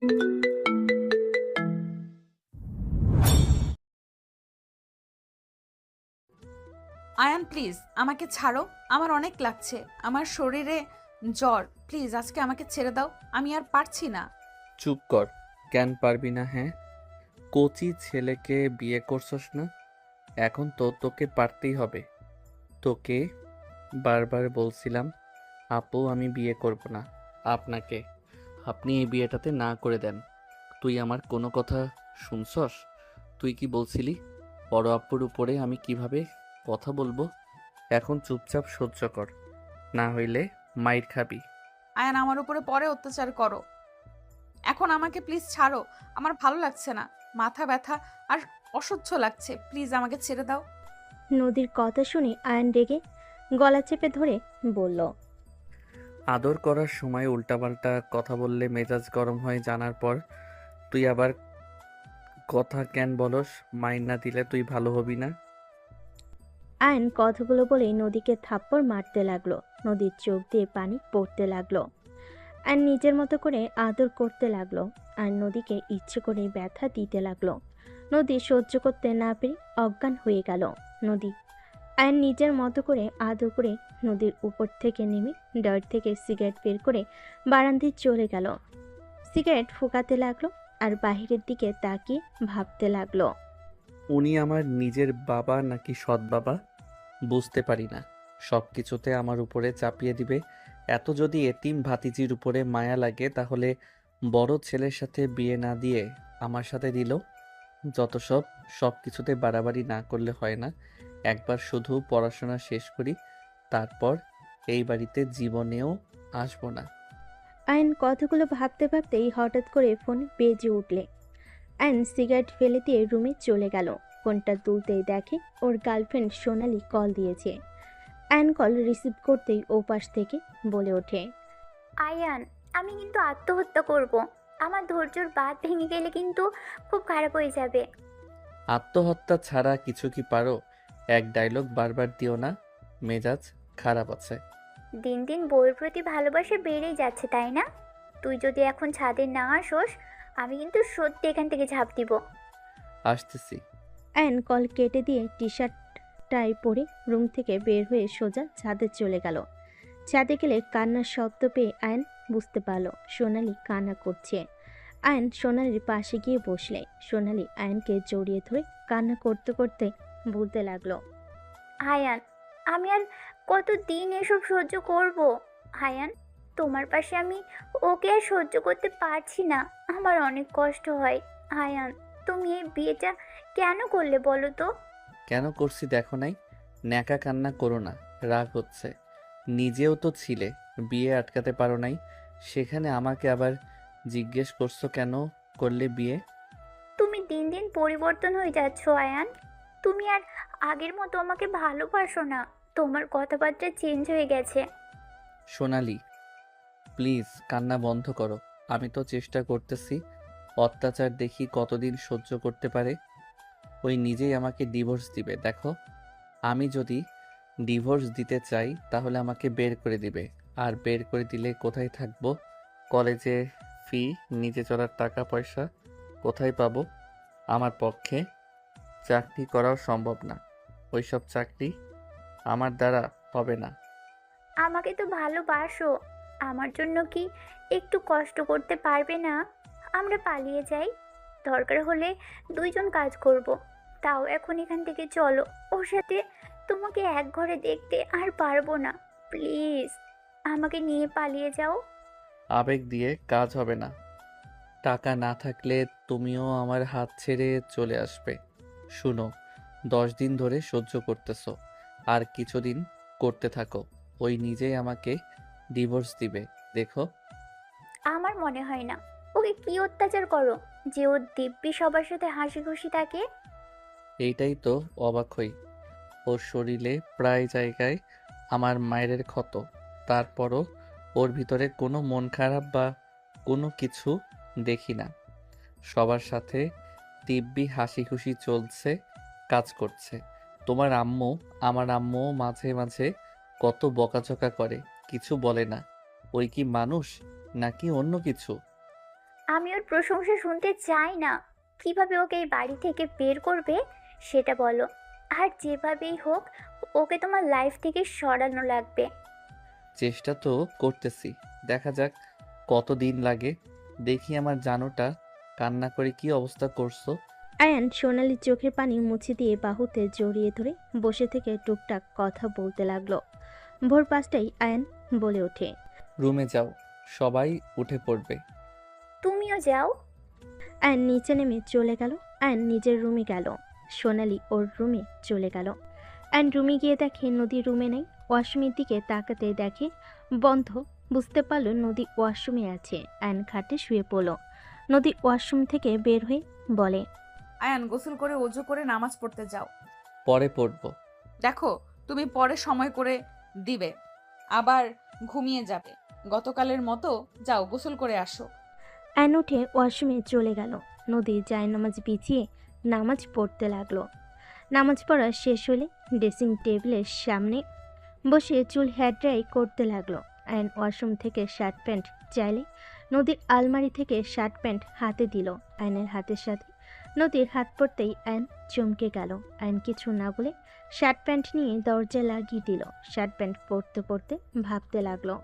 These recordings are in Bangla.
আয়ান প্লিজ আমাকে ছাড়ো, আমার অনেক লাগছে, আমার শরীরে জ্বর, প্লিজ আজকে আমাকে ছেড়ে দাও, আমি আর পারছি না। চুপ কর। কেন পারবি না? হ্যাঁ, কচি ছেলেকে বিয়ে করছস না? এখন তো তোকে পারতেই হবে। তোকে বারবার বলছিলাম, আপু আমি বিয়ে করব না আপনাকে, আপনি এই বিয়েটাতে না করে দেন। তুই আমার কোনো কথা শুনছস? তুই কি বলছিলি বড় আপুর উপরে আমি কিভাবে কথা বলবো? এখন চুপচাপ সহ্য কর, না হইলে মাইর খাবি। আয়ান আমার উপরে পরে অত্যাচার করো, এখন আমাকে প্লিজ ছাড়ো, আমার ভালো লাগছে না, মাথা ব্যথা আর অসহ্য লাগছে, প্লিজ আমাকে ছেড়ে দাও। নদীর কথা শুনে আয়ান রেগে গলা চেপে ধরে বলল, আদর করার সময় উল্টাপাল্টা কথা বললে মেজাজ গরম হয় জানার পর তুই আবার কথা কেন বলস? মাইর না দিলে তুই ভালো হবি না। আয়ন কথাগুলো বলেই নদীকে থাপ্পড় মারতে লাগলো। নদীর চোখ দিয়ে পানি পড়তে লাগলো। আর নিজের মতো করে আদর করতে লাগলো, আর নদীকে ইচ্ছে করে ব্যথা দিতে লাগলো। নদী সহ্য করতে না পেরে অজ্ঞান হয়ে গেল। নদী আয়ন নিজের মতো করে আদর করে নদীর উপর থেকে নেমে ডার থেকে সিগারেট বের করে বারান্দায় চলে গেল। সিগারেট ফুঁকাতে লাগলো আর বাহিরের দিকে তাকিয়ে ভাবতে লাগলো। উনি আমার নিজের বাবা নাকি সৎ বাবা বুঝতে পারি না। সব কিছুতে আমার উপরে চাপিয়ে দিবে। এত যদি এতিম ভাতিজির উপরে মায়া লাগে তাহলে বড় ছেলের সাথে বিয়ে না দিয়ে আমার সাথে দিল। যত সব, সব কিছুতে বাড়াবাড়ি না করলে হয় না। একবার শুধু পড়াশোনা শেষ করি, তারপর এই বাড়িতে জীবনেও আসবো না। আয়ন কথাগুলো ভাবতে ভাবতেই হঠাৎ করে ফোন বেজে উঠলে আয়ন সিগারেট ফেলে দিয়ে রুমে চলে গেল। ফোনটা তুলতেই দেখে ওর গার্লফ্রেন্ড সোনালি কল দিয়েছে। আয়ন কল রিসিভ করতেই ওপাশ থেকে বলে ওঠে, আয়ান, আমি কিন্তু আত্মহত্যা করব। আমার ধৈর্যর বাঁধ ভেঙে গেলে কিন্তু খুব খারাপ হয়ে যাবে। আত্মহত্যা ছাড়া কিছু কি পারো? এক ডায়লগ বারবার দিও না, মেজাজ খারাপ আছে। দিন দিন বউয়ের প্রতি ভালোবাসা বেড়েই যাচ্ছে, তাই না? তুই যদি এখন ছাদে না আসোস, আমি কিন্তু সত্যি এখান থেকে ঝাঁপ দিব। আসতেছি। আয়ন কল কেটে দিয়ে টি শার্ট টাই পরে রুম থেকে বের হয়ে সোজা ছাদে চলে গেল। ছাদে গেলে কান্নার শব্দ পেয়ে আয়ন বুঝতে পারল সোনালি কান্না করছে। আয়ন সোনালির পাশে গিয়ে বসলে সোনালি আয়নকে জড়িয়ে ধরে কান্না করতে করতে বলতে লাগলো, আয়ান, আমি আর কতদিন এসব সহ্য করব? আয়ান, তোমার পাশে আমি ওকে আর সহ্য করতে পারছি না, আমার অনেক কষ্ট হয়। আয়ান, তুমি এই বিয়েটা কেন করলে বলো তো? কেন করছি দেখো নাই? ন্যাকা কান্না করো না, রাগ হচ্ছে। নিজেও তো ছিলে, বিয়ে আটকাতে পারো নাই, সেখানে আমাকে আবার জিজ্ঞেস করছো কেন করলে বিয়ে? তুমি দিন দিন পরিবর্তন হয়ে যাচ্ছ আয়ান। তুমি আর আগের মতো আমাকে ভালোবাসো না, তোমার কথাবার্তা চেঞ্জ হয়ে গেছে। সোনালি, প্লিজ কান্না বন্ধ করো। আমি তো চেষ্টা করতেছি। অত্যাচার দেখি কতদিন সহ্য করতে পারে। ওই নিজেই আমাকে ডিভোর্স দিবে দেখো। আমি যদি ডিভোর্স দিতে চাই তাহলে আমাকে বের করে দিবে। আর বের করে দিলে কোথায় থাকবো? কলেজে ফি, নিজে চলার টাকা পয়সা কোথায় পাবো? আমার পক্ষে চাকরি করাও সম্ভব না। ওইসব চাকরি আমার দ্বারা হবে না। আমাকে তো ভালোবাসো, আমার জন্য কি একটু কষ্ট করতে পারবে না? আমরা পালিয়ে যাই, দরকার হলে দুইজন কাজ করব। তাও এখন এখান থেকে চলো, ওর সাথে তোমাকে এক ঘরে দেখতে আর পারবো না। প্লিজ আমাকে নিয়ে পালিয়ে যাও। আবেগ দিয়ে কাজ হবে না। টাকা না থাকলে তুমিও আমার হাত ছেড়ে চলে আসবে। শুনো, 10 দিন ধরে সহ্য করতেছো, আর কিছুদিন করতে থাকো। ওই নিজেই আমাকে ডিভোর্স দিবে দেখো। আমার মনে হয় না। ওকে কি অত্যাচার করো যে ও দিব্যি সবার সাথে হাসি খুশি থাকে? এইটাই তো অবাক হই। ওর শরীরে প্রায় জায়গায় আমার মায়ের ক্ষত, তারপরও ওর ভিতরে কোনো মন খারাপ বা কোনো কিছু দেখি না। সবার সাথে দিব্যি হাসি খুশি চলছে, কাজ করছে। তোমার আম্মু, আমার আম্মুও মাঝে মাঝে কত বকাঝকা করে, কিছু বলে না। ওই কি মানুষ নাকি অন্য কিছু? আমি ওর প্রশংসা শুনতে চাই না। কিভাবে ওকে এই বাড়ি থেকে বের করবে সেটা বলো। আর যেভাবেই হোক ওকে তোমার লাইফ থেকে সরানো লাগবে। চেষ্টা তো করতেছি, দেখা যাক কত দিন লাগে। দেখি আমার জানুটা কান্না করে কি অবস্থা করছো। আয়ান সোনালির চোখের পানি মুছে দিয়ে বাহুতে জড়িয়ে ধরে বসে থেকে টুকটাক কথা বলতে লাগলো। ভোর 5টায় আয়ান বলে ওঠে। রুমে যাও, সবাই উঠে পড়বে। তুমিও যাও। আয়ান নিচে নেমে চলে গেল। আয়ান নিজের রুমে গেল। সোনালি ওর রুমে চলে গেল। আয়ান রুমে গিয়ে দেখে নদী রুমে নেই। ওয়াশরুমের দিকে তাকাতে দেখে বন্ধ। বুঝতে পারল নদী ওয়াশরুমে আছে। আয়ান খাটে শুয়ে পড়ল। নদী ওয়াশরুম থেকে বের হয়ে বলে, আয়ান, গোসল করে অজু করে নামাজ পড়তে যাও। পরে পড়বো। দেখো, তুমি পরে সময় করে দিবে, আবার ঘুমিয়ে যাবে। গতকালের মতো যাও, গোসল করে আসো। আয়ান উঠে ওয়াশরুমে চলে গেল। নদী জায়নামাজ বিছিয়ে নামাজ পড়তে লাগলো। নামাজ পড়া শেষ হলে ড্রেসিং টেবিলের সামনে বসে চুল হেয়ার ড্রাই করতে লাগলো। আয়ন ওয়াশরুম থেকে শার্ট প্যান্ট চাইলে নদীর আলমারি থেকে শার্ট প্যান্ট হাতে দিল। আয়নের হাতের সাথে নদীর হাত পড়তেই আয়ন চমকে গেল। আয়ন কিছু না বলে শার্ট প্যান্ট নিয়ে দরজা লাগিয়ে দিল। শার্ট প্যান্ট পরতে পরতে ভাবতে লাগলো,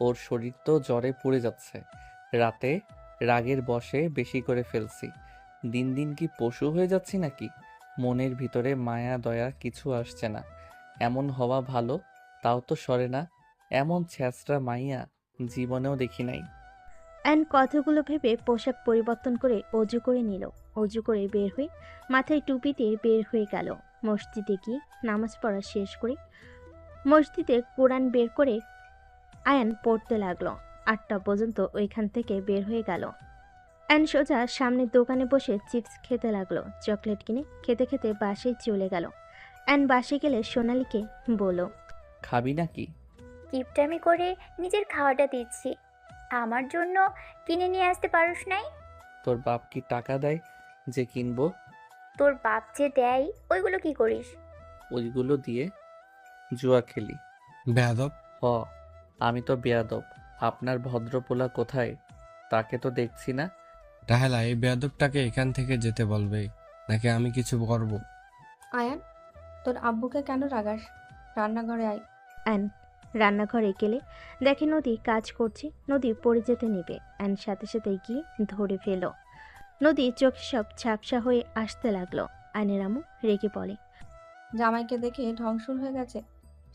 ওর শরীর তো জ্বরে পুড়ে যাচ্ছে। রাতে রাগের বশে বেশি করে ফেলছি। দিন দিন কি পশু হয়ে যাচ্ছি নাকি? মনের ভিতরে মায়া দয়া কিছু আসছে না। এমন হওয়া ভালো, তাও তো সরে না। এমন ছ্যাঁচড়া মাইয়া জীবনেও দেখি নাই। অ্যান কথাগুলো ভেবে পোশাক পরিবর্তন করে অজু করে নিল। অজু করে বের হয়ে মাথায় টুপি দিয়ে বের হয়ে গেল। মসজিদে গিয়ে নামাজ পড়া শেষ করে মসজিদে কোরআন বের করে আয়ান পড়তে লাগলো। 8টা পর্যন্ত ওইখান থেকে বের হয়ে গেল। অ্যান সোজা সামনের দোকানে বসে চিপস খেতে লাগলো। চকলেট কিনে খেতে খেতে বাসায় চলে গেল। অ্যান বাসে গেলে সোনালীকে বলল, খাবি নাকি? কিপটামি করে নিজের খাওয়াটা দিচ্ছি। আমার জন্য কিনে নিয়ে আসতে পারোস নাই? তোর বাপ কি টাকা দেয় যে কিনবো? তোর বাপ যে দেয় ওইগুলো কি করিস? ওইগুলো দিয়ে জুয়া খেলি। বেয়াদব। হ, আমি তো বেয়াদব। আপনার ভদ্রপোলা কোথায়? তাকে তো দেখছি না। রাহেলা, এই বেয়াদবটাকে এখান থেকে যেতে বলবে, নাকি আমি কিছু করব? আয়ান, তোর আব্বুকে কেন রাগাস? রান্নাঘরে আয়। অ্যান রান্নাঘরে গেলে দেখে নদী কাজ করছে। নদী পড়ে যেতে নেবে। অ্যান সাথে সাথে গিয়ে ধরে ফেল। নদী চোখ সব ঝাপসা হয়ে আসতে লাগলো। আয়নের আম্মু রেগে বলে, জামাইকে দেখে ঢংসুল হয়ে গেছে।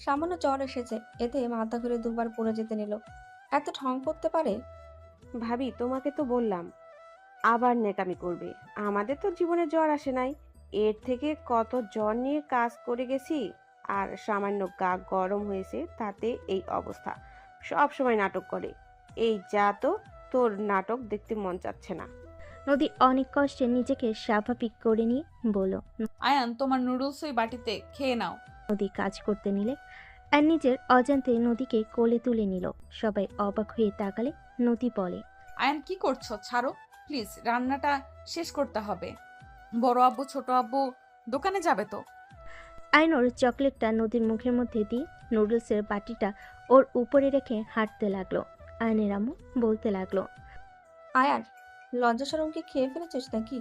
সামান্য জ্বর এসেছে, এতে মাথা ঘুরে দুবার পড়ে যেতে নিল। এত ঢং করতে পারে? ভাবি, তোমাকে তো বললাম আবার নেকামি করবে। আমাদের তো জীবনে জ্বর আসে নাই, এর থেকে কত জ্বর নিয়ে কাজ করে গেছি। আর সামান্য গা গরম হয়েছে তাতে এই অবস্থা। সব সময় নাটক করে। এই যা তো, তোর নাটক দেখতে মন চাচ্ছে না। নদী অনেক কষ্টে নিজেকে স্বাভাবিক করে নিয়ে বলল। আয়ান, তোমার নুডলস ওই বাটিতে খেয়ে নাও। নদী কাজ করতে নিলে আর নিজের অজান্তে নদীকে কোলে তুলে নিল। সবাই অবাক হয়ে তাকালে নদী বলে, আয়ান, কি করছো? ছাড়ো প্লিজ, রান্নাটা শেষ করতে হবে। বড় আব্বু ছোট আব্বু দোকানে যাবে তো। আয়নোর চকলেটটা নদীর মুখের মধ্যে দিয়ে নুডলসের বাটিটা ওর উপরে রেখে হাঁটতে লাগলো। আয়নের আম্মু বলতে লাগলো, আয়ান, লজ্জা শরম কি খেয়ে ফেলেছিস নাকি?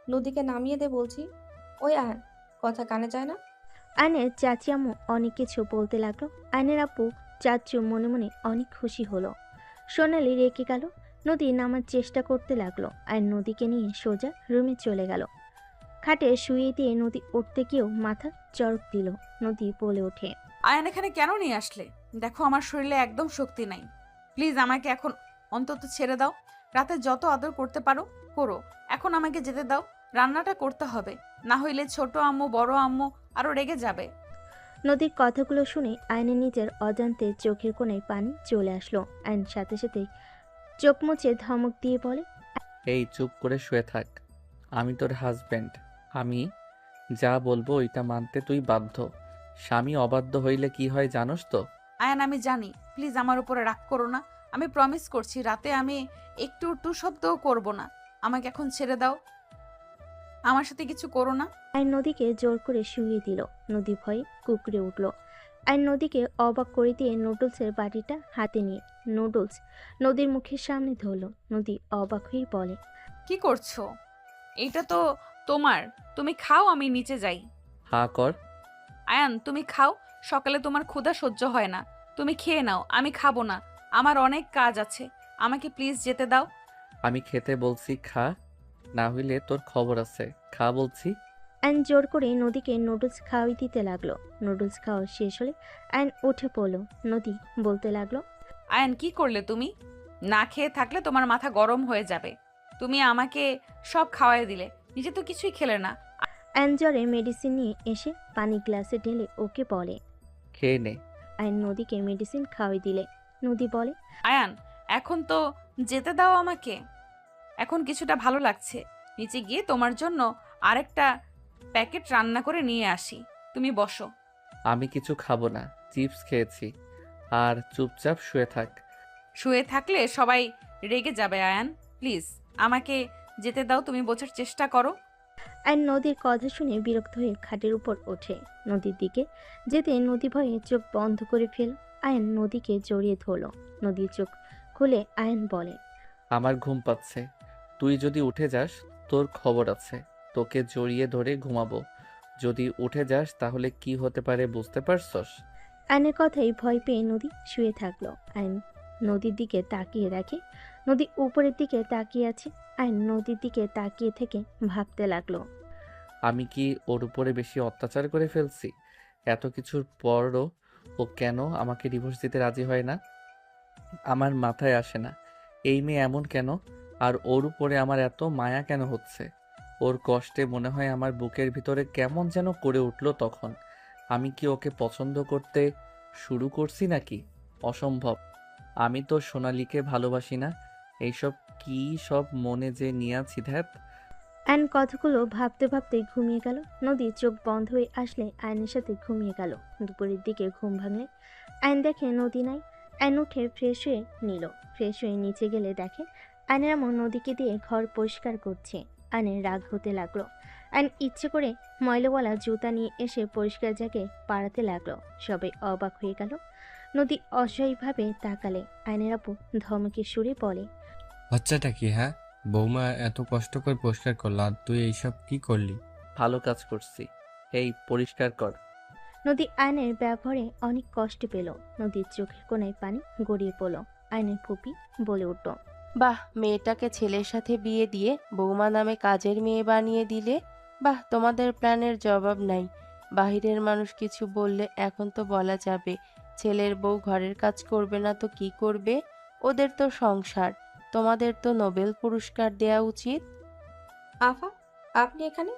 নদীকে নামিয়ে দে বলছি। ওই আয়ান, কথা কানে যায় না? আয়নের চাচি আম্মু অনেক কিছু বলতে লাগলো। আয়নের আব্বু চাচু মনে মনে অনেক খুশি হলো। সোনালি রেখে গেল। নদী নামার চেষ্টা করতে লাগলো। আর নদীকে নিয়ে সোজা রুমে চলে গেল। খাটে শুয়ে দিয়ে নদী উঠতে গিয়েও মাথা চড়ক দিল। নদী বলে ওঠে, আয়ান, এখানে কেন নিয়ে আসলে? দেখো, আমার শরীরে একদম শক্তি নাই। প্লিজ আমাকে এখন অন্তত ছেড়ে দাও। রাতে যত আদর করতে পারো করো, এখন আমাকে যেতে দাও। রান্নাটা করতে হবে, না হইলে ছোট আম্মু বড় আম্মু আরো রেগে যাবে। নদীর কথাগুলো শুনে আয়নের নিজের অজান্তে চোখের কোণায় পানি চলে আসলো। আয়ন সাথে সাথে চোখ মুছে ধমক দিয়ে বলে, এই চুপ করে শুয়ে থাক। আমি তোর হাজব্যান্ড। আমি যা বলবো ওইটা মানতে তুই বাধ্য। স্বামী অবাধ্য হইলে কি হয় জানোস তো? আয়ান, আমি জানি। প্লিজ আমার উপরে রাগ করো না। আমি প্রমিস করছি রাতে আমি একটু টু শব্দও করব না। আমাকে এখন ছেড়ে দাও, আমার সাথে কিছু করো না। আয়ন নদীকে জোর করে শুইয়ে দিল। নদী ভয়ে কুকড়ে উঠল। আয়ন নদীকে অবাক করে দিয়ে নুডলসের বাটিটা হাতে নিয়ে নুডলস নদীর মুখের সামনে ধরল। নদী অবাক হয়ে বলে, কি করছো? এটা তো তোমার, তুমি খাও, আমি নিচে যাই। হা কর। আয়ান তুমি খাও, সকালে তোমার ক্ষুধা সহ্য হয় না, তুমি খেয়ে নাও, আমি খাবো না, আমার অনেক কাজ আছে, আমাকে প্লিজ যেতে দাও। আমি খেতে বলছি খা, না হইলে তোর খবর আছে। খা বলছি। আয়ন জোর করে নদীকে নুডলস খাওয়াই দিতে লাগলো। নুডলস খাওয়া শেষ হলে আয়ন উঠে পড়ল। নদী বলতে লাগলো, আয়ান কি করলে তুমি? না খেয়ে থাকলে তোমার মাথা গরম হয়ে যাবে। তুমি আমাকে সব খাওয়াই দিলে, নিজে তো কিছুই খেলে না। আয়ন জ্বরে মেডিসিন নিয়ে এসে পানি গ্লাসে ঢেলে ওকে বলে। খেয়ে নে। আয়ন নদীকে মেডিসিন খাওয়াই দিলে। নদী বলে, আয়ান এখন তো যেতে দাও আমাকে, এখন কিছুটা ভালো লাগছে, নিচে গিয়ে তোমার জন্য আরেকটা প্যাকেট রান্না করে নিয়ে আসি, তুমি বসো। আমি কিছু খাবো না, চিপস খেয়েছি। আর চুপচাপ শুয়ে থাক। শুয়ে থাকলে সবাই রেগে যাবে। আয়ান প্লিজ আমাকে যেতে দাও, তুমি বোঝার চেষ্টা করো। আয়ন নদীর কথা শুনে বিরক্ত হয়ে খাটের উপর ওঠে। নদীর দিকে যেতে নদী ভয়ে চোখ বন্ধ করে ফেল। আয়ন নদীকে জড়িয়ে ধরল। নদীর চোখ খুলে আয়ন বলে, আমার ঘুম পাচ্ছে। তুই যদি উঠে যাস তোর খবর আছে। তোকে জড়িয়ে ধরে ঘুমাবো। যদি উঠে যাস তাহলে কি হতে পারে বুঝতে পারছস? আয়নের কথাই ভয় পেয়ে নদী শুয়ে থাকলো। আয়ন নদীর দিকে তাকিয়ে দেখে নদী উপরের দিকে তাকিয়ে আছে। আয়ন নদীর দিকে তাকিয়ে থেকে ভাবতে লাগলো, আমি কি ওর উপরে বেশি অত্যাচার করে ফেলছি? এত কিছুর পরও ও কেন আমাকে ডিভোর্স দিতে রাজি হয় না? আমার মাথায় আসে না। এই মেয়ে এমন কেন? আর ওর উপরে আমার এত মায়া কেন হচ্ছে? ওর কষ্টে মনে হয় আমার বুকের ভিতরে কেমন যেন করে উঠলো তখন। আমি কি ওকে পছন্দ করতে শুরু করছি নাকি? অসম্ভব। আমি তো সোনালীকে ভালোবাসি না। এইসব কি সব মনে যে নিয়ে আছি ধ্যাত। আয়ন কথাগুলো ভাবতে ভাবতে ঘুমিয়ে গেল। নদী চোখ বন্ধ হয়ে আসলে আয়নের সাথে ঘুমিয়ে গেল। দুপুরের দিকে ঘুম ভাঙলে আয়ন দেখে নদী নাই। আয়ন উঠে ফ্রেশ হয়ে নিল। ফ্রেশ হয়ে নিচে গেলে দেখে আয়নের আম্মু নদীকে দিয়ে ঘর পরিষ্কার করছে। আয়নের রাগ হতে লাগলো। আয়ন ইচ্ছে করে ময়লাওয়ালা জুতা নিয়ে এসে পরিষ্কার জায়গায় পাড়াতে লাগলো। সবাই অবাক হয়ে গেল। নদী অসহায়ভাবে তাকালে। আয়নের আপু ধমকে সুরে বলে, হচ্ছেটা কি হ্যাঁ? বৌমা এত কষ্ট করে পরিষ্কার করলো আর তুই এইসব কি করলি? ভালো কাজ করছি। এই পরিষ্কার কর। নদী আয়নের ব্যবহারে অনেক কষ্ট পেল। নদীর চোখের কোণায় পানি গড়িয়ে পড়ল। আয়নের ফুপি বলে উঠল, বাহ, মেয়েটাকে ছেলের সাথে বিয়ে দিয়ে বৌমা নামে কাজের মেয়ে বানিয়ে দিলে। বাহ, তোমাদের প্ল্যানের জবাব নাই। বাহিরের মানুষ কিছু বললে এখন তো বলা যাবে ছেলের বউ ঘরের কাজ করবে না তো কি করবে? ওদের তো সংসার। তোমাদের তো নোবেল পুরস্কার দেয়া উচিত। আফা, আপনি এখানে?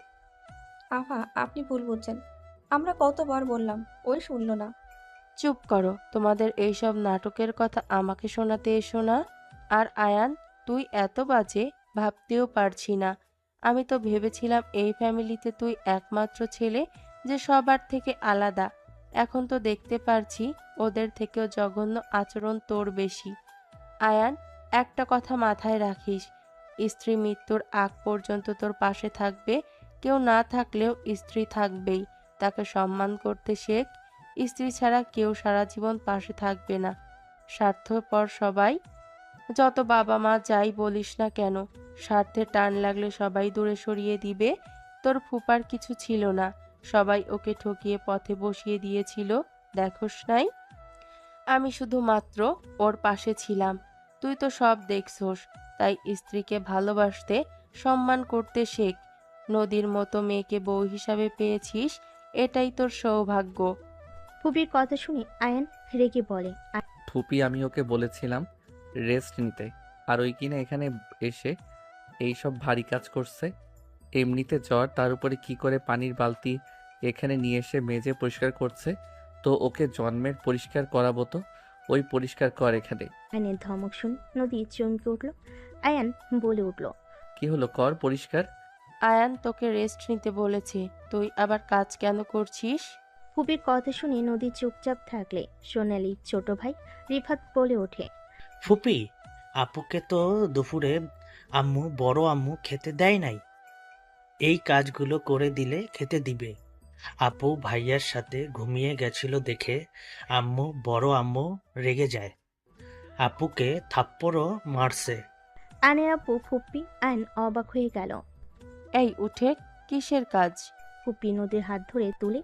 আফা, আপনি ভুল বুঝছেন। আমরা কতবার বললাম, ওই শুনলো না। চুপ করো, তোমাদের এইসব নাটকের কথা আমাকে শোনাতে এসো না। আর আয়ান, তুই এত বাজে ভাবতেও পারছি না। আমি তো ভেবেছিলাম এই ফ্যামিলিতে তুই একমাত্র ছেলে যে সবার থেকে আলাদা। এখন তো দেখতে পারছি ওদের থেকেও জঘন্য আচরণ তোর বেশি। আয়ান, একটা কথা মাথায় রাখিস, স্ত্রী মৃত্যুর আগ পর্যন্ত তোর পাশে থাকবে। কেউ না থাকলেও স্ত্রী থাকবেই। তাকে সম্মান করতে শেখ। স্ত্রী ছাড়া কেউ সারা জীবন পাশে থাকবে না। স্বার্থপর সবাই। যত বাবা মা যাই বলিস না কেন, স্বার্থে টান লাগলে সবাই দূরে সরিয়ে দিবে। তোর ফুপার কিছু ছিল না, সবাই ওকে ঠকিয়ে পথে বসিয়ে দিয়েছিল, দেখোস নাই? আমি শুধুমাত্র ওর পাশে ছিলাম। তুই তো সব দেখছোস। তাই স্ত্রীকে ভালোবাসতে, সম্মান করতে শেখ। নদীর মতো মেয়েকে বউ হিসাবে পেয়েছিস, এটাই তোর সৌভাগ্য। ফুপির কথা শুনে আয়ন রেগে বলে, ফুপি, আমি ওকে বলেছিলাম রেস্ট নিতে, আর ওই কিনা এখানে এসে এইসব ভারী কাজ করছে। এমনিতে জ্বর, তার উপরে কি করে পানির বালতি এখানে নিয়ে এসে মেজে পরিষ্কার করছে। তো ওকে জন্মের পরিষ্কার করাবো তো। ওই পরিষ্কার কর এখানে। আয়নের ধমক শুনে নদী চমকে উঠল। আয়ান বলে উঠল, কি হলো, কর পরিষ্কার। আয়ান তোকে রেস্ট নিতে বলেছে, তুই আবার কাজ কেন করছিস? ফুপির কথা শুনে নদী চুপচাপ থাকলে সোনালি ছোট ভাই রিফাত বলে ওঠে, ফুপি, আপুকে তো দুপুরে বড় আম্মু খেতে দেয় নাই। এই কাজগুলো করে দিলে খেতে দিবে। আপু ভাইয়ার সাথে ঘুমিয়ে গেছিল দেখে বড় আম্মু রেগে যায়, আপুকে থাপ্পড়ও মারছে। আয়নের আপু ফুপ্পি আয়ন অবাক হয়ে গেল। এই উঠে কিসের কাজ? ফুপ্পি নদীর হাত ধরে তুলে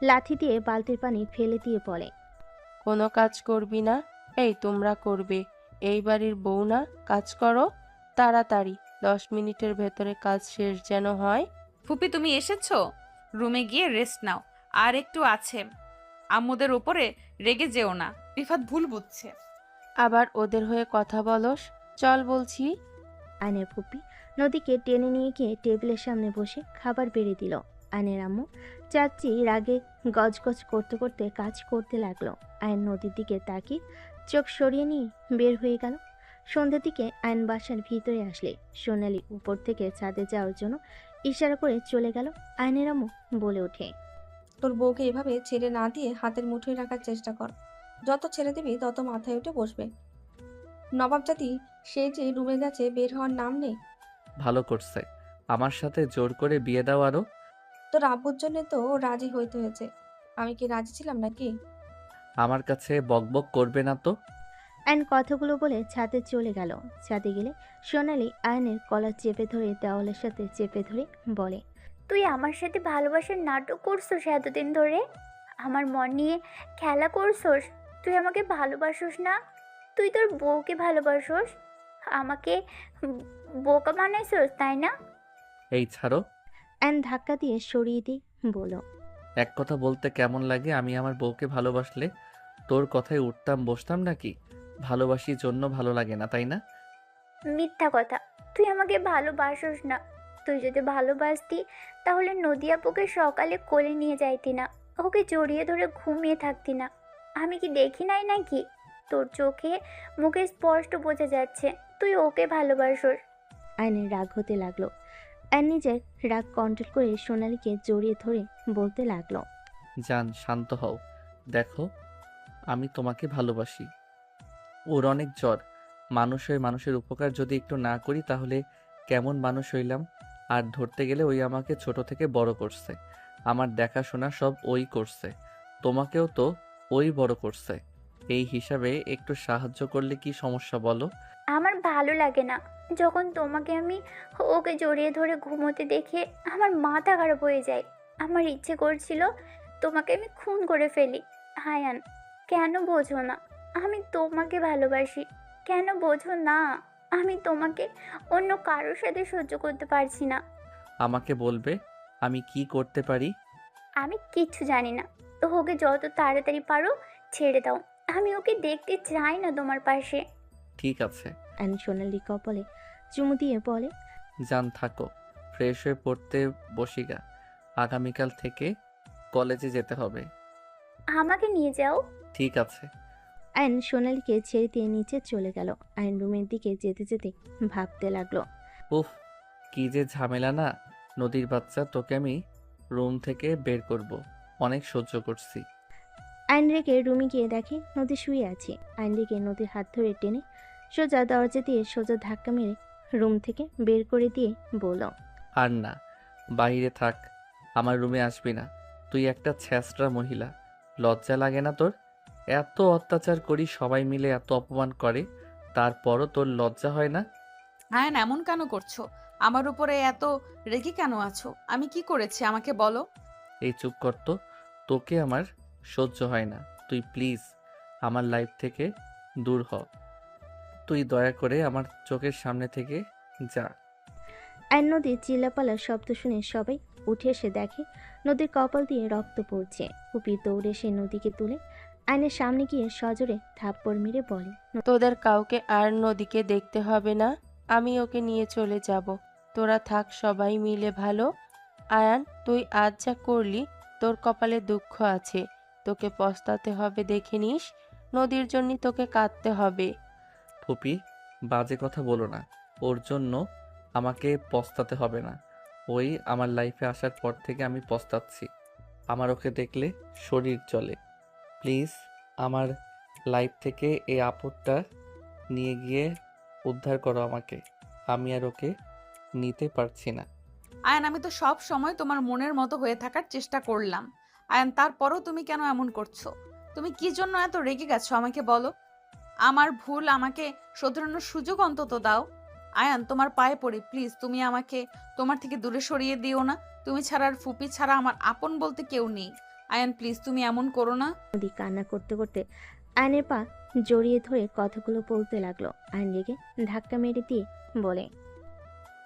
লাঠি দিয়ে বালতির পানি ফেলে দিয়ে বলে, কোনো কাজ করবি না? এই তোমরা করবে, এই বাড়ির বউ না? কাজ করো তাড়াতাড়ি, 10 মিনিটের ভেতরে কাজ শেষ যেন হয়। ফুপি তুমি এসেছো? রুমে গিয়ে রেস্ট নাও, আর একটু আছে। আম্মুদের উপরে রেগে যেও না, রিফাত ভুল বুঝছে। আবার ওদের হয়ে কথা বলস? চল বলছি। আয়নের ফুপ্পি নদীকে টেনে নিয়ে গিয়ে টেবিলের সামনে বসে খাবার বেড়ে দিল। আয়নের আম্মু চাচ্ছি রাগে গজগজ করতে করতে কাজ করতে লাগলো। আয়ন নদীর দিকে তাকিয়ে চোখ সরিয়ে নিয়ে বের হয়ে গেল। সন্ধ্যের দিকে আয়ন বাসার ভিতরে আসলে সোনালি উপর থেকে ছাদে যাওয়ার জন্য ইশারা করে চলে গেল। আয়নের আম্মু বলে ওঠে, তোর বউকে এভাবে ছেড়ে না দিয়ে হাতের মুঠোয় রাখার চেষ্টা কর। যত ছেড়ে দিবি তত মাথায় উঠে বসবে। নবাব জাতি সে যে রুমে গেছে, বের হওয়ার নাম নেই। ভালো করছে, আমার সাথে জোর করে বিয়ে দাও আরো। তোর আব্বুর জন্য তো রাজি হইতে হয়েছে, আমি কি রাজি ছিলাম নাকি? আমার কাছে বকবক করবে না তো। আয়ন কথাগুলো বলে ছাদে চলে গেল। ছাদে গেলে সোনালি আয়নের কলার চেপে ধরে দেওয়ালের সাথে চেপে ধরে বলে, তুই আমার সাথে ভালোবাসার নাটক করছোস এতদিন ধরে, আমার মন নিয়ে খেলা করছোস। তুই আমাকে ভালোবাসোস না, তুই তোর বউকে ভালোবাসোস, আমাকে বোকা বানাইছোস, তাই না? এই ছাড়ো। আয়ন ধাক্কা দিয়ে সরিয়ে দিয়ে বলল, এক কথা বলতে কেমন লাগে, আমি আমার বউকে ভালোবাসলে তোর কথায় উঠতাম বসতাম নাকি? ভালোবাসি জন্য ভালো লাগে না, তাই না? মিথ্যা কথা, তুই আমাকে ভালোবাসোস না। তুই যদি ভালোবাসতি তাহলে নদী আপুকে সকালে কোলে নিয়ে যাইতি না, ওকে জড়িয়ে ধরে ঘুমিয়ে থাকতি না। আমি কি দেখি নাই নাকি? তোর চোখে মুখে স্পষ্ট বোঝা যাচ্ছে তুই ওকে ভালোবাসোস। আয়নের রাগ হতে লাগলো। আয়ন নিজের রাগ কন্ট্রোল করে সোনালীকে জড়িয়ে ধরে বলতে লাগলো, জান শান্ত হও, দেখো আমি তোমাকে ভালোবাসি। ওর অনেক জ্বর, মানুষ হয়ে মানুষের উপকার যদি একটু না করি তাহলে কেমন মানুষ হইলাম? আর ধরতে গেলে ওই আমাকে ছোট থেকে বড় করছে, আমার দেখাশোনা সব ওই করছে, তোমাকেও তো ওই বড় করছে। এই হিসাবে একটু সাহায্য করলে কি সমস্যা বলো? আমার ভালো লাগে না যখন তোমাকে আমি ওকে জড়িয়ে ধরে ঘুমোতে দেখে আমার মাথা খারাপ হয়ে যায়। আমার ইচ্ছে করছিল তোমাকে আমি খুন করে ফেলি। হায়ান, কেন বোঝো না? আমি তোমাকে ভালোবাসি, কেন বোঝো না? আমি তোমাকে অন্য কারোর সাথে সহ্য করতে পারছি না। আমাকে বলবে আমি কি করতে পারি? আমি কিচ্ছু জানি না, তো ওকে যত তাড়াতাড়ি পারো ছেড়ে দাও। আমি ওকে দেখতে চাই না তোমার পাশে। ঠিক আছে। আয়ন সোনালি কপালে চুমু দিয়ে বলে, জান থাকো, ফ্রেশ হয়ে পড়তে বসিগা, আগামীকাল থেকে কলেজে যেতে হবে। আমাকে নিয়ে যাও। ঠিক আছে। আয়ন সোনালীকে ছেড়ে দিয়ে নিচে চলে গেল। আয়ন রুমের দিকে যেতে যেতে ভাবতে লাগলো, উফ, কি যে ঝামেলা না। নদীর বাচ্চা, তোকে আমি রুম থেকে বের করব, অনেক সহ্য করছি। আয়ন রেগে রুমে গিয়ে দেখে নদী শুয়ে আছে। আয়ন রেগে নদীর হাত ধরে টেনে সোজা দরজা দিয়ে সোজা ধাক্কা মেরে রুম থেকে বের করে দিয়ে বলল, আর না, বাইরে থাক, আমার রুমে আসবি না। তুই একটা ছ্যাঁচড়া মহিলা, লজ্জা লাগে না তোর? এত অত্যাচার করি, সবাই মিলে এত অপমান করে, তারপরও তোর লজ্জা হয় না? আয়ন এমন কেন করছো? আমার উপরে এত রেগে কেন আছো? আমি কি করেছি আমাকে বলো। এই চুপ কর তো, তোকে আমার সহ্য হয় না। তুই প্লিজ আমার লাইফ থেকে দূর হ, তুই দয়া করে আমার চোখের সামনে থেকে যা। আয়ন নদীর চিল্লাপাল্লার শব্দ শুনে সবাই উঠে এসে দেখে নদীর কপাল দিয়ে রক্ত পড়ছে। ফুপি দৌড়ে সে নদীকে তুলে আয়নের সামনে গিয়ে সজোরে থাপ্পড় মেরে বলে, তোদের কাউকে আর নদীকে দেখতে হবে না, আমি ওকে নিয়ে চলে যাব। তোরা থাক সবাই মিলে ভালো। আয়ান, তুই আজ যা করলি, তোর কপালে দুঃখ আছে, তোকে পস্তাতে হবে দেখে নিস। নদীর জন্য তোকে কাঁদতে হবে। ফুপি, বাজে কথা বলো না, ওর জন্য আমাকে পস্তাতে হবে না। ওই আমার লাইফে আসার পর থেকে আমি পস্তাচ্ছি, আমার ওকে দেখলে শরীর চলে। প্লিজ আমার লাইফ থেকে এই আপদটা নিয়ে গিয়ে উদ্ধার করো আমাকে, আমি আর ওকে নিতে পারছি না। আয়ান আমি তো সব সময় তোমার মনের মতো হয়ে থাকার চেষ্টা করলাম। আয়ান তারপরও তুমি কেন এমন করছো? তুমি কি জন্য এত রেগে গেছো আমাকে বলো। আমার ভুল, আমাকে শোধরানোর সুযোগ অন্তত দাও। আয়ান তোমার পায়ে পড়ি, প্লিজ তুমি আমাকে তোমার থেকে দূরে সরিয়ে দিও না। তুমি ছাড়া আর ফুপি ছাড়া আমার আপন বলতে কেউ নেই। আয়ান প্লিজ তুমি এমন করো না। নদী কান্না করতে করতে আয়নের পা জড়িয়ে ধরে কথাগুলো বলতে লাগলো। আয়ন রেগে ধাক্কা মেরে দিয়ে বলে,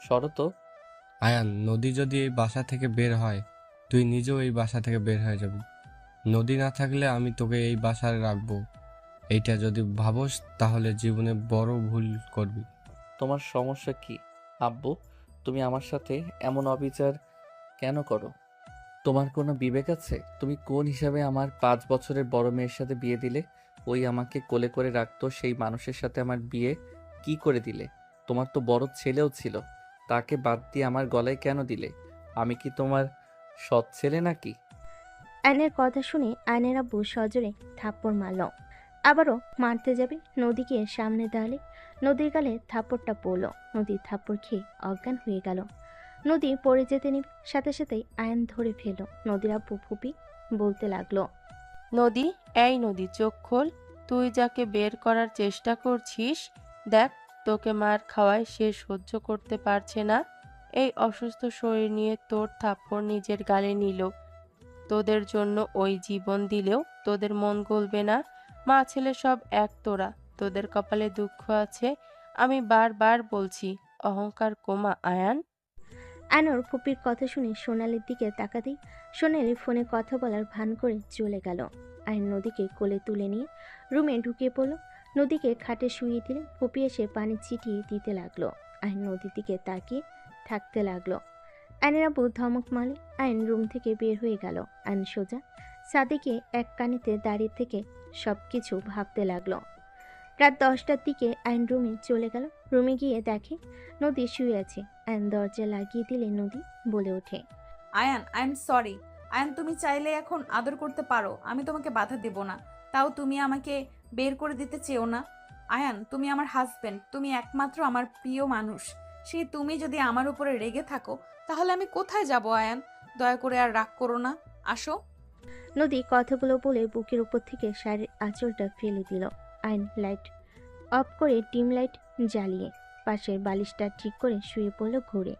সরো তো। আয়ান, নদী যদি এই বাসা থেকে বের হয়, তুই নিজেও এই বাসা থেকে বের হয়ে যাবি। নদী না থাকলে আমি তোকে এই বাসায় রাখবো। এইটা যদি ভাবস তাহলে জীবনে বড় ভুল করবি। তোমার সমস্যা কি আব্বু? তুমি আমার সাথে এমন অবিচার কেন করো? তোমার কোনো বিবেক আছে? তুমি কোন হিসাবে আমার 5 বছরের বড় মেয়ের সাথে বিয়ে দিলে? ওই আমাকে কোলে করে রাখতো সেই মানুষের সাথে আমার বিয়ে কি করে দিলে? তোমার তো বড় ছেলেও ছিল, তাকে বাদ দিয়ে আমার গলায় কেন দিলে? আমি কি তোমার সৎ ছেলে নাকি? আয়নের কথা শুনে আয়নের আব্বু সজোরে থাপ্পড় মারল। আবারও মারতে যাবে নদীকে সামনে দাঁড়ালে নদীর গালে থাপ্পড়টা পড়ল। নদী থাপ্পড় খেয়ে অজ্ঞান হয়ে গেল। নদী পড়ে যেতে নিবে, সাথে সাথেই আয়ন ধরে ফেলল। নদীর আব্বু ফুপি বলতে লাগলো, নদী, এই নদী, চোখ খোল। তুই যাকে বের করার চেষ্টা করছিস, দেখ তোকে মার খাওয়ায় সে সহ্য করতে পারছে না। এই অসুস্থ শরীর নিয়ে তোর থাপ্পড় নিজের গালে নিল। তোদের জন্য ওই জীবন দিলেও তোদের মন গলবে না। মা ছেলে সব এক তোরা, তোদের কপালে দুঃখ আছে। আমি বারবার বলছি, অহংকার কমা আয়ান। আয়নর ফুপির কথা শুনে সোনালির দিকে তাকাতেই সোনালি ফোনে কথা বলার ভান করে চলে গেল। আয়ন নদীকে কোলে তুলে নিয়ে রুমে ঢুকিয়ে পড়ল। নদীকে খাটে শুইয়ে দিলে ফুপি এসে পানি ছিটিয়ে দিতে লাগলো। আয়ন নদীর দিকে তাকিয়ে থাকতে লাগলো। আয়নের আব্বু ধমক মারলে আয়ন রুম থেকে বের হয়ে গেল। আয়ন সোজা সাদিকে এক কানিতে দাঁড়িয়ে থেকে সবকিছু ভাবতে লাগলো। রাত 10টার দিকে আয়ন রুমে চলে গেল। রুমে গিয়ে দেখে নদী শুয়ে আছে। আয়ন দরজা লাগিয়ে দিলে নদী বলে ওঠে, Ayan I am sorry. Ayan তুমি চাইলে এখন আদর করতে পারো, আমি তোমাকে বাধা দেব না। তাও তুমি আমাকে বের করে দিতে চেও না। আয়ান তুমি আমার হাজবেন্ড, তুমি একমাত্র আমার প্রিয় মানুষ। সেই তুমি যদি আমার উপরে রেগে থাকো তাহলে আমি কোথায় যাব? আয়ান দয়া করে আর রাগ করো না, আসো। নদী কথাগুলো বলে বুকের উপর থেকে শাড়ির আঁচলটা ফেলে দিল। আয়ন লাইট অফ করে ডিম লাইট জ্বালিয়ে পাশের বালিশটা ঠিক করে শুয়ে পড়ল ঘুরে।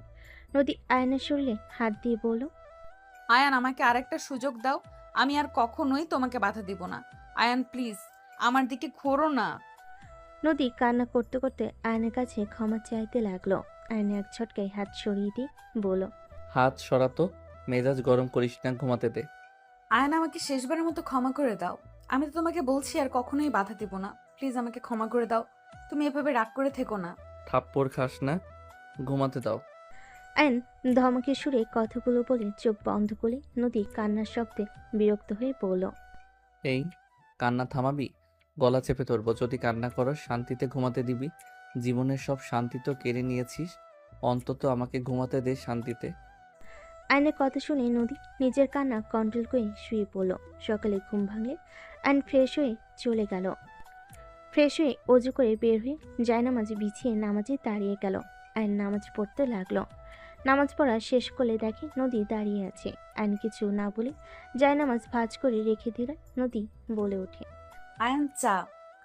নদী আয়নের শরীরে হাত দিয়ে বলল, আয়ান আমাকে আরেকটা সুযোগ দাও, আমি আর কখনোই তোমাকে বাধা দিব না। আয়ান প্লিজ আমার দিকে ঘোরো না। নদী কান্না করতে করতে আয়নের কাছে ক্ষমা চাইতে লাগলো। আয়ন এক ঝটকায় হাত সরিয়ে দিয়ে বলল, হাত সরাতো। মেজাজ গরম করিস না, ঘুমাতে দে। আয়ান আমাকে শেষবারের মতো ক্ষমা করে দাও। আমি তো তোমাকে বলছি আর কখনোই বাধা দিব না। প্লিজ আমাকে ক্ষমা করে দাও। তুমি এভাবে রাগ করে থেকো না। থাপ্পড় খাস না, ঘুমাতে দাও। আয়ন ধমকে সুরে কথাগুলো বলে চোখ বন্ধ করে নদী কান্নার শব্দে বিরক্ত হয়ে পড়ল। এই, কান্না থামাবি? গলা চেপে ধরবো যদি কান্না করো। শান্তিতে ঘুমাতে দিবি? জীবনের সব শান্তি তো কেড়ে নিয়েছিস, অন্তত আমাকে ঘুমাতে দে শান্তিতে। আয়নের কথা শুনে নদী নিজের কান্না কন্ট্রোল করে শুয়ে পড়ল। সকালে ঘুম ভাঙলে আয়ন ফ্রেশ হয়ে চলে গেল। ফ্রেশ হয়ে অজু করে বের হয়ে জায়নামাজ বিছিয়ে নামাজে দাঁড়িয়ে গেল। আয়ন নামাজ পড়তে লাগলো। নামাজ পড়া শেষ করলে দেখে নদী দাঁড়িয়ে আছে। আয়ন কিছু না বলে জায়নামাজ ভাঁজ করে রেখে দিলে নদী বলে ওঠে, আয়ান চা।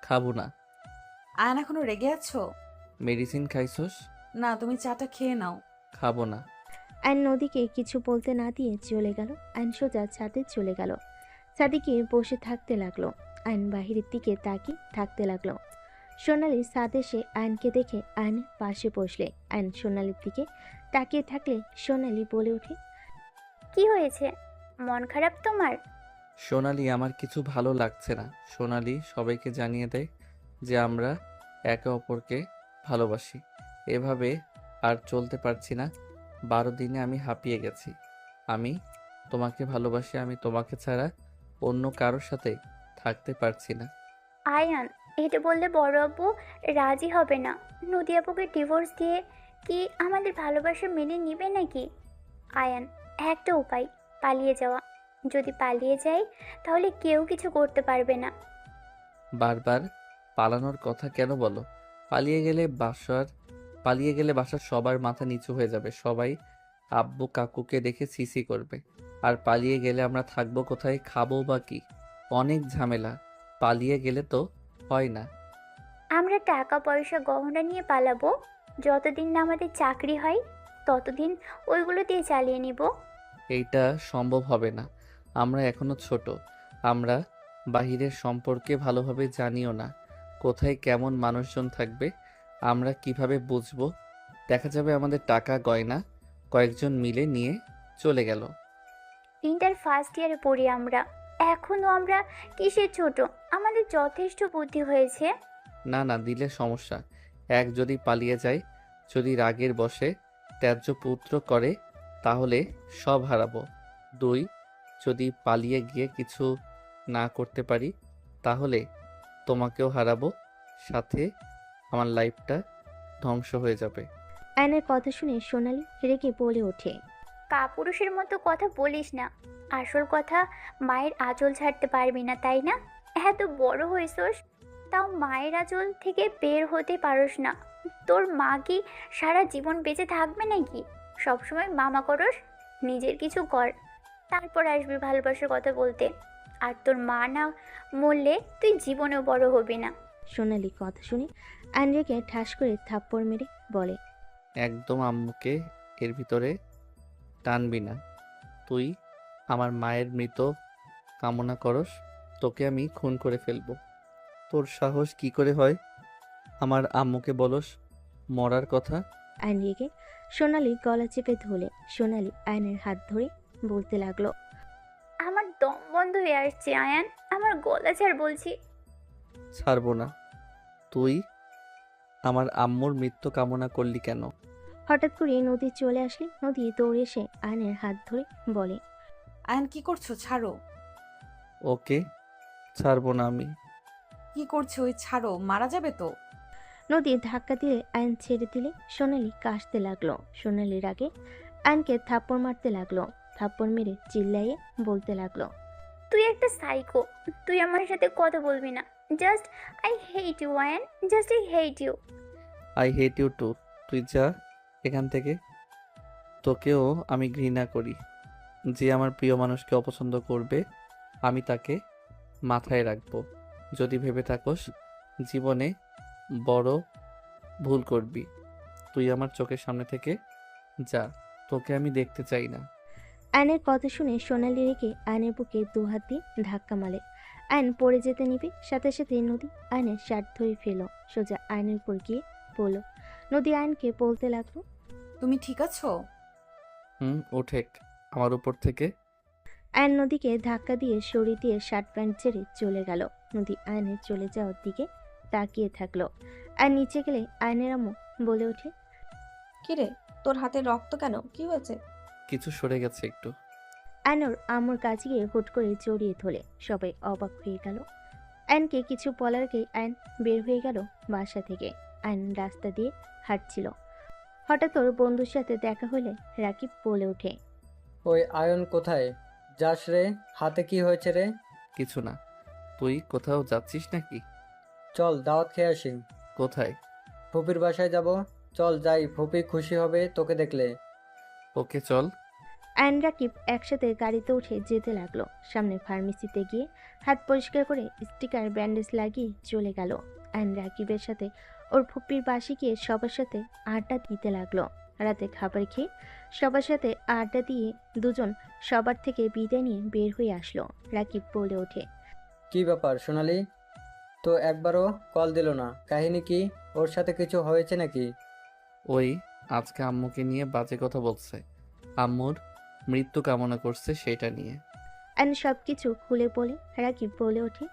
খাবো না। আয়ান এখনো রেগে আছো? মেডিসিন খাইছস? না তুমি চাটা খেয়ে নাও। খাবো না। আয়ন নদীকে কিছু বলতে না দিয়ে চলে গেল। আয়ন সোজা ছাদে চলে গেল। ছাদে গিয়ে বসে থাকতে লাগলো। আয়ন বাহিরের দিকে তাকিয়ে থাকতে লাগলো। সোনালি ছাদ এসে আয়নকে দেখে আয়নের পাশে বসলে। আয়ন সোনালির দিকে তাকিয়ে থাকলে সোনালি বলে ওঠে, কি হয়েছে? মন খারাপ তোমার? সোনালি, আমার কিছু ভালো লাগছে না। সোনালি সবাইকে জানিয়ে দেয় যে আমরা একে অপরকে ভালোবাসি। এভাবে আর চলতে পারছি না। 12 দিনে আমি হাঁপিয়ে গেছি। আমি তোমাকে ভালোবাসি। আমি তোমাকে ছাড়া অন্য কারোর সাথে থাকতে পারছি না। আয়ান, এটা বললে বড় আপু রাজি হবে না। নদী আপুকে ডিভোর্স দিয়ে কি আমাদের ভালোবাসা মেনে নিবে নাকি? আয়ান, একটা উপায়, পালিয়ে যাওয়া। যদি পালিয়ে যাই তাহলে কেউ কিছু করতে পারবে না। বারবার পালানোর কথা কেন বলো? পালিয়ে গেলে বাসার সবার মাথা নিচু হয়ে যাবে। সবাই আব্বু কাকুকে দেখে সিসি করবে। আর পালিয়ে গেলে আমরা থাকবো কোথায়, খাবো বা কি? অনেক ঝামেলা। পালিয়ে গেলে তো হয় না। আমরা টাকা পয়সা গহনা নিয়ে পালাবো। যতদিন না আমাদের চাকরি হয় ততদিন ওইগুলো দিয়ে চালিয়ে নিব। এইটা সম্ভব হবে না। আমরা এখনো ছোট। আমরা বাহিরের সম্পর্কে ভালোভাবে জানিও না। কোথায় কেমন মানুষজন থাকবে আমরা কিভাবে বুঝবো? দেখা যাবে আমাদের টাকা গয়না কয়েকজন মিলে নিয়ে চলে গেল। ইন্টার ফার্স্ট ইয়ারে পড়ি আমরা। এখনো আমরা কিসের ছোট? আমাদের যথেষ্ট বুদ্ধি হয়েছে। না না, দিলে সমস্যা। এক, যদি পালিয়ে যায়, যদি রাগের বশে ত্যায্য পুত্র করে, তাহলে সব হারাবো। দুই, যদি পালিয়ে গিয়ে কিছু না করতে পারি, তাহলে তোমাকেও হারাবো, সাথে আমার লাইফটা ধ্বংস হয়ে যাবে। আয়নের কথা শুনে সোনালি রেগে বলে ওঠে। কাপুরুষের মতো কথা বলিস না। আসল কথা, মায়ের আঁচল ছাড়তে পারবি না তাই না? এত বড় হয়েছস, তাও মায়ের আঁচল থেকে বের হতে পারস না। তোর মা কি সারা জীবন বেঁচে থাকবে নাকি? সবসময় মামা করস। নিজের কিছু কর, তারপর আসবি ভালোবাসার কথা বলতে। আর তোর মা না মরলে তুই জীবনেও বড় হবি না। সোনালি কথা শুনে আয়ন রেগে ঠাস করে থাপ্পড় মেরে বলে। একদম আম্মুকে এর ভিতরে টানবি না। তুই আমার মায়ের মৃত কামনা করস, তোকে আমি খুন করে ফেলবো। তোর সাহস কি করে হয় আমার আম্মুকে বলস মরার কথা? আয়ন রেগে সোনালি গলা চেপে ধরলে সোনালি আয়নের হাত ধরে বলতে লাগলো। আমার দম বন্ধ হয়ে আসছে আয়ান, আমার গলা ছাড় বলছি। ছাড়বো না। তুই আমার আম্মুর মৃত্যু কামনা করলি কেন? হঠাৎ করে নদী চলে আসলে নদী দৌড়ে এসে আয়নের হাত ধরে বলে। আয়ন কি করছো? ছাড়ো। ওকে, ছাড়বো না আমি। কি করছো? ওই ছাড়ো, মারা যাবে তো। নদী ধাক্কা দিয়ে আয়ন ছেড়ে দিলে সোনালি কাশতে লাগলো। সোনালির আগে আয়নকে থাপ্পড় মারতে লাগলো। থাপ্পড় মেরে চিল্লাইয়ে বলতে লাগলো। তুই একটা সাইকো। তুই আমার সাথে কথা বলবি না। Just I hate you Ayan, just I hate you. I hate you too. তুই যা এখান থেকে। তোকেও আমি ঘৃণা করি। যে আমার প্রিয় মানুষকে অপছন্দ করবে, আমি তাকে মাথায় রাখবো। যদি ভেবে থাকোস জীবনে বড় ভুল করবি, তুই আমার চোখের সামনে থেকে যা। তোকে আমি দেখতে চাই না। আয়নের কথা শুনে সোনালি রেখে আয়নের বুকে দুহাত দিয়ে ধাক্কা মারে। আয়ন পড়ে যেতে নিবে, সাথে সাথে নদী আয়নের শার্ট ধরে ফেলো, সোজা আয়নের উপর গিয়ে পড়ল। নদী আয়নকে বলতে লাগলো। তুমি ঠিক আছো? ওঠেক আমার উপর থেকে। আয়ন নদীকে ধাক্কা দিয়ে সরিয়ে দিয়ে শার্ট প্যান্ট ছেড়ে চলে গেল। নদী আয়নের চলে যাওয়ার দিকে তাকিয়ে থাকলো। আর নিচে গেলে আয়নের আম্মু বলে ওঠে। কিরে, তোর হাতে রক্ত কেন? কি হয়েছে? কিছু সরে গেছে একটু। আয়নর আম্মুর কাছে গিয়ে হুট করে জড়িয়ে ধরে সবাই অবাক হয়ে গেল। আয়নকে কিছু বলার আগেই আয়ন বের হয়ে গেল বাসা থেকে। আয়ন রাস্তা দিয়ে হাঁটছিল। হঠাৎ ওর বন্ধুর সাথে দেখা হলে রাকিব বলে ওঠে। ওই আয়ন কোথায় যাস রে? হাতে কি হয়েছে রে? কিছু না। তুই কোথাও যাচ্ছিস নাকি? চল দাওয়াত খেয়ে আসি। কোথায়? ফুপির বাসায় যাব। চল যাই, ফুপি খুশি হবে তোকে দেখলে। ওকে চল। আয়ন রাকিব একসাথে গাড়িতে উঠে যেতে লাগলো। সামনে ফার্মেসিতে গিয়ে হাত পরিষ্কার করে স্টিকার ব্যান্ডেজ লাগিয়ে চলে গেল। আয়ন রাকিবের সাথে ওর ফুপির বাসে গিয়ে সবার সাথে আড্ডা দিতে লাগলো। রাতে খাবার খেয়ে সবার সাথে আড্ডা দিয়ে দুজন সবার থেকে বিদায় নিয়ে বের হয়ে আসলো। রাকিব বলে ওঠে। কি ব্যাপার সোনালি, তো একবারও কল দিল না? কাহিনী কি? ওর সাথে কিছু হয়েছে নাকি? ওই আজকে আম্মুকে নিয়ে বাজে কথা বলছে, আম্মুর মৃত্যু কামনা করছে সেটা নিয়ে। আয়ন সবকিছু খুলে বলে রাকিব বলে ওঠে।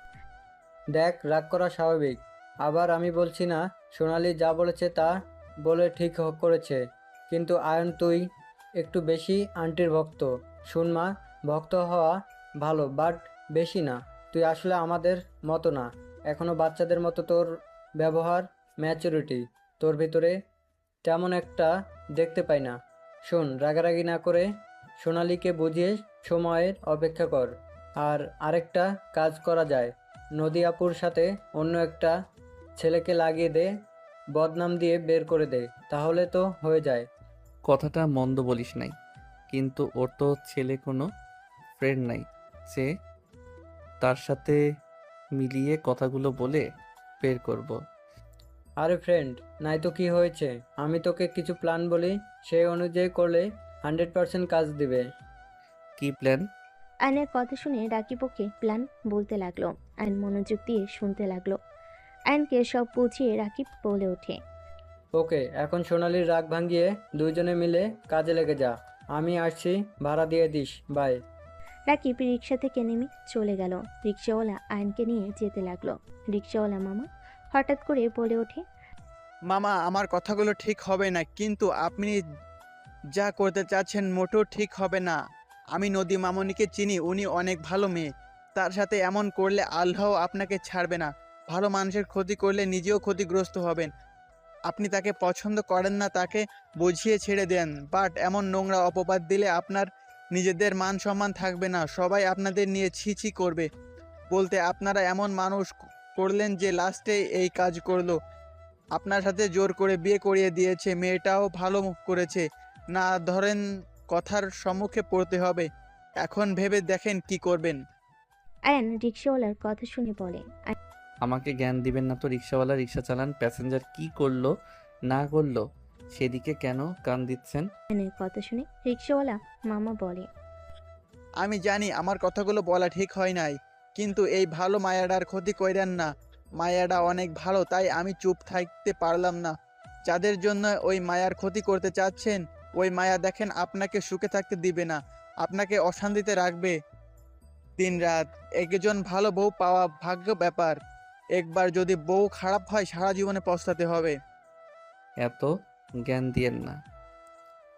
দেখ, রাগ করা স্বাভাবিক। আবার আমি বলছি না সোনালি যা বলেছে তা বলে ঠিক করেছে, কিন্তু আয়ন তুই একটু বেশি আন্টির ভক্ত। শুন মা, ভক্ত হওয়া ভালো, বাট বেশি না। তুই আসলে আমাদের মতো না, এখনো বাচ্চাদের মতো। তোর ব্যবহার, ম্যাচুরিটি তোর ভিতরে তেমন একটা দেখতে পাই না। শোন, রাগারাগি না করে সোনালীকে বুঝিয়ে সময়ের অপেক্ষা কর। আর আরেকটা কাজ করা যায়, নদী আপুর সাথে অন্য একটা ছেলেকে লাগিয়ে দে, বদনাম দিয়ে বের করে দে, তাহলে তো হয়ে যায়। কথাটা মন্দ বলিস নাই। কিন্তু ওর তো ছেলে কোনো ফ্রেন্ড নাই যে তার সাথে মিলিয়ে কথাগুলো বলে বের করব। আরে ফ্রেন্ড, নাই তো কি হয়েছে? আমি তোকে কিছু প্ল্যান বলি, সেই অনুযায়ী করলে 100% কাজ দিবে। কি প্ল্যান? আয়নের কথা শুনে রাকিব ওকে প্ল্যান বলতে লাগলো। আয়ন মনোযোগ দিয়ে শুনতে লাগলো। আয়নকে সব বুঝিয়ে রাকিব বলে ওঠে। ওকে, এখন সোনালির রাগ ভাঙিয়ে দুইজনে মিলে কাজে লেগে যা। আমি আসছি, ভাড়া দিয়ে দিস। বাই। রাকিব রিক্সা থেকে নেমে চলে গেল। রিক্সাওয়ালা আয়নকে নিয়ে যেতে লাগলো। রিক্সাওয়ালা মামা হঠাৎ করে বলে ওঠে। মামা, আমার কথাগুলো ঠিক হবে না, কিন্তু আপনি যা করতে চাচ্ছেন মোটেও ঠিক হবে না। আমি নদী মামনিকে চিনি, উনি অনেক ভালো মেয়ে। তার সাথে এমন করলে আল্লাহ আপনাকে ছাড়বে না। ভালো মানুষের ক্ষতি করলে নিজেও ক্ষতিগ্রস্ত হবেন। আপনি তাকে পছন্দ করেন না, তাকে বুঝিয়ে ছেড়ে দেন, বাট এমন নোংরা অপবাদ দিলে আপনার নিজেদের মান সম্মান থাকবে না। সবাই আপনাদের নিয়ে ছি ছি করবে। বলতে আপনারা এমন মানুষ করলেন যে লাস্টে এই কাজ করলো। আপনার সাথে জোর করে বিয়ে করিয়ে দিয়েছে। মেয়েটাও ভালো করেছে না, ধরেন কথার সম্মুখে পড়তে হবে। এখন ভেবে দেখেন কি করবেন। আয়ন রিক্সাওয়ালার কথা শুনে বলে। আমাকে জ্ঞান দিবেন না তো। রিক্সাওয়ালা রিক্সা চালান, প্যাসেঞ্জার কি করলো না করলো সেদিকে কেন কান দিচ্ছেন? আয়নের কথা শুনে রিক্সাওয়ালা মামা বলে। আমি জানি আমার কথাগুলো বলা ঠিক হয় নাই, কিন্তু এই ভালো মায়াডার ক্ষতি কইরেন না। মায়াডা অনেক ভালো, তাই আমি চুপ থাকতে পারলাম না। যাদের জন্য ওই মায়ার ক্ষতি করতে চাচ্ছেন, ওই মায়া দেখেন আপনাকে সুখে থাকতে দিবে না, আপনাকে অশান্তিতে রাখবে দিনরাত। একজন ভালো বউ পাওয়া ভাগ্য ব্যাপার। একবার যদি বউ খারাপ হয় সারা জীবনে পস্তাতে হবে। এত জ্ঞান দিয়েন না,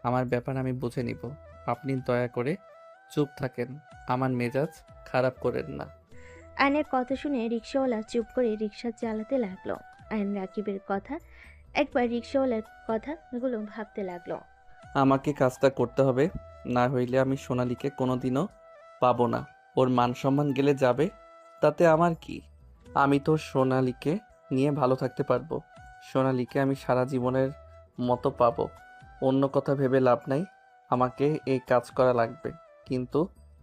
আমার ব্যাপার আমি বুঝে নিব। আপনি দয়া করে চুপ থাকেন, আমার মেজাজ খারাপ করেন না। আয়নের কথা শুনে রিক্সাওয়ালা চুপ করে রিক্সা চালাতে লাগলো। আয়ন রাকিবের কথা একবার রিক্সাওয়ালার কথাগুলো ভাবতে লাগলো। আমাকে কাজটা করতে হবে, না হইলে আমি সোনালীকে কোনোদিনও পাবো না। ওর মান সম্মান গেলে যাবে, তাতে আমার কি? আমি তো সোনালীকে নিয়ে ভালো থাকতে পারবো। সোনালীকে আমি সারা জীবনের মতো পাবো। অন্য কথা ভেবে লাভ নাই। আমাকে এই কাজ করা লাগবে, কিন্তু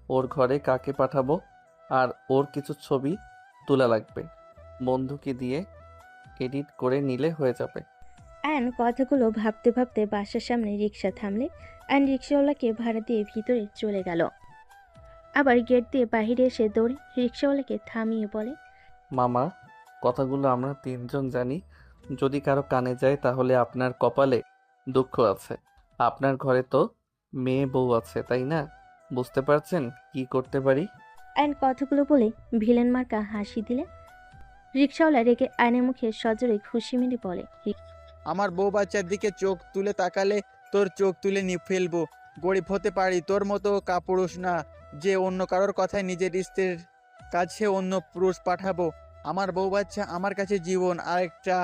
ওর ঘরে কাকে পাঠাবো আর ওর কিছু ছবি তোলা লাগবে। বন্ধুকে দিয়ে এডিট করে নিলে হয়ে যাবে। আয়ন কথাগুলো ভাবতে ভাবতে বাসার সামনে রিক্সা থামলে আয়ন রিক্সাওয়ালাকে ভাড়া দিয়ে ভিতরে চলে গেল। আবার গেট দিয়ে বাহিরে এসে দৌড়ে রিক্সাওয়ালাকে থামিয়ে বলে। মামা, কথাগুলো আমরা তিনজন জানি। যদি কারো কানে যায় তাহলে আপনার কপালে দুঃখ আছে। আপনার ঘরে তো মেয়ে বউ আছে, তাই না? বুঝতে পারছেন কি করতে পারি? আয়ন কথাগুলো বলে ভিলেন মার্কা হাসি দিলে রিক্সাওয়ালা রেগে আয়নের মুখে সজোরে খুশি মেরে বলে। আমার বউ বাচ্চার দিকে চোখ তুলে তাকালে তোর চোখ তুলে ফেলবো। গরিব হতে পারি, তোর মতো কাপুরুষ না যে অন্য কারোর কথায় নিজের স্ত্রীর কাছে অন্য পুরুষ পাঠাবো। আমার বউ বাচ্চা আমার কাছে জীবন, আরেকটা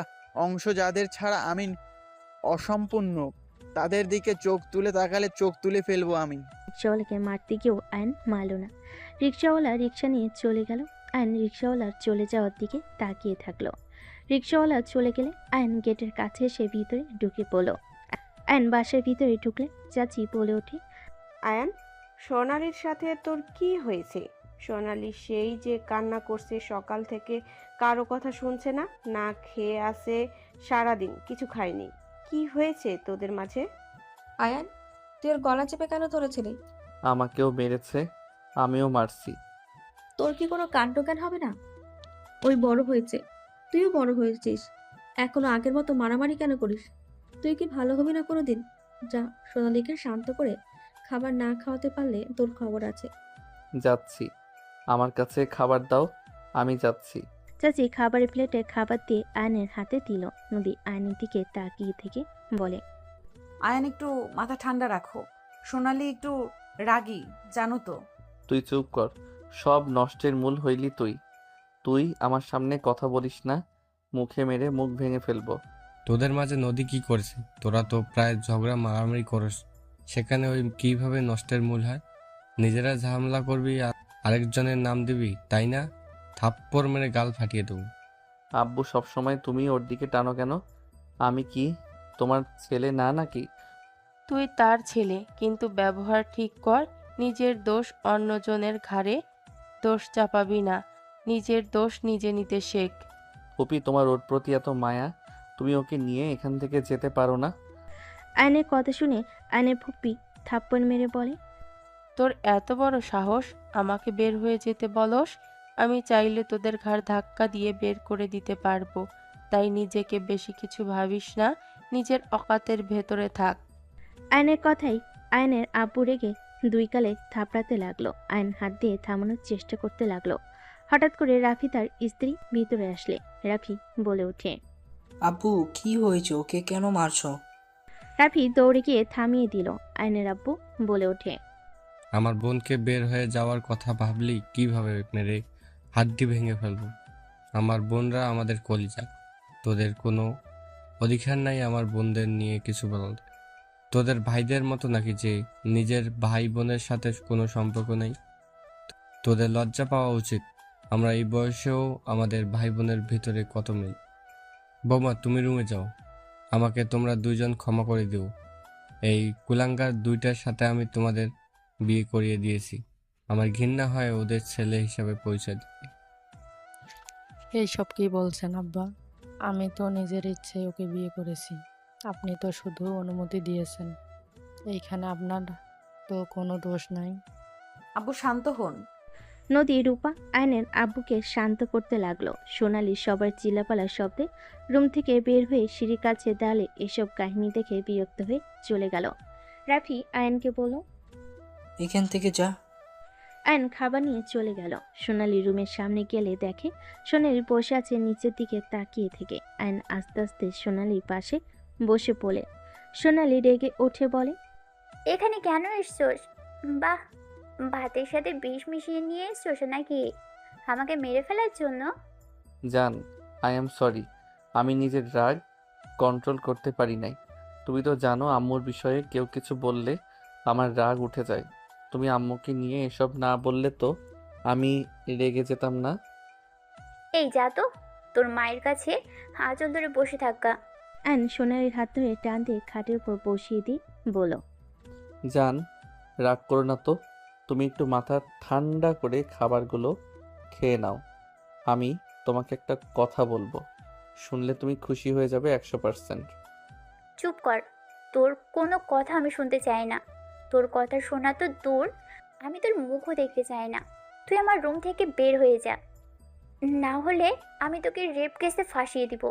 অংশ যাদের ছাড়া আমি অসম্পূর্ণ, তাদের দিকে চোখ তুলে তাকালে চোখ তুলে ফেলবো আমি। রিক্সাওয়ালাকে মারতে গিয়েও আয়ন মারল না। রিক্সাওয়ালা রিক্সা নিয়ে চলে গেল। আয়ন রিক্সাওয়ালার চলে যাওয়ার দিকে তাকিয়ে থাকলো। রিক্সাওয়ালা চলে গেলে আয়ন গেটের কাছে এসে ভিতরে ঢুকে পড়ল। আয়ন বাসার ভিতরে ঢুকলে চাচি বলে ওঠে। আয়ান, সোনালির সাথে তোর কি হয়েছে? সোনালি সেই যে কান্না করছে সকাল থেকে, কারো কথা শুনছে না, না খেয়ে আছে সারাদিন, কিছু খায়নি। কি হয়েছে তোদের মাঝে? আয়ান, তুই ওর গলা চেপে কেন ধরেছিলি? আমাকেও মেরেছে, আমিও মারছি। তোর কি কোনো কাণ্ডজ্ঞান হবে না? ওই বড় হয়েছে, তুইও বড় হয়েছিস, এখনো আগের মতো মারামারি কেন করিস? তুই কি ভালো হবি না কোনোদিন? যা, সোনালীকে শান্ত করে খাবার না খাওয়াতে পারলে তোর খবর আছে। যাচ্ছি, আমার কাছে খাবার দাও, আমি যাচ্ছি। চাচি খাবারের প্লেটে খাবার দিয়ে আয়নের হাতে দিল। নদী আয়নের দিকে তাকিয়ে থেকে বলে। আয়ান, একটু মাথা ঠান্ডা রাখো। সোনালি একটু রাগী, জানো তো। তুই চুপ কর, সব নষ্টের মূল হইলি তুই। তুই আমার সামনে কথা বলিস না, মুখে মেরে মুখ ভেঙে ফেলবো। তোদের মাঝে নদী কি করেছে? তোরা তো প্রায় ঝগড়া মারামারি করস, সেখানে ওই কিভাবে নষ্টের মূল হয়? নিজেরা ঝামেলা করবি আর আরেকজনের নাম দিবি, তাই না? থাপ্পড় মেরে গাল ফাটিয়ে দেবো। আব্বু সবসময় তুমি ওর দিকে টানো কেন? আমি কি তোমার ছেলে না নাকি? তুই তার ছেলে, কিন্তু ব্যবহার ঠিক কর। নিজের দোষ অন্যজনের ঘাড়ে দোষ চাপাবি না। নিজের দোষ নিজে নিতে শেখ। ফুপি, তোমার ওর প্রতি এত মায়া, তুমি ওকে নিয়ে এখান থেকে যেতে পারো না? আয়নের কথা শুনে আয়নের ফুপ্পি থাপ্পড় মেরে বলে, তোর এত বড় সাহস আমাকে বের হয়ে যেতে বলস? আমি চাইলে তোদের ঘাড় ধাক্কা দিয়ে বের করে দিতে পারবো। তাই নিজেকে বেশি কিছু ভাবিস না, নিজের অকাতের ভেতরে থাক। আয়নের কথাই আয়নের আব্বু রেগে দুই গালে থাপড়াতে লাগলো। আয়ন হাত দিয়ে থামানোর চেষ্টা করতে লাগলো। হঠাৎ করে রাফি তার স্ত্রী ভিতরে আসলে রাফি বলে ওঠে, আব্বু কি হয়েছে, ওকে কেন মারছো? রাফি দৌড়ে গিয়ে থামিয়ে দিল। আয়নের আব্বু বলে ওঠে, আমার বোনকে বের হয়ে যাওয়ার কথা ভাবলি কিভাবে মেরে হাড্ডি ভেঙে ফেলবো। আমার বোনরা আমাদের কলিজা, তোদের কোনো অধিকার নাই আমার বোনদের নিয়ে কিছু বলার। তোদের ভাইদের মতো নাকি যে নিজের ভাই বোনের সাথে কোনো সম্পর্ক নেই? তোদের লজ্জা পাওয়া উচিত। আমরা এই বয়সেও আমাদের ভাই বোনের ভিতরে কত মিল। বৌমা, তুমি রুমে যাও, আমাকে তোমরা দুইজন ক্ষমা করে দিও। এই কুলাঙ্গার দুইটার সাথে আমি তোমাদের বিয়ে করিয়ে দিয়েছি। আমার ঘৃণা হয় ওদের ছেলে হিসাবে পরিচয় দিতে। এইসব কি বলছেন আব্বা? আমি তো নিজের ইচ্ছেই ওকে বিয়ে করেছি। আপনি তো শুধু অনুমতি দিয়েছেন। এইখানে আপনার তো কোনো দোষ নাই। আব্বু শান্ত হন। নদী রূপা আয়নের আব্বুকে শান্ত করতে লাগলো। সোনালি সবার চিল্লাপালার শব্দে রুম থেকে বের হয়ে সিঁড়ির কাছে দাঁড়ালে এসব কাহিনী দেখে বিরক্ত হয়ে চলে গেল। রাফি আয়নকে বলল, এখান থেকে যা। আয়ন খাবার নিয়ে চলে গেল। সোনালি রুমের সামনে গেলে দেখে সোনালি বসে আছে নিচের দিকে তাকিয়ে থেকে। আয়ন আস্তে আস্তে সোনালির পাশে বসে পড়ে। সোনালি রেগে উঠে বলে, এখানে কেন এসছোস? বাহ, ভাতের সাথে বিষ মিশিয়ে নিয়ে এসছোস নাকি আমাকে মেরে ফেলার জন্য? জান, আই এম সরি। আমি নিজের রাগ কন্ট্রোল করতে পারি নাই। তুমি তো জানো আম্মুর বিষয়ে কেউ কিছু বললে আমার রাগ উঠে যায়। তুমি আম্মুকে নিয়ে এসব না বললে তো আমি রেগে যেতাম না। এই যা তো, তোর মায়ের কাছে আঁচল ধরে বসে থাকা। আয়ন সোনালির হাত ধরে টান দিয়ে খাটের উপর বসিয়ে দিয়ে বলল, জান, রাগ করো না তো। তুমি একটু মাথা ঠান্ডা করে খাবারগুলো খেয়ে নাও। আমি তোমাকে একটা কথা বলবো, শুনলে তুমি খুশি হয়ে যাবে 100%। চুপ কর, তোর কোনো কথা আমি শুনতে চাই না। তোর কথা শোনা তো দূর, আমি তোর মুখও দেখতে চাই না। তুই আমার রুম থেকে বের হয়ে যা, না হলে আমি তোকে রেপ কেসে ফাঁসিয়ে দিব।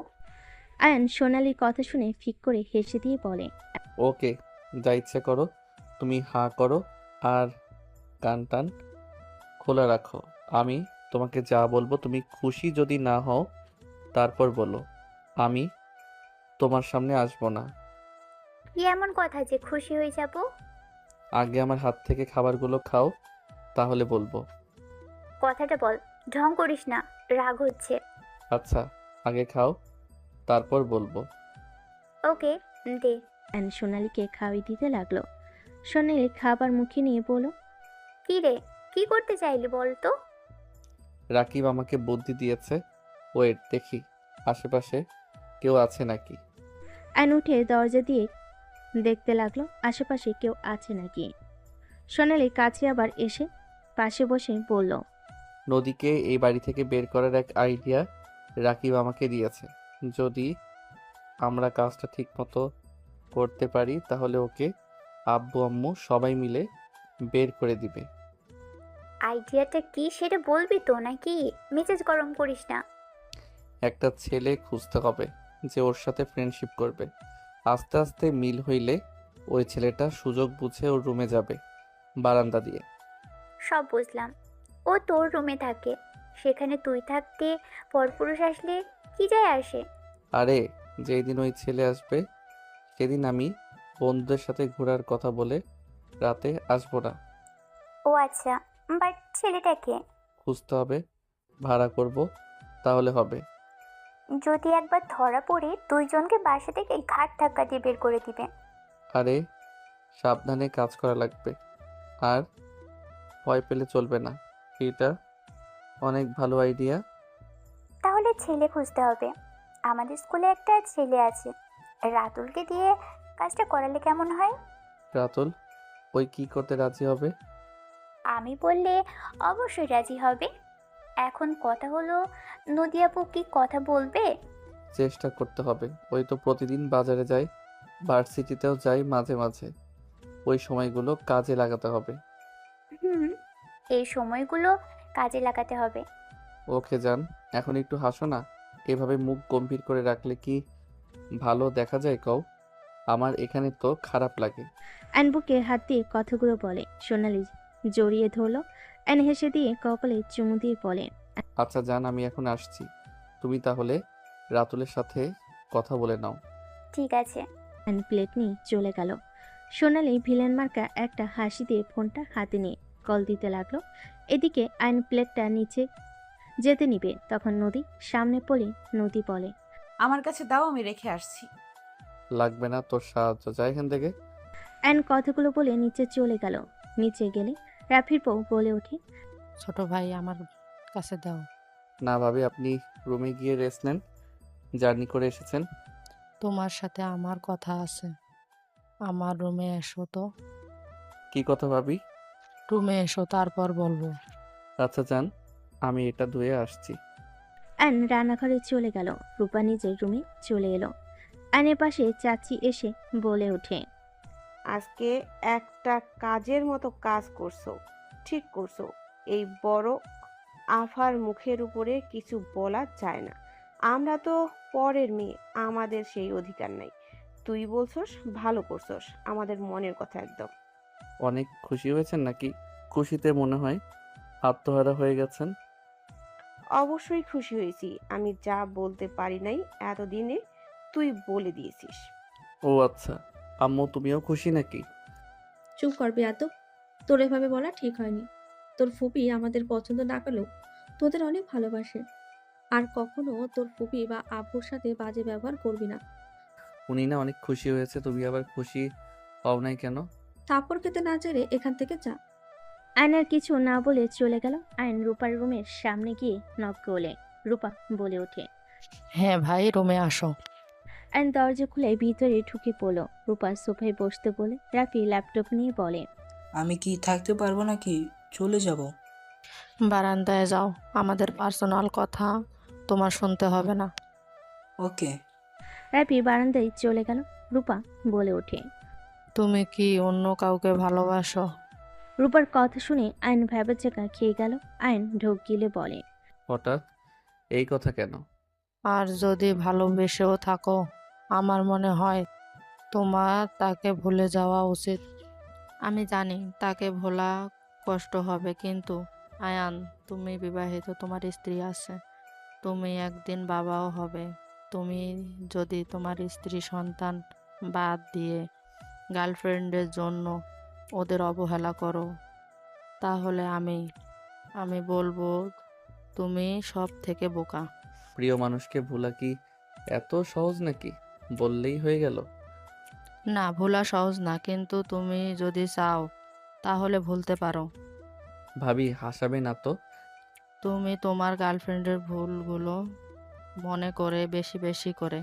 আয়ন সোনালির কথা শুনে ফিক করে হেসে দিয়ে বলে, ওকে, যা ইচ্ছে করো। তুমি হাঁ করো আর কান টান খোলা রাখো। আমি তোমাকে যা বলবো তুমি খুশি যদি না হও তারপর বলো। আমি তোমার সামনে আসবো না। কি এমন কথা যে খুশি হয়ে যাব? আগে আমার হাত থেকে খাবারগুলো খাও, তাহলে বলবো। কথাটা বল, ঢং করিস না, রাগ হচ্ছে। আচ্ছা, আগে খাও তারপর বলবো। ওকে, দে। আয়ন সোনালিকে খাওয়াই দিতে লাগলো। সোনালি খাবার মুখে নিয়ে বলল, কি রে, কি করতে চাইলি বল তো? রাকিব আমাকে বুদ্ধি দিয়েছে। ওয়েট দেখি আশেপাশে কেউ আছে নাকি। আয়ন উঠে দরজা দিয়ে দেখতে লাগলো আশেপাশে কেউ আছে নাকি। সোনালি কাছে আবার এসে পাশে বসে বলল, নদীকে এই বাড়ি থেকে বের করার এক আইডিয়া রাকিব আমাকে দিয়েছে। যদি আমরা কাজটা ঠিকমতো করতে পারি তাহলে ওকে আব্বু আম্মু সবাই মিলে বের করে দিবে। আইডিয়াটা কি সেটা বলবি তো নাকি? মেজাজ গরম করিস না। একটা ছেলে খুঁজতে হবে যে ওর সাথে ফ্রেন্ডশিপ করবে। আস্তে আস্তে মিল হইলে ওই ছেলেটা সুযোগ বুঝে ওর রুমে যাবে বারান্দা দিয়ে। সব বুঝলাম, ও তোর রুমে থাকে, সেখানে তুই থাকতে পরপুরুষ আসলে কি যায় আসে? আরে যেই দিন ওই ছেলে আসবে সেদিন আমি বন্ধুদের সাথে ঘোরার কথা বলে রাতে আসবো না। ও আচ্ছা, বাট ছেলেটাকে খুঁজতে হবে, ভাড়া করব, তাহলে হবে। যদি একবার ধরা পড়ে দুইজনকে বাসা থেকে ঘাট ধাক্কা দিয়ে বের করে দিবে। আরে সাবধানে কাজ করা লাগবে, আর ভয় পেলে চলবে না। এটা অনেক ভালো আইডিয়া। তাহলে ছেলে খুঁজতে হবে। আমাদের স্কুলে একটা ছেলে আছে, রাতুলকে দিয়ে কাজটা করালে কেমন হয়? রাতুল, ওই কি করতে রাজি হবে? আমি বললে অবশ্যই রাজি হবে। এখন কথা হলো, নদী আপু কি কথা বলবে? চেষ্টা করতে হবে। ওই তো প্রতিদিন বাজারে যায়, ভার্সিটিতেও যায় মাঝে মাঝে। ওই সময়গুলো কাজে লাগাতে হবে। হুম, এই সময়গুলো কাজে লাগাতে হবে। ওকে যান, এখন একটু হাসো না। এভাবে মুখ গম্ভীর করে রাখলে কি ভালো দেখা যায় কও? আমার এখানে তো খারাপ লাগে। অ্যান বুকে হাত দিয়ে কথাগুলো বলে। সোনালি জড়িয়ে ধরল। অ্যান হেসে দিয়ে কপালে চুমু দিয়ে বলে, আচ্ছা যান, আমি এখন আসছি। তুমি তাহলে রাতুলের সাথে কথা বলে নাও। ঠিক আছে। অ্যান প্লেট নিয়ে চলে গেল। সোনালি ভিলেন মার্কা একটা হাসি দিয়ে ফোনটা হাতে নিয়ে কল দিতে লাগলো। এদিকে আইন প্লেটটা নিচে যেতে নিবে, তখন নদী সামনে পড়ে নদী বলে, আমার কাছে দাও, আমি রেখে আসছি। লাগবে না তোর সাহায্য, যা এখান থেকে। অ্যান কথাগুলো বলে নিচে চলে গেল। নিচে গেলে রাফির বউ বলে ওঠে, ছোট ভাই আমার কাছে দাও। না ভাবি, আপনি রুমে গিয়ে রেস্ট নেন। জার্নি করে এসেছেন। তোমার সাথে আমার কথা আছে। আমার রুমে এসো তো। কি কথা ভাবি? রুমে এসো, তারপর বলবো। আচ্ছা যান, আমি এটা ধুয়ে আসছি। অ্যান রান্নাঘরে চলে গেল। রূপা নিজের রুমে চলে এলো। অ্যানের পাশে চাচি এসে বলে ওঠে, আজকে একটা কাজের মতো কাজ করছো, ঠিক করছো। এই বড় আফার মুখের উপরে কিছু বলা যায় না। আমরা তো পরের মেয়ে, আমাদের সেই অধিকার নাই। তুই বলছস, ভালো করছস, আমাদের মনের কথা একদম। অনেক খুশি হয়েছেন নাকি? খুশিতে মনে হয় আত্মহারা হয়ে গেছেন। অবশ্যই খুশি হয়েছি। আমি যা বলতে পারি নাই এতদিনে তুই বলে দিয়েছিস। ও আচ্ছা, আম্মু তুমিও খুশি নাকি? চুপ কর বেয়াদব, তোর এভাবে বলা ঠিক হয়নি। তোর ফুপি আমাদের পছন্দ না পেলেও তোদের অনেক ভালোবাসে। আর কখনো তোর ফুপি বা আব্বুর সাথে বাজে ব্যবহার করবি না। উনি না অনেক খুশি হয়েছে, তুমি আবার খুশি হও নাই কেন? থাপ্পড় খেতে না চাইলে এখান থেকে যা। আয়ন আর কিছু না বলে চলে গেল। আয়ন রূপার রুমের সামনে গিয়ে নক করলে। রূপা বলে ওঠে। হ্যাঁ ভাই, রুমে আসো। আয়ন দরজা খুলে ভিতরে ঢুকে পড়ল। রূপা সোফায় বসতে বলে রাফি ল্যাপটপ নিয়ে বলে, আমি কি থাকতে পারবো নাকি চলে যাব? বারান্দায় যাও, আমাদের পার্সোনাল কথা তোমার শুনতে হবে না। ওকে। রাফি বারান্দায় চলে গেল। রূপা বলে ওঠে। তুমি কি অন্য কাউকে ভালোবাসো? রূপার কথা শুনে আয়ন ভ্যাবাচেকা খেয়ে গেল। আয়ন ঢোক গিলে বলে, হঠাৎ এই কথা কেন? আর যদি ভালোবেসেও থাকো, আমার মনে হয় তোমার তাকে ভুলে যাওয়া উচিত। আমি জানি তাকে ভোলা কষ্ট হবে, কিন্তু আয়ান, তুমি বিবাহিত, তোমার স্ত্রী আছে, তুমি একদিন বাবাও হবে। তুমি যদি তোমার স্ত্রী সন্তান বাদ দিয়ে গার্লফ্রেন্ডের জন্য ওদের অবহেলা করো, তাহলে আমি বলবো তুমি সব থেকে বোকা। প্রিয় মানুষকে ভোলা কি এত সহজ নাকি? বললেই হয়ে গেল? না, ভোলা সহজ না, কিন্তু তুমি যদি চাও তাহলে ভুলতে পারো। ভাবি হাসাবে না তো। তুমি তোমার গার্লফ্রেন্ডের ভুলগুলো মনে করে বেশি বেশি করে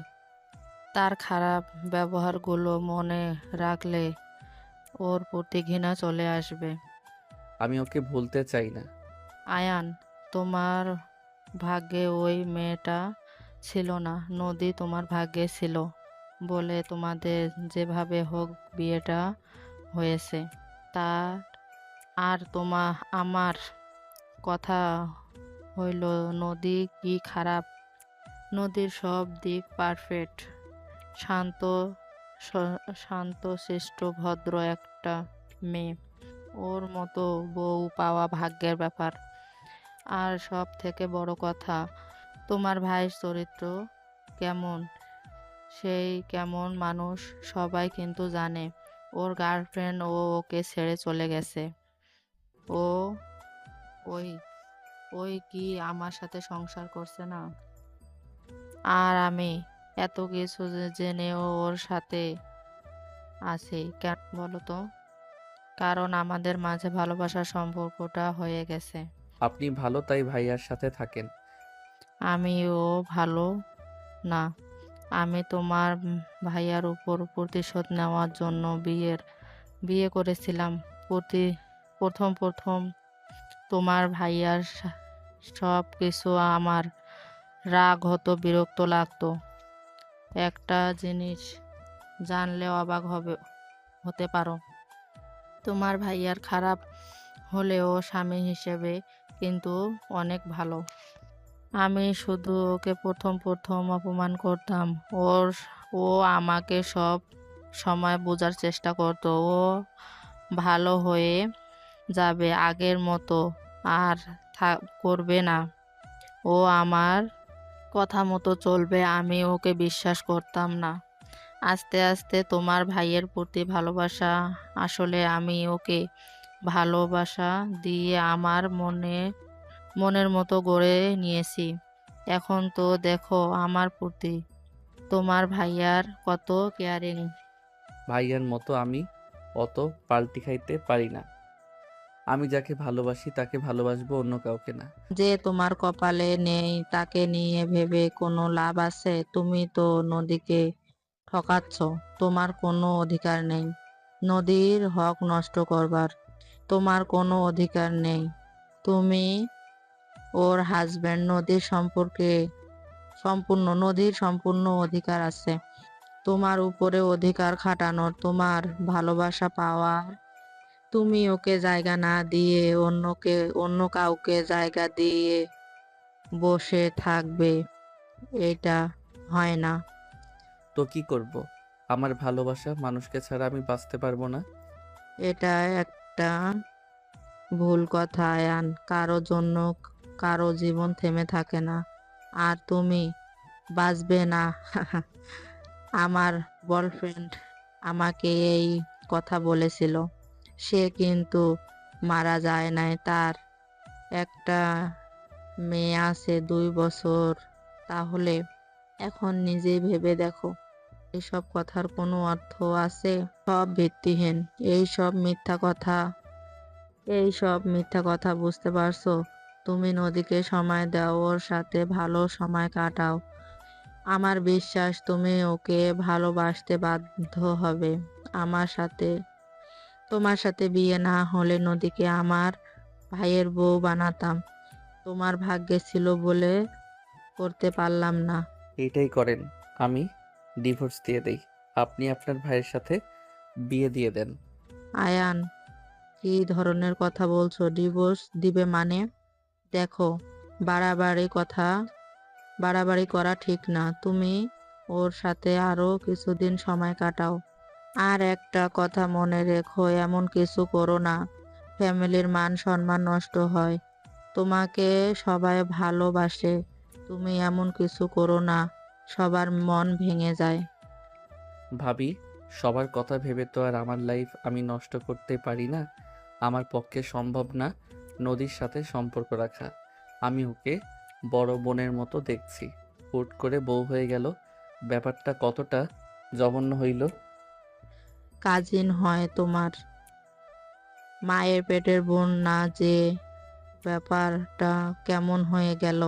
তার খারাপ ব্যবহারগুলো মনে রাখলে ওর প্রতি ঘৃণা চলে আসবে। আমি ওকে ভুলতে চাই না। আয়ান, তোমার ভাগ্যে ওই মেয়েটা ছিল না, নদী তোমার ভাগ্যে ছিল বলে তোমাদের যেভাবে হোক বিয়েটা হয়েছে। তার আর আমার কথা হইল, নদী কি খারাপ? নদীর সব দিক পারফেক্ট। শান্ত, শান্তশিষ্ট, ভদ্র একটা মেয়ে। ওর মতো বউ পাওয়া ভাগ্যের ব্যাপার। আর সব থেকে বড় কথা, তোমার ভাইয়ের চরিত্র কেমন, সেই কেমন মানুষ সবাই কিন্তু জানে। ওর গার্লফ্রেন্ড ওকে ছেড়ে চলে গেছে। ও ওই ওই কি আমার সাথে সংসার করছে না? আর আমি এত কিছু জেনেও ওর সাথে আছি কেন বলো তো? কারণ আমাদের মাঝে ভালোবাসার সম্পর্কটা হয়ে গেছে। আপনি ভালো তাই ভাইয়ার সাথে থাকেন। আমিও ভালো না। আমি তোমার ভাইয়ার উপর প্রতিশোধ নেওয়ার জন্য বিয়ের বিয়ে করেছিলাম প্রথম প্রথম তোমার ভাইয়ার সব কিছু আমার রাগ হতো, বিরক্ত লাগতো। একটা জিনিস জানলে অবাক হতে পারো, তোমার ভাইয়ার খারাপ হলেও স্বামী হিসেবে কিন্তু অনেক ভালো। আমি শুধু ওকে প্রথম অপমান করতাম। ও আমাকে সব সময় বোঝার চেষ্টা করতো। ও ভালো হয়ে যাবে, আগের মতো আর করবে না। ও আমার কথা মতো চলবে। আমি ওকে বিশ্বাস করতাম না। আস্তে আস্তে তোমার ভাইয়ের প্রতি ভালোবাসা, আসলে আমি ওকে ভালোবাসা দিয়ে আমার মনের মতো গড়ে নিয়েছি। এখন তো দেখো আমার প্রতি তোমার ভাইয়ার কত কেয়ারিং। ভাইয়ার মতো আমি অত পাল্টি খাইতে পারি না। আমি যাকে ভালোবাসি তাকে ভালোবাসবো, অন্য কাউকে না। যে তোমার কপালে নেই তাকে নিয়ে ভেবে কোনো লাভ আছে? তুমি তো নদীকে ঠকাচ্ছ। তোমার কোনো অধিকার নেই নদীর হক নষ্ট করবার। তোমার কোনো অধিকার নেই। তুমি ওর হাজবেন্ড। নদীর সম্পূর্ণ অধিকার আছে তোমার উপরে, অধিকার খাটানোর, তোমার ভালোবাসা পাওয়ার। তুমি ওকে জায়গা না দিয়ে অন্য কাউকে জায়গা দিয়ে বসে থাকবে, এটা হয় না। তো কি করব? আমার ভালোবাসা মানুষকে ছাড়া আমি বাঁচতে পারবো না। এটা একটা ভুল কথা আয়ান। কারো জন্য কারো জীবন থেমে থাকে না, আর তুমি বাঁচবে না। আমার বয়ফ্রেন্ড আমাকে এই কথা বলেছিল। সে কিন্তু মারা যায় নাই। তার একটা মেয়ে আছে, 2 বছর। তাহলে এখন নিজেই ভেবে দেখো, এসব কথার কোনো অর্থ আছে? সব ভিত্তিহীন। এইসব মিথ্যা কথা বুঝতে পারছো? তুমি নদীকে সময় দাও, ওর সাথে ভালো সময় কাটাও। আমার বিশ্বাস তুমি ওকে ভালোবাসতে বাধ্য হবে। তোমার সাথে বিয়ে না হলে নদীকে আমার ভাইয়ের বউ বানাতাম। তোমার ভাগ্যে ছিল বলে করতে পারলাম না। এইটাই করেন, আমি ডিভোর্স দিয়ে দেই। আপনি আপনার ভাইয়ের সাথে বিয়ে দিয়ে দেন। আয়ান, কি ধরনের কথা বলছো? ডিভোর্স দিবে মানে? দেখো, বাড়াবাড়ি করা ঠিক না। তুমি ওর সাথে আরো কিছুদিন সময় কাটাও। আর একটা কথা মনে রেখো, এমন কিছু করো না, ফ্যামিলির মান সম্মান নষ্ট হয়। তোমাকে সবাই ভালোবাসে, তুমি এমন কিছু করো না, সবার মন ভেঙে যায়। ভাবি, সবার কথা ভেবে তো আর আমার লাইফ আমি নষ্ট করতে পারি না। আমার পক্ষে সম্ভব না নদীর সাথে সম্পর্ক রাখা। আমি ওকে বড় বোনের মতো দেখছি, হুট করে বউ হয়ে গেল। ব্যাপারটা কতটা জঘন্য হইল। কাজিন হয় তোমার, মায়ের পেটের বোন না যে। ব্যাপারটা কেমন হয়ে গেল?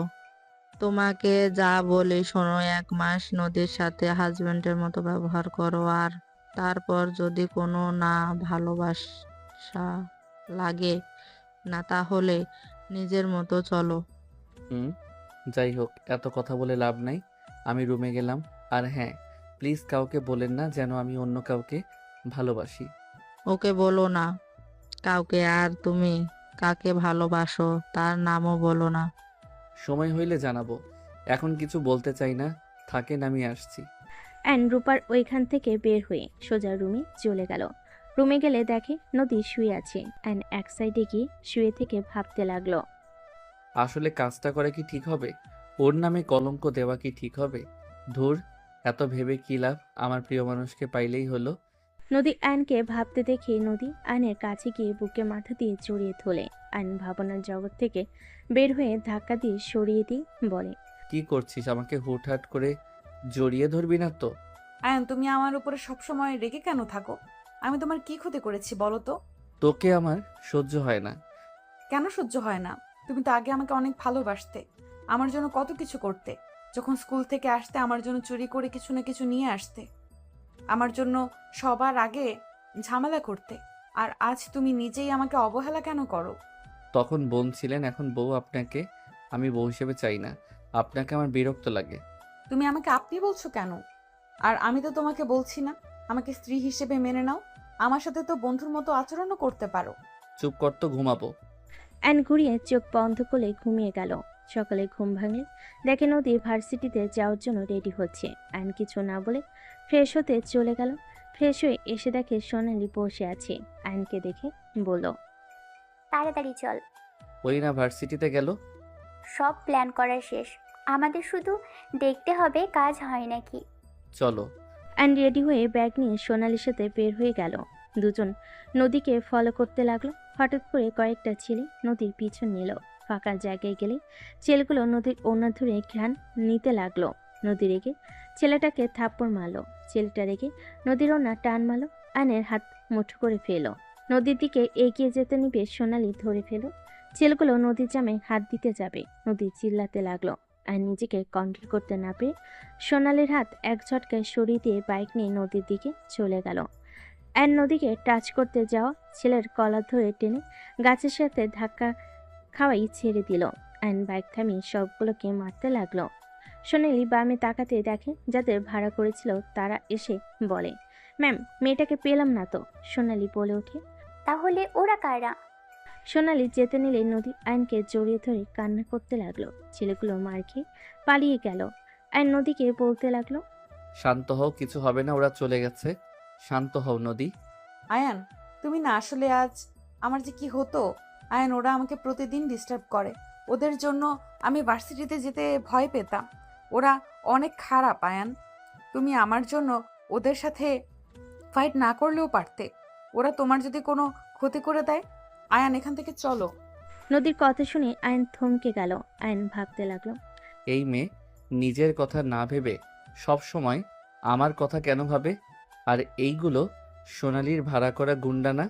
তোমাকে যা বলি শোনো, 1 মাস নদীর সাথে হাজবেন্ডের মতো ব্যবহার করো, আর তারপর যদি কোনো না ভালোবাসা লাগে না, তাহলে নিজের মতো চলো। হুম, যাই হোক, এত কথা বলে লাভ নাই। আমি রুমে গেলাম। আর হ্যাঁ, প্লিজ কাউকে বলেন না যেন আমি অন্য কাউকে ভালোবাসি। ওকে বলো না কাউকে। আর তুমি কাকে ভালোবাসো তার নামও বলো না। সময় হইলে জানাবো, এখন কিছু বলতে চাই না। থাকেন, আমি আসছি। অ্যান রূপার ওইখান থেকে বের হয়ে সোজা রুমে চলে গেল। রুমে গেলে দেখে নদী শুয়ে আছে। অ্যান এক সাইডে গিয়ে শুয়ে থেকে ভাবতে লাগলো। আসলে কাজটা করা কি ঠিক হবে? ওর নামে কলঙ্ক দেওয়া কি ঠিক হবে? ধুর, এত ভেবে কি লাভ? আমার প্রিয় মানুষকে পাইলেই হলো। নদী অ্যানকে ভাবতে দেখে নদী অ্যানের কাছে গিয়ে বুকে মাথা দিয়ে জড়িয়ে তোলে। অ্যান ভাবনার জগৎ থেকে বের হয়ে ধাক্কা দিয়ে সরিয়ে দিয়ে বলে, কি করছিস? আমাকে হুটহাট করে জড়িয়ে ধরবি না তো? আয়ান, তুমি আমার উপরে সবসময় রেগে কেন থাকো? আমি তোমার কি ক্ষতি করেছি বলো তো? তোকে আমার সহ্য হয় না। কেন সহ্য হয় না? তুমি তো আগে আমাকে অনেক ভালোবাসতে, আমার জন্য কত কিছু করতে। যখন স্কুল থেকে আসতে আমার জন্য চুরি করে কিছু না কিছু নিয়ে আসতে। আমার জন্য সবার আগে ঝামেলা করতে। আর আজ তুমি নিজেই আমাকে অবহেলা কেন করো? তখন বোন ছিলেন, এখন বউ। আপনাকে আমি বউ হিসেবে চাই না। আপনাকে আমার বিরক্ত লাগে। তুমি আমাকে আপনি বলছো কেন? আর আমি তো তোমাকে বলছি না আমাকে স্ত্রী হিসেবে মেনে নাও। আমার সাথে তো বন্ধুর মতো আচরণও করতে পারো। চুপ কর তো, ঘুমাবো। অ্যান ঘুরিয়ে চোখ বন্ধ করে ঘুমিয়ে গেল। সকালে ঘুম ভাঙে, দেখে নদী ভার্সিটিতে যাওয়ার জন্য রেডি হচ্ছে। অ্যান কিছু না বলে ফ্রেশ হতে চলে গেল। ফ্রেশ হয়ে এসে দেখে সোনালি বসে আছে। অ্যানকে দেখে বলল, তাড়াতাড়ি চল, ওই না ভার্সিটিতে গেল। সব প্ল্যান করা শেষ, আমাদের শুধু দেখতে হবে কাজ হয় নাকি। চলো। অ্যান রেডি হয়ে ব্যাগ নিয়ে সোনালির সাথে বের হয়ে গেল। দুজন নদীকে ফলো করতে লাগলো। হঠাৎ করে কয়েকটা ছেলে নদীর পিছন নিল। ফাঁকা জায়গায় গেলে ছেলেগুলো নদীর ওড়না ধরে ঘ্রাণ নিতে লাগলো। নদী রেগে ছেলেটাকে থাপ্পড় মারলো। ছেলেটা রেগে নদীর ওড়না টান মারলো। আয়নের হাত মুঠো করে ফেলো। নদীর দিকে এগিয়ে যেতে নিবে সোনালি ধরে ফেলো। ছেলেগুলো নদীর জামে হাত দিতে যাবে। নদী চিল্লাতে লাগলো। আর নিজেকে কন্ট্রোল করতে না পেরে সোনালির হাত এক ঝটকায় সরিয়ে দিয়ে বাইক নিয়ে নদীর দিকে চলে গেল। অ্যান নদীকে টাচ করতে যাওয়া ছেলের কলার ধরে টেনে গাছের সাথে ধাক্কা খাওয়াই ছেড়ে দিল। অ্যান বাইক থামিয়ে সবগুলোকে মারতে লাগলো। সোনালি বামে তাকাতে দেখে যাদের ভাড়া করেছিল তারা এসে বলে, ম্যাম, মেয়েটাকে পেলাম না তো। সোনালি বলে ওঠে, তাহলে ওরা কারা? সোনালি যেতে নিলে নদী আইনকে জড়িয়ে ধরে কান্না করতে লাগলো। ছেলেগুলো মার খেয়ে পালিয়ে গেল। আইন নদীকে বলতে লাগলো, শান্ত হও, কিছু হবে না, ওরা চলে গেছে। শান্ত হও নদী। আয়ান, তুমি না আসলে আজ আমার যে কি হতো। আয়ান, ওরা আমাকে প্রতিদিন ডিস্টার্ব করে। ওদের জন্য আমি ভার্সিটিতে যেতে ভয় পেতাম। ওরা অনেক খারাপ আয়ান। তুমি আমার জন্য ওদের সাথে ফাইট না করলেও পারতে। ওরা তোমার যদি কোনো ক্ষতি করে দেয়। আয়ান, এখান থেকে চলো। নদীর কথা শুনে আইন থমকে গেল। আইন ভাবতে লাগলো, এই মেয়ে নিজের কথা না ভেবে সব সময় আমার কথা কেন ভাবে? আর এইগুলো সোনালির ভাড়া করা গুন্ডা না?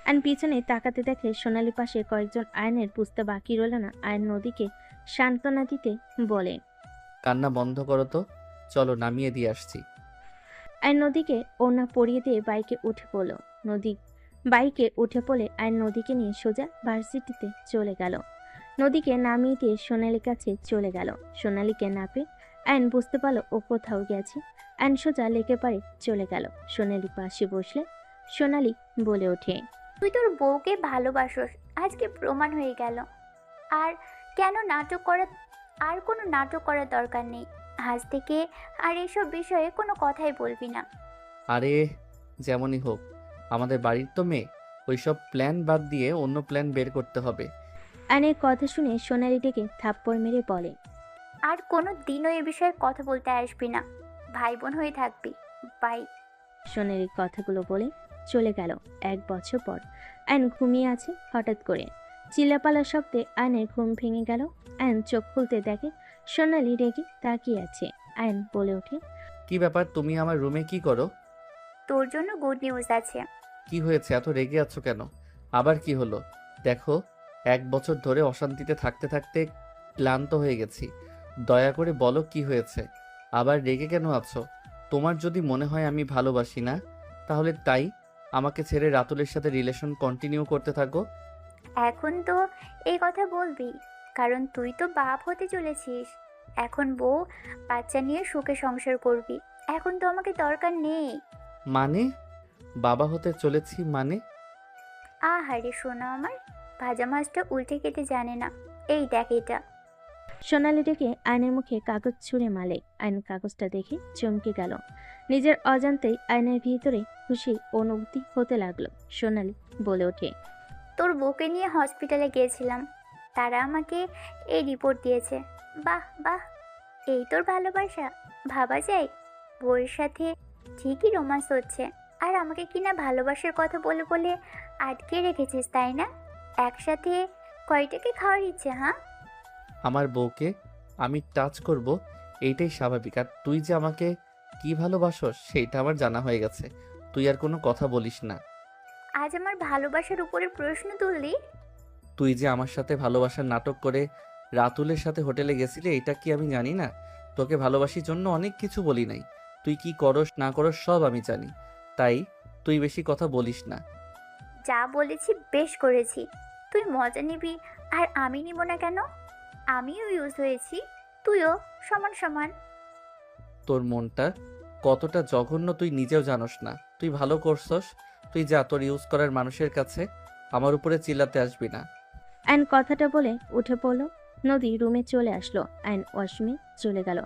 আইন পিছনে তাকাতে দেখে সোনালি পাশে কয়েকজন। আয়নের বুঝতে বাকি রইল না। আয়ন নদীকে সান্ত্বনা দিতে বলে, কান্না বন্ধ করো তো, চলো নামিয়ে দিয়ে আসছি। আইন নদীকে ওড়না পরিয়ে দিয়ে বাইকে উঠে পড়ল। নদী বাইকে উঠে পড়ে আইন নদীকে নিয়ে সোজা ভার্সিটিতে চলে গেল। নদীকে নামিয়ে দিয়ে সোনালির কাছে চলে গেল। সোনালিকে না পেয়ে আইন বুঝতে পারলো ও কোথাও গেছে। আইন সোজা লেকে পারে চলে গেল। সোনালি পাশে বসলে সোনালি বলে ওঠে, তুই তোর বউকে ভালোবাসোস, আজকে প্রমাণ হয়ে গেল। আর কেন নাটক করা? আর কোনো নাটক করার দরকার নেই। আজ থেকে আর এসব বিষয়ে কোনো কথাই বলবি না। আরে যেমনই হোক, আমাদের বাড়ির তো মেয়ে। ওইসব প্ল্যান বাদ দিয়ে অন্য প্ল্যান বের করতে হবে। আইনের কথা শুনে সোনালি ডেকে থাপ্পড় মেরে বলে, আর কোনো দিনও এ বিষয়ে কথা বলতে আসবি না। ভাই বোন হয়ে থাকবি। বাই। সোনালির কথাগুলো বলে চলে গেল। 1 বছর পর আইন ঘুমিয়ে আছে। হঠাৎ করে চিল্লাপালার শব্দে আয়নের ঘুম ভেঙে গেল। আয়ন চোখ খুলতে দেখে সোনালি রেগে তাকিয়ে আছে। আয়ন বলে ওঠে, কি ব্যাপার, তুমি আমার রুমে কি করো? তোর জন্য গুড নিউজ আছে। কি হয়েছে, এত রেগে আছো কেন? আবার কি হলো? দেখো, 1 বছর ধরে অশান্তিতে থাকতে থাকতে ক্লান্ত হয়ে গেছি। দয়া করে বলো কি হয়েছে? আবার রেগে কেন আছো? তোমার যদি মনে হয় আমি ভালোবাসি না, তাহলে তাই আমাকে ছেড়ে রাতুলের সাথে রিলেশন কন্টিনিউ করতে থাকো। এখন তো এই কথা বলবি, কারণ তুই তো বাপ হতে চলেছিস। এখন বউ বাচ্চা নিয়ে সুখে সংসার করবি। এখন তো আমাকে দরকার নেই। মানে? বাবা হতে চলেছি মানে? আহারে শোনা আমার, ভাজা মাছটা উল্টে খেতে জানে না। এই দেখ এটা। সোনালি ডেকে আয়নের মুখে কাগজ ছুঁড়ে মালে। আয়ন কাগজটা দেখে চমকে গেল। নিজের অজান্তেই আয়নের ভিতরে খুশি অনুভূতি হতে লাগলো। সোনালি বলে ওঠে, তোর বউকে নিয়ে হসপিটালে গিয়েছিলাম, তারা আমাকে এই রিপোর্ট দিয়েছে। বাহ বাহ, এই তোর ভালোবাসা? ভাবা যায় বউয়ের সাথে ঠিকই রোমান্স হচ্ছে, আর আমাকে কিনা ভালোবাসার কথা বলে বলে আটকে রেখেছিস, তাই না? একসাথে কয়টাকে খাওয়ার ইচ্ছে? হ্যাঁ, আমার বউকে আমি টাচ করব, এইটাই স্বাভাবিক। আর তুই যে আমাকে কি ভালোবাসস সেইটা আমার জানা হয়ে গেছে। তুই আর কোনো কথা বলিস না। আজ আমার ভালোবাসার উপরে প্রশ্ন তুললি? তুই যে আমার সাথে ভালোবাসার নাটক করে রাতুলের সাথে হোটেলে গেছিলি, এটা কি আমি জানি না? তোকে ভালোবাসির জন্য অনেক কিছু বলি নাই। তুই কি করস না করস সব আমি জানি। তাই তুই বেশি কথা বলিস না। যা বলেছি বেশ করেছি। তুই মজা নিবি আর আমি নিব না কেন? আমিও ইউজ হয়েছি, তুইও সমান সমান। তোর মনটা কতটা জঘন্য তুই নিজেও জানোস না। তুই ভালো করছস। তুই যা তোর ইউজ করার মানুষের কাছে। আমার উপরে চিল্লাতে আসবি না। অ্যান কথাটা বলে উঠে পড়ল। নদী রুমে চলে আসলো। অ্যান ওয়াশরুমে চলে গেল।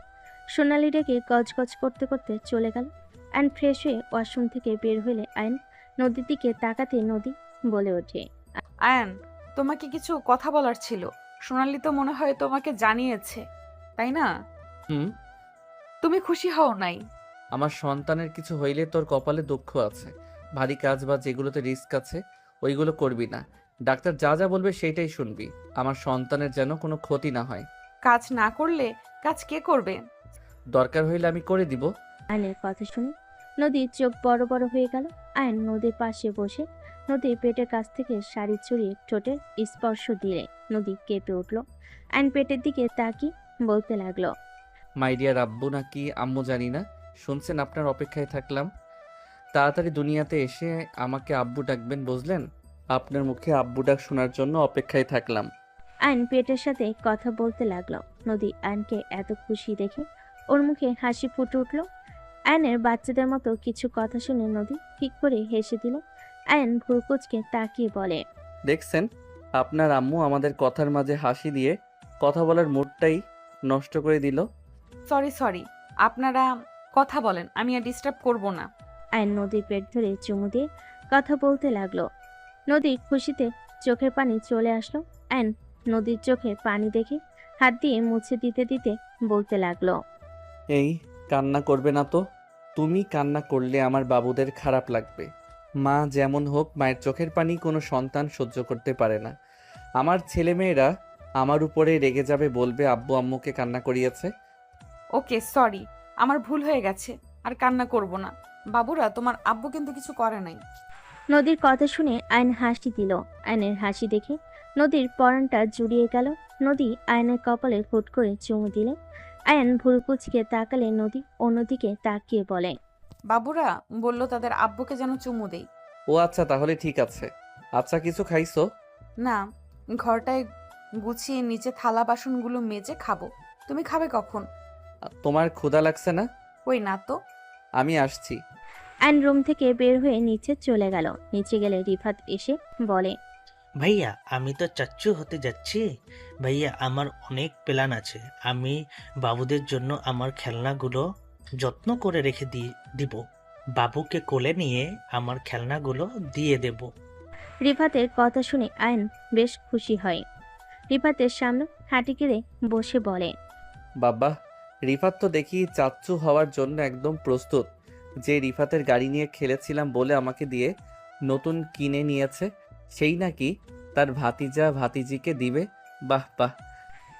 সোনালি ডেকে গজগজ করতে করতে চলে গেল। অ্যান ফ্রেশ হয়ে ওয়াশরুম থেকে বের হলে অ্যান নদীর দিকে তাকাতে নদী বলে ওঠে, আয়ান, তোমাকে কিছু কথা বলার ছিল। সোনালি তো মনে হয় তোমাকে জানিয়েছে, তাই না? হুম। তুমি খুশি হও নাই? আমার সন্তানের কিছু হইলে তোর কপালে দুঃখ আছে। ভারী কাজ বা যেগুলোতে রিস্ক আছে ওইগুলো করবি না। ডাক্তার যা যা বলবে সেইটাই শুনবি। আমার সন্তানের যেন কোনো ক্ষতি না হয়। কাজ না করলে কাজ কে করবে? দরকার হইলে আমি করে দিব। আয়নের কথা শুনে নদীর চোখ বড় বড় হয়ে গেল। আয়ন নদীর পাশে বসে নদীর পেটের কাছ থেকে শাড়ি চড়িয়ে ঠোঁটের স্পর্শ দিলে নদী কেঁপে উঠল। আয়ন পেটের দিকে তাকিয়ে বলতে লাগলো, মাই ডিয়ার আব্বু নাকি আম্মু জানি না, শুনছেন আপনার অপেক্ষায় থাকলাম। তাড়াতাড়ি দুনিয়াতে এসে আমাকে আব্বু ডাকবেন, বুঝলেন? আপনার মুখে আব্বু ডাক শোনার জন্য অপেক্ষায় থাকলাম। আয়ন পেটের সাথে কথা বলতে লাগলো। নদী আয়নকে এত খুশি দেখে ওর মুখে হাসি ফুটে উঠল। আয়নের বাচ্চাদের মতো কিছু কথা শুনে নদী ঠিক করে হেসে দিল। আয়ন ভুরকুচকে তাকিয়ে বলে, দেখছেন, আপনার আম্মু আমাদের কথার মাঝে হাসি দিয়ে কথা বলার মুডটাই নষ্ট করে দিল। সরি, আপনারা কথা বলেন, আমি আর ডিস্টার্ব করব না। আয়ন নদীর পেট ধরে চুমু দিয়ে কথা বলতে লাগলো। নদীর খুশিতে চোখের পানি চলে আসলো। আয়ন নদীর চোখে পানি দেখে হাত দিয়ে মুছে দিতে দিতে বলতে লাগলো, এই কান্না করবে না তো। তুমি কান্না করলে আমার বাবুদের খারাপ লাগবে। মা যেমন হোক, মায়ের চোখের পানি কোনো সন্তান সহ্য করতে পারে না। আমার ছেলেমেয়েরা আমার উপরে রেগে যাবে, বলবে আব্বু আম্মুকে কান্না করিয়েছে। ওকে, সরি, আমার ভুল হয়ে গেছে, আর কান্না করব না। বাবুরা, তোমার আব্বু কিন্তু কিছু করে নাই। নদীর কথা শুনে আয়ন হাসি দিল। আয়নের হাসি দেখে নদীর পরানটা জুড়িয়ে গেল। নদী আয়নের কপালে হুট করে চুমু দিলে। আয়ন ভুরুকুচকে তাকালে নদী অন্যদিকে তাকিয়ে বলে, বাবুরা বলল তাদের আব্বুকে যেন চুমু দেই। ও আচ্ছা, তাহলে ঠিক আছে। আচ্ছা, কিছু খাইছো? না, ঘরটায় গুছিয়ে নিচে থালা বাসনগুলো মেজে খাবো। তুমি খাবে কখন? তোমার ক্ষুধা লাগছে না? কই না তো। আমি আসছি। আয়ন রুম থেকে বের হয়ে নিচে চলে গেল। নিচে গেলে রিফাত এসে বলে, ভাইয়া আমি তো চাচ্চু হতে যাচ্ছি। ভাইয়া আমার অনেক প্ল্যান আছে। আমি বাবুদের জন্য আমার খেলনাগুলো যত্ন করে রেখে দিব। বাবুকে কোলে নিয়ে আমার খেলনাগুলো দিয়ে দেব। রিফাতের কথা শুনে আয়ন বেশ খুশি হয়। রিফাতের সামনে হাঁটি গেড়ে বসে বলে, বাবা, রিফাত তো দেখি চাচ্চু হওয়ার জন্য একদম প্রস্তুত। যে রিফাতের গাড়ি নিয়ে খেলেছিলাম বলে আমাকে দিয়ে নতুন কিনে নিয়েছে, সেই নাকি তার ভাতিজা ভাতিজিকে দিবে। বাহ বাহ।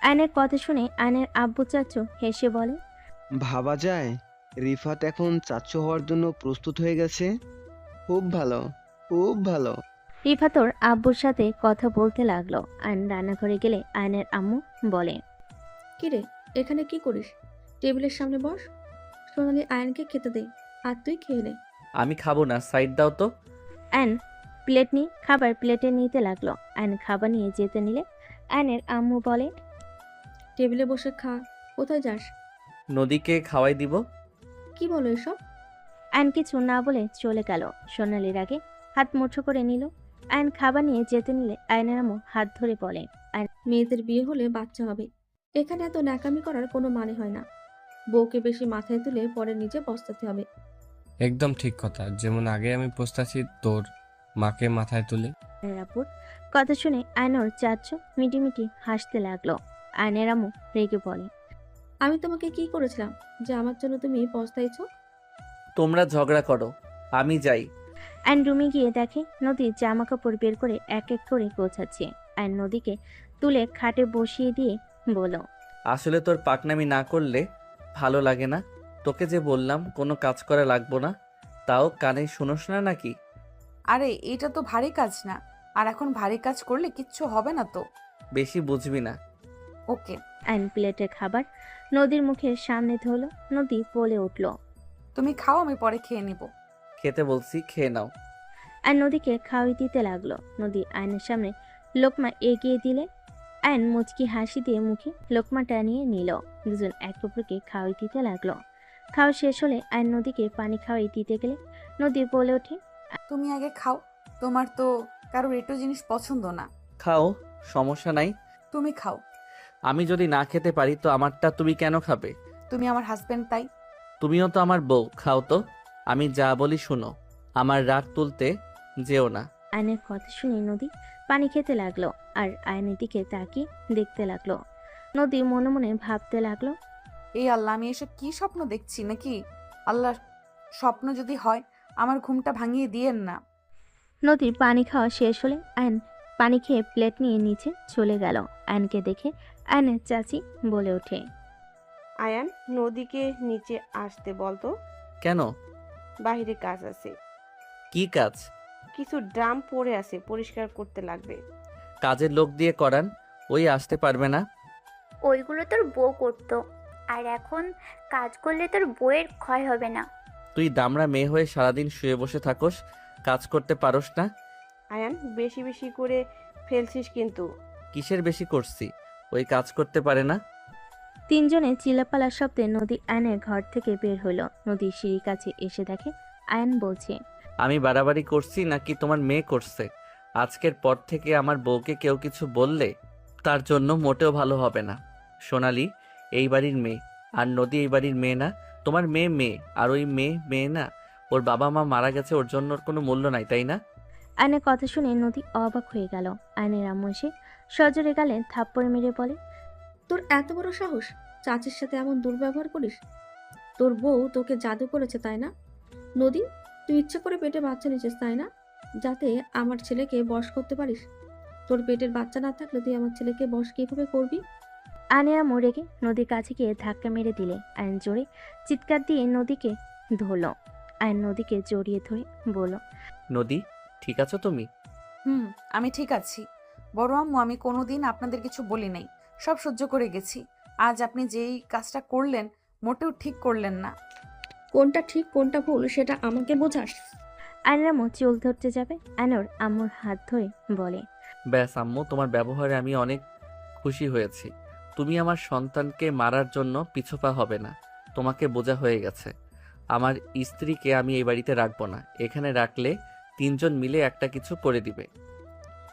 আয়নের কথা শুনে আয়নের আব্বু চাচু হেসে বলে, ভাবা যায় রিফাত এখন চাচ্চু হওয়ার জন্য প্রস্তুত হয়ে গেছে। খুব ভালো, খুব ভালো। রিফাত ওর আব্বুর সাথে কথা বলতে লাগলো। আয়ন রান্নাঘরে গেলে আয়নের আম্মু বলে, কিরে, এখানে কি করিস? টেবিলের সামনে বস, সোনালি আয়নকে খেতে দে, আর তুই খেয়ে নে। আমি খাবো না, সাইড দাও তো। আয়ন প্লেট নিয়ে খাবার প্লেটে নিতে লাগলো। আয়ন খাবার নিয়ে যেতে নিলে আয়নের আম্মু বলে, টেবিলে বসে খা, কোথায় যাস? নদীকে খাওয়াই দিব। কি বলো এসব? আয়ন কিছু না বলে চলে গেল। সোনালির আগে হাত মুঠো করে নিল। আয়ন খাবার নিয়ে যেতে নিলে আয়নের আম্মু হাত ধরে বলে, মেয়েদের বিয়ে হলে বাচ্চা হবে, এখানে এত ন্যাকামি করার কোনো মানে হয় না। বউকে বেশি মাথায় তুলে পরে নিজে পস্তাতে হবে। একদম ঠিক কথা। যেমন আগে আমি পস্তাছি তোর মাকে মাথায় তুলে। আয়নের আব্বুর কথা শুনে আয়নর চাচু মিটিমিটি হাসতে লাগলো। আয়নের আম্মু রেগে বলে, আমি তোমাকে কি করেছিলাম যে আমার জন্য তুমি পস্তাইছো? তোমরা ঝগড়া করো, আমি যাই। আয়ন রুমে গিয়ে দেখে নদী জামা কাপড় বের করে এক এক করে গোছাচ্ছে। আয়ন নদীকে তুলে খাটে বসিয়ে দিয়ে বলল, আসলে তোর পাকনামি না করলে ভালো লাগে না। তোকে যে বললাম কোনো কাজ করা লাগবো না, তাও কানে শুনোস না নাকি? আরে এটা তো ভারী কাজ না, আর এখন ভারী কাজ করলে কিচ্ছু হবে না তো। বেশি বুঝবি না। ওকে। আয়ন প্লেটের খাবার নদীর মুখের সামনে ধরল। নদী বলে উঠল, তুমি খাও, আমি পরে খেয়ে নিব। খেতে বলছি, খেয়ে নাও। আয়ন নদীকে খাওয়াই দিতে লাগলো। নদী আয়নের সামনে লোকমা এগিয়ে দিলে আয়ন মুচকি হাসি দিয়ে মুখে লোকমাটা নিয়ে নিল। দুজন এক অপরকে খাওয়াই দিতে লাগলো। খাওয়া শেষ হলে আয়ন নদীকে পানি খাওয়াই দিতে গেলে নদী বলে ওঠে, তুমি আগে খাও, তোমার তো কারোর একটু জিনিস পছন্দ না। খাও, সমস্যা নাই। তুমি খাও। আমি যদি না খেতে পারি তো আমারটা তুমি কেন খাবে? তুমি আমার হাজবেন্ড, তাই। তুমিও তো আমার বউ, খাও তো। আমি যা বলি শুনো, আমার রাগ তুলতে যেও না। আয়নের কথা শুনে নদী পানি খেতে লাগলো আর আয়নের দিকে তাকিয়ে দেখতে লাগলো। নদী মনে মনে ভাবতে লাগলো, এই আল্লাহ, আমি এসব কি স্বপ্ন দেখছি নাকি? আল্লাহ, স্বপ্ন যদি হয় আমার ঘুমটা ভাঙিয়ে দিয়েন না। নদীর পানি খাওয়া শেষ হলে আয়ন পানি খেয়ে প্লেট নিয়ে নিচে চলে গেল। আয়নকে দেখে আয়নের চাচি বলে ওঠে, আয়ান, নদীকে নিচে আসতে বলতো, কেন? বাহিরে কাজ আছে। কি কাজ? কিছু ড্রাম পড়ে আছে, পরিষ্কার করতে লাগবে। কাজের লোক দিয়ে করান, ওই আসতে পারবে না। ওইগুলো তোর বউ করতো, আর এখন কাজ করলে তোর বউয়ের ক্ষয় হবে না। তুই দামড়া মেয়ে হয়ে সারাদিন শুয়ে বসে থাকোস, কাজ করতে পারোস না। আয়ান, বেশি বেশি করে ফেলছিস কিন্তু। কিসের বেশি করছি? ওই কাজ করতে পারে না। তিনজনে চিল্লাপালার শব্দে নদী আয়নের ঘর থেকে বের হলো। নদীর সিঁড়ির কাছে এসে দেখে আয়ন বলছে, আমি বাড়াবাড়ি করছি নাকি তোমার মেয়ে করছে? আজকের পর থেকে আমার বউকে কেউ কিছু বললে তার জন্য মোটেও ভালো হবে না। সোনালি এই বাড়ির মেয়ে, আর নদী এই বাড়ির মেয়ে না। তোমার মেয়ে মেয়ে, আর ওই মেয়ে মেয়ে না। ওর বাবা মা মারা গেছে, ওর জন্য ওর কোনো মূল্য নাই, তাই না? আয়নের কথা শুনে নদী অবাক হয়ে গেল। আয়নের আম্মু এসে সজোরে গালে থাপ্পড় মেরে বলে, তোর এত বড় সাহস, চাচির সাথে এমন দুর্ব্যবহার করিস? তোর বউ তোকে জাদু করেছে, তাই না? নদী, তুই ইচ্ছে করে পেটে বাচ্চা নিয়েছিস, তাই না? যাতে আমার ছেলেকে বশ করতে পারিস। তোর পেটের বাচ্চা না থাকলে তুই আমার ছেলেকে বশ কিভাবে করবি? আয়নের আম্মু রেগে নদীর কাছে গিয়ে ধাক্কা মেরে দিলে আয়ন জোরে চিৎকার দিয়ে নদীকে ধরল। আয়ন নদীকে জড়িয়ে ধরে বলল, নদী, ঠিক আছো তুমি? আমি ঠিক আছি বড় আম্মু, আমি কোনোদিন আপনাদের কিছু বলি নাই, সব সহ্য করে গেছি। আজ আপনি যেই কাজটা করলেন মোটেও ঠিক করলেন না। কোনটা ঠিক কোনটা ভুল সেটা আমাকে বোঝাস? আয়নের আম্মু চুল ধরতে যাবে, আয়নর আম্মুর হাত ধরে বলে, ব্যাস আম্মু, তোমার ব্যবহারে আমি অনেক খুশি হয়েছি। তুমি আমার সন্তানকে মারার জন্য পিছপা হবে না। তোমাকে বোঝা হয়ে গেছে। আমার স্ত্রীকে আমি এই বাড়িতে রাখবো না। এখানে রাখলে তিনজন মিলে একটা কিছু করে দিবে।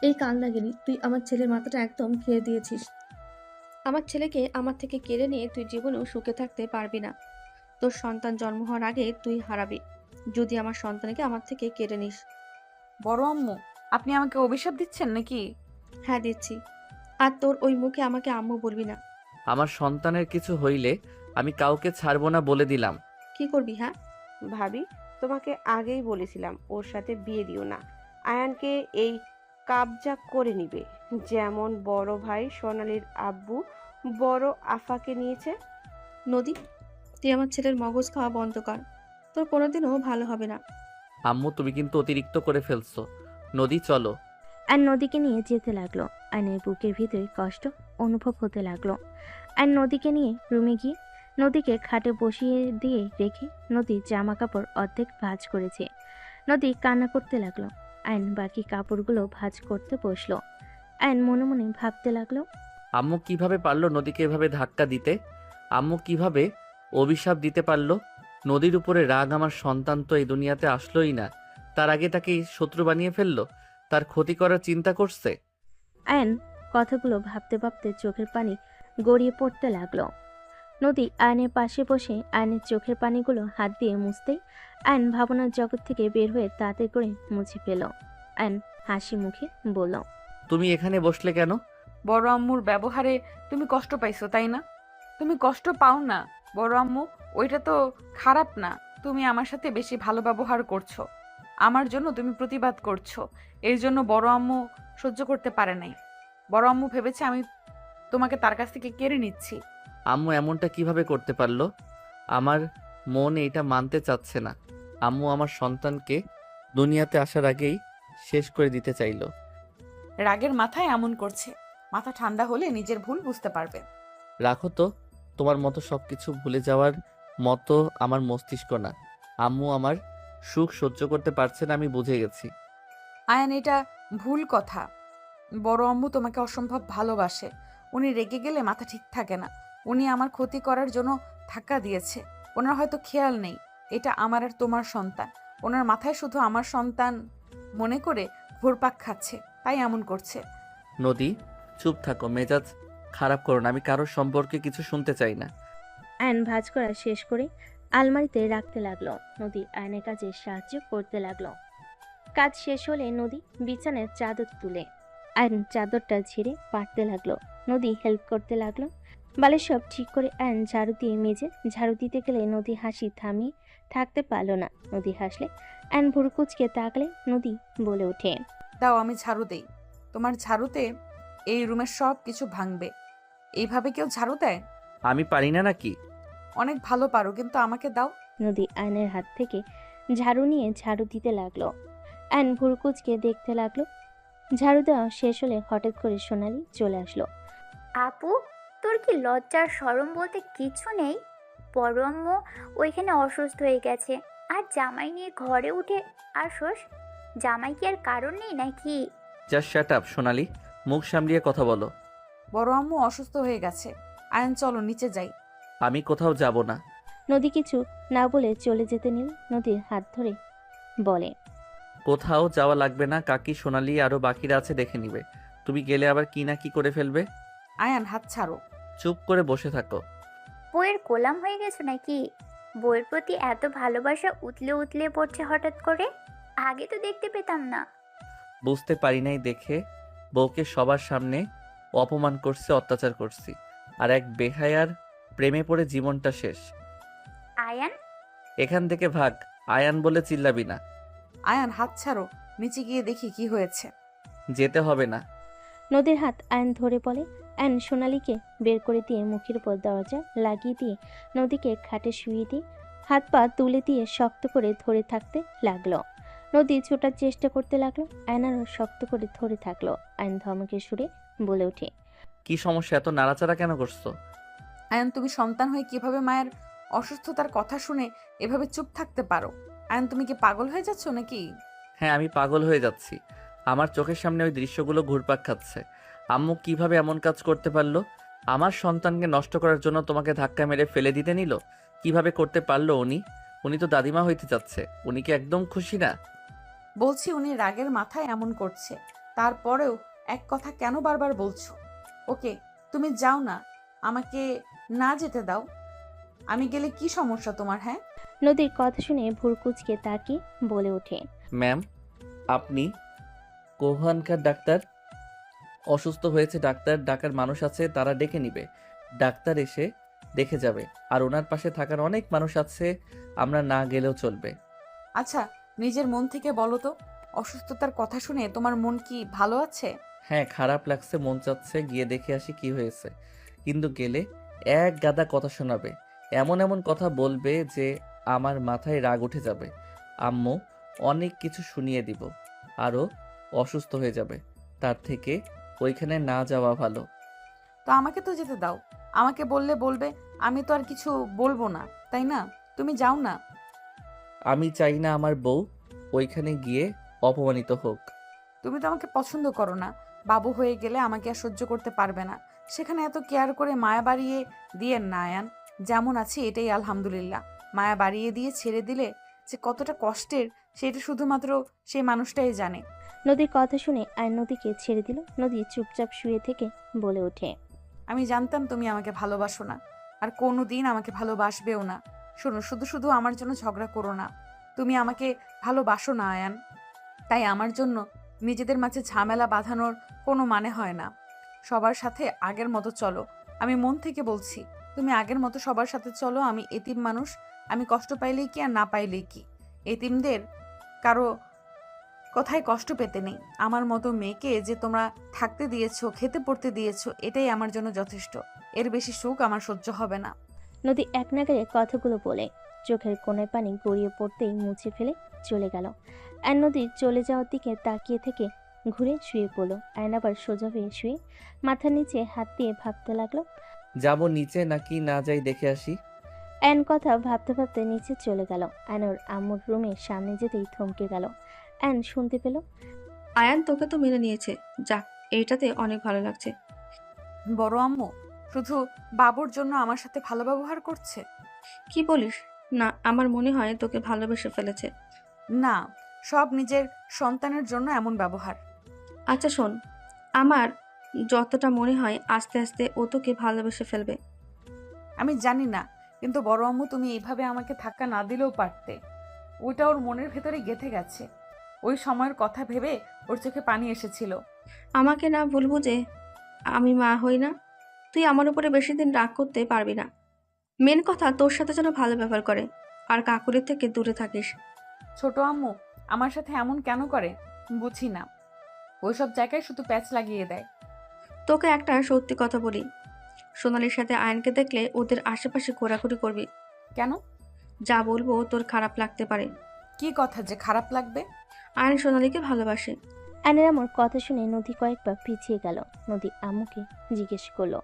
এই কান লাগেনি, তুই আমার ছেলের মাথাটা একদম খেয়ে দিয়েছিস। আমার ছেলেকে আমার থেকে কেড়ে নিয়ে তুই জীবনেও সুখে থাকতে পারবি না। তোর সন্তান জন্ম হওয়ার আগে তুই হারাবি যদি আমার সন্তানকে আমার থেকে কেড়ে নিস। বড় আম্মু, আপনি আমাকে অভিশাপ দিচ্ছেন নাকি? হ্যাঁ, দিচ্ছি। আর তোর ওই মুখে আমাকে আম্মু বলবি না। আমার সন্তানের কিছু হইলে আমি কাউকে ছাড়বো না বলে দিলাম। কি করবি? হ্যাঁ ভাবি, তোমাকে আগেই বলেছিলাম ওর সাথে বিয়ে দিও না। আয়ানকে এই কাবজা করে নিবে, যেমন বড় ভাই সোনালির আব্বু বড় আফাকে নিয়েছে। নদী, তুই আমার ছেলের মগজ খাওয়া বন্ধ কর, তোর কোনোদিনও ভালো হবে না। আম্মু, তুমি কিন্তু অতিরিক্ত করে ফেলছো। নদী, চলো। আর নদীকে নিয়ে যেতে লাগলো। আয়নের বুকের ভিতরে কষ্ট অনুভব হতে লাগলো। আর নদীকে নিয়ে রুমে গিয়ে নদীকে খাটে বসিয়ে দিয়ে রেখে নদীর জামা কাপড় অর্ধেক ভাঁজ করেছে। নদী কান্না করতে লাগলো। আয়ন বাকি কাপড়গুলো ভাঁজ করতে বসলো। আয়ন মনে মনে ভাবতে লাগলো, আম্মু কিভাবে পারলো নদীকে এভাবে ধাক্কা দিতে? আম্মু কিভাবে অভিশাপ দিতে পারলো? নদীর উপরে রাগ আমার সন্তান তো এই দুনিয়াতে আসলোই না, তার আগে তাকে শত্রু বানিয়ে ফেললো, তার ক্ষতি করার চিন্তা করছে। আয়ন কথাগুলো ভাবতে ভাবতে চোখের পানি গড়িয়ে পড়তে লাগলো। নদী আয়নের পাশে বসে আয়নের চোখের পানিগুলো হাত দিয়ে মুছতেই আয়ন ভাবনার জগৎ থেকে বের হয়ে তাড়াতাড়ি করে মুছে ফেল। আয়ন হাসি মুখে বলল, তুমি এখানে বসলে কেন? বড় আম্মুর ব্যবহারে তুমি কষ্ট পাইছো, তাই না? তুমি কষ্ট পাও না বড় আম্মু, ওইটা তো খারাপ না। তুমি আমার সাথে বেশি ভালো ব্যবহার করছো, আমার জন্য তুমি প্রতিবাদ করছো, এর জন্য বড় আম্মু সহ্য করতে পারে নাই। বড় আম্মু ভেবেছে আমি তোমাকে তার কাছ থেকে কেড়ে নিচ্ছি। আম্মু এমনটা কিভাবে করতে পারলো? আমার মন এটা মানতে চাচ্ছে না। আম্মু আমার সন্তানকে দুনিয়াতে আসার আগেই শেষ করে দিতে চাইলো। রাগের মাথায় এমন করছে, মাথা ঠান্ডা হলে নিজের ভুল বুঝতে পারবে। রাখো তো, তোমার মতো সবকিছু ভুলে যাওয়ার মতো আমার মস্তিষ্ক না। আম্মু আমার সুখ সহ্য করতে পারছে না, আমি বুঝে গেছি। আয়ান, এটা ভুল কথা। বড় আম্মু তোমাকে অসম্ভব ভালোবাসে। উনি রেগে গেলে মাথা ঠিক থাকে না। উনি আমার ক্ষতি করার জন্য ধাক্কা দিয়েছে। ওনার হয়তো খেয়াল নেই এটা আমার আর তোমার সন্তান। ওনার মাথায় শুধু আমার সন্তান মনে করে ঘুরপাক খাচ্ছে, তাই এমন করছে। নদী, চুপ থাকো, মেজাজ খারাপ করো না, আমি কারোর সম্পর্কে কিছু শুনতে চাই না। আয়ন ভাঁজ করা শেষ করে আলমারিতে রাখতে লাগলো। নদী আয়নের কাজে সাহায্য করতে লাগলো। কাজ শেষ হলে নদী বিছানার চাদর তুলে আয়ন চাদরটা ঝেড়ে পাততে লাগলো। নদী হেল্প করতে লাগলো। বালিশ সব ঠিক করে আয়ন ঝাড়ু দিয়ে মেজে ঝাড়ু দিতে গেলে নদী হাসি থামিয়ে থাকতে পারলো না। নদী হাসলে আয়ন ভুরু কুচকে তাকলে নদী বলে ওঠে, দাও আমি ঝাড়ু দেই। তোমার ঝাড়ুতে এই রুমের সব কিছু ভাঙবে। এইভাবে কেউ ঝাড়ু দেয়? আমি পারি না নাকি? অনেক ভালো পারো, কিন্তু আমাকে দাও। নদী আয়নের হাত থেকে ঝাড়ু নিয়ে ঝাড়ু দিতে লাগলো। আয়ন ভুরু কুচকে দেখতে লাগলো। ঝাড়ু দেওয়া শেষ হলে হঠাৎ করে সোনালি চলে আসলো। আপু, তোর কি লজ্জার শরম বলতে কিছু নেই? বড় আম্মু ওইখানে অসুস্থ হয়ে গেছে, আর জামাই নিয়ে ঘরে উঠে আসোস? জামাই কি আর কারণ নেই নাকি? জাস্ট শাট আপ সোনালি, মুখ সামলিয়ে কথা বলো। বড় আম্মু অসুস্থ হয়ে গেছে। আয়ন চলো নিচে যাই। আমি কোথাও যাব না। নদী কিছু না বলে চলে যেতে নিল। নদীর হাত ধরে বলে, কোথাও যাওয়া লাগবে না, কাকি সোনালি আরো বাকিরা আছে, দেখে নিবে। তুমি গেলে আবার কি না কি করে ফেলবে। আয়ান হাত ছাড়ো। চুপ করে বসে থাকো। বইয়ের গোলাম হয়ে গেছো নাকি? বইয়ের প্রতি এত ভালোবাসা উতলে উতলে পড়ছে হঠাৎ করে? আগে তো দেখতে পেতাম না। বুঝতে পারি নাই দেখে বউকে সবার সামনে অপমান করছে, অত্যাচার করছি, আর এক বেহায়ার প্রেমে পড়ে জীবনটা শেষ। আয়ান, এখান থেকে ভাগ। আয়ান বলে চিল্লাবি না। আয়ান হাত ছাড়ো, নিচে গিয়ে দেখি কি হয়েছে। যেতে হবে না। নদীর হাত আয়ন ধরে বলে। আয়ন সোনালীকে বের করে দিয়ে মুখের উপর দরজা লাগিয়ে দিয়ে নদীকে খাটে শুয়ে দিয়ে হাত পা তুলে দিয়ে শক্ত করে ধরে থাকতে লাগলো। নদী ছোটার চেষ্টা করতে লাগলো। আয়ন আরও শক্ত করে ধরে থাকলো। আয়ন ধমকে সুরে বলে ওঠে, কি সমস্যা, এত নাড়াচাড়া কেন করছো? আয়ান, তুমি সন্তান হয়ে কিভাবে মায়ের অসুস্থতার কথা শুনে এভাবে চুপ থাকতে পারো? আয়ান, তুমি কি পাগল হয়ে যাচ্ছ নাকি? হ্যাঁ, আমি পাগল হয়ে যাচ্ছি। আমার চোখের সামনে ওই দৃশ্যগুলো ঘুরপাক খাচ্ছে। আম্মু কিভাবে এমন কাজ করতে পারলো? আমার সন্তানকে নষ্ট করার জন্য তোমাকে ধাক্কা মেরে ফেলে দিতে নিল? কিভাবে করতে পারলো উনি? উনি তো দাদিমা হইতে যাচ্ছে, উনি কি একদম খুশি না? বলছি উনি রাগের মাথায় এমন করছে, তারপরেও এক কথা কেন বারবার বলছো? ওকে, তুমি যাও না, আমাকে না যেতে দাও। আমি গেলে কি সমস্যা তোমার? হ্যাঁ, নদীর কথা শুনে ভুরু কুচকে তাকিয়ে বলে ওঠে, ম্যাম, আপনি কোহানকার ডাক্তার? অসুস্থ হয়েছে ডাক্তার ডাকার মানুষ আছে, তারা ডেকে নিবে। ডাক্তার এসে দেখে যাবে, আর ওনার পাশে থাকার অনেক মানুষ আছে, আমরা না গেলেও চলবে। আচ্ছা নিজের মন থেকে বলো তো, অসুস্থতার কথা শুনে তোমার মন কি ভালো আছে? হ্যাঁ, খারাপ লাগছে, মন চাচ্ছে গিয়ে দেখে আসি কি হয়েছে, কিন্তু গেলে এক গাদা কথা শোনাবে, এমন এমন কথা বলবে যে আমার মাথায় রাগ উঠে যাবে। আম্মু অনেক কিছু শুনিয়ে দিব, আরও অসুস্থ হয়ে যাবে। তার থেকে ওইখানে না যাওয়া ভালো। তো আমাকে তো যেতে দাও। আমাকে বললে বলবে, আমি তো আর কিছু বলবো না, তাই না? তুমি যাও না। আমি চাই না আমার বউ ওইখানে গিয়ে অপমানিত হোক। তুমি তো আমাকে পছন্দ করো না। বাবু হয়ে গেলে আমাকে আর সহ্য করতে পারবে না। সেখানে এত কেয়ার করে মায়া বাড়িয়ে দিয়েন না আয়ান। যেমন আছে এটাই আলহামদুলিল্লাহ। মায়া বাড়িয়ে দিয়ে ছেড়ে দিলে যে কতটা কষ্টের, সেটা শুধুমাত্র সেই মানুষটাই জানে। নদীর কথা শুনে আয়ন নদীকে ছেড়ে দিল। নদী চুপচাপ শুয়ে থেকে বলে ওঠে, আমি জানতাম তুমি আমাকে ভালোবাসো না, আর কোনো দিন আমাকে ভালোবাসবেও না। শোনো, শুধু শুধু আমার জন্য ঝগড়া করো না। তুমি আমাকে ভালোবাসো না আয়ান, তাই আমার জন্য নিজেদের মাঝে ঝামেলা বাঁধানোর কোনো মানে হয় না। সবার সাথে আগের মতো চলো। আমি মন থেকে বলছি, তুমি আগের মতো সবার সাথে চলো। আমি এতিম মানুষ, আমি কষ্ট পাইলেই কি আর না পাইলেই কি। এতিমদের কারো কোথায় কষ্ট পেতে নেই। আমার মতো মেয়েকে যে তোমরা থাকতে দিয়েছো, খেতে পড়তে দিয়েছো, এটাই আমার জন্য যথেষ্ট। এর বেশি সুখ আমার সহ্য হবে না। নদী এক নাগারে কথাগুলো বলে চোখের কোণায় পানি গড়িয়ে পড়তেই মুছে ফেলে চলে গেল। আয়ন নদীর চলে যাওয়ার দিকে তাকিয়ে থেকে ঘুরে শুয়ে পড়ল। আয়ন আবার সোজা হয়ে শুয়ে মাথার নিচে হাত দিয়ে ভাবতে লাগলো। যাব নিচে নাকি না যাই দেখে আসি। অ্যান কথা ভাবতে ভাবতে নিচে চলে গেল। অ্যান ওর আম্মুর রুমের সামনে যেতেই থমকে গেল। অ্যান শুনতে পেল, আয়ান তোকে তো মেনে নিয়েছে, যাক এইটাতে অনেক ভালো লাগছে। বড় আম্মু শুধু বাবুর জন্য আমার সাথে ভালো ব্যবহার করছে? কি বলিস? না, আমার মনে হয় তোকে ভালোবেসে ফেলেছে। না, সব নিজের সন্তানের জন্য এমন ব্যবহার। আচ্ছা শোন, আমার যতটা মনে হয় আস্তে আস্তে ও তোকে ভালোবেসে ফেলবে। আমি জানি না, কিন্তু বড় আম্মু তুমি এইভাবে আমাকে ধাক্কা না দিলেও পারতে। ওইটা ওর মনের ভেতরে গেঁথে গেছে। ওই সময়ের কথা ভেবে ওর চোখে পানি এসেছিল। আমাকে না বলবো যে আমি মা হই না? তুই আমার উপরে বেশি দিন রাগ করতে পারবি না। মেন কথা তোর সাথে যেন ভালো ব্যবহার করে, আর কাকুরের থেকে দূরে থাকিস। ছোট আম্মু আমার সাথে এমন কেন করে বুঝি না। ওইসব জায়গায় শুধু প্যাচ লাগিয়ে দেয়। তোকে একটা সত্যি কথা বলি, সোনালির সাথে আয়নকে দেখলে ওদের আশেপাশে ঘোরাঘুরি করবি। কেন? যা বলবো তোর খারাপ লাগতে পারে। কি কথা যে খারাপ লাগবে? আয়ন সোনালিকে ভালোবাসে। অ্যানের আম্মুর কথা শুনে নদী কয়েকবার পিছিয়ে গেল। নদী আম্মুকে জিজ্ঞেস করলো,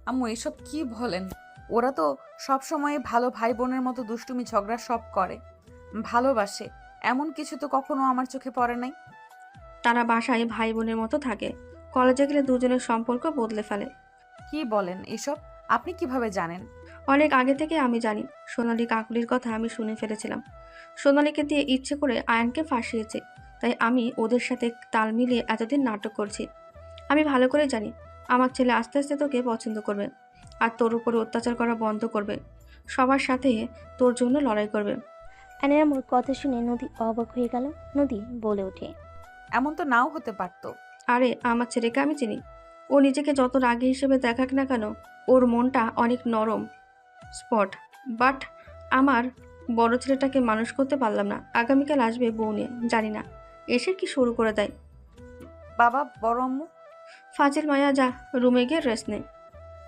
আম্মু এসব কি বলেন? ওরা তো সব সময় ভালো ভাই বোনের মতো দুষ্টুমি ঝগড়া সব করে, ভালোবাসে, এমন কিছু তো কখনো আমার চোখে পড়ে নাই। তারা বাসায় ভাই বোনের মতো থাকে, কলেজে গেলে দুজনের সম্পর্ক বদলে ফেলে। কি বলেন এসব? আপনি কিভাবে জানেন? অনেক আগে থেকে আমি জানি। সোনালি কাকুলির কথা আমি শুনে ফেলেছিলাম। সোনালিকে দিয়ে ইচ্ছে করে আয়নকে ফাঁসিয়েছে, তাই আমি ওদের সাথে তাল মিলিয়ে এতদিন নাটক করছি। আমি ভালো করে জানি আমার ছেলে আস্তে আস্তে তোকে পছন্দ করবে, আর তোর উপরে অত্যাচার করা বন্ধ করবে, সবার সাথে তোর জন্য লড়াই করবে। অ্যানের আম্মুর কথা শুনে নদী অবাক হয়ে গেল। নদী বলে ওঠে, এমন তো নাও হতে পারতো। আরে আমার ছেলেকে আমি চিনি। ও নিজেকে যত রাগী হিসেবে দেখাক না কেন, ওর মনটা অনেক নরম স্পট। বাট আমার বড় ছেলেটাকে মানুষ করতে পারলাম না। আগামীকাল আসবে বউ নিয়ে, জানি না এসে কি শুরু করে দেয়। বাবা, বড় আম্মু। ফাজিল মায়া, যা রুমে গিয়ে রেস্ট নে।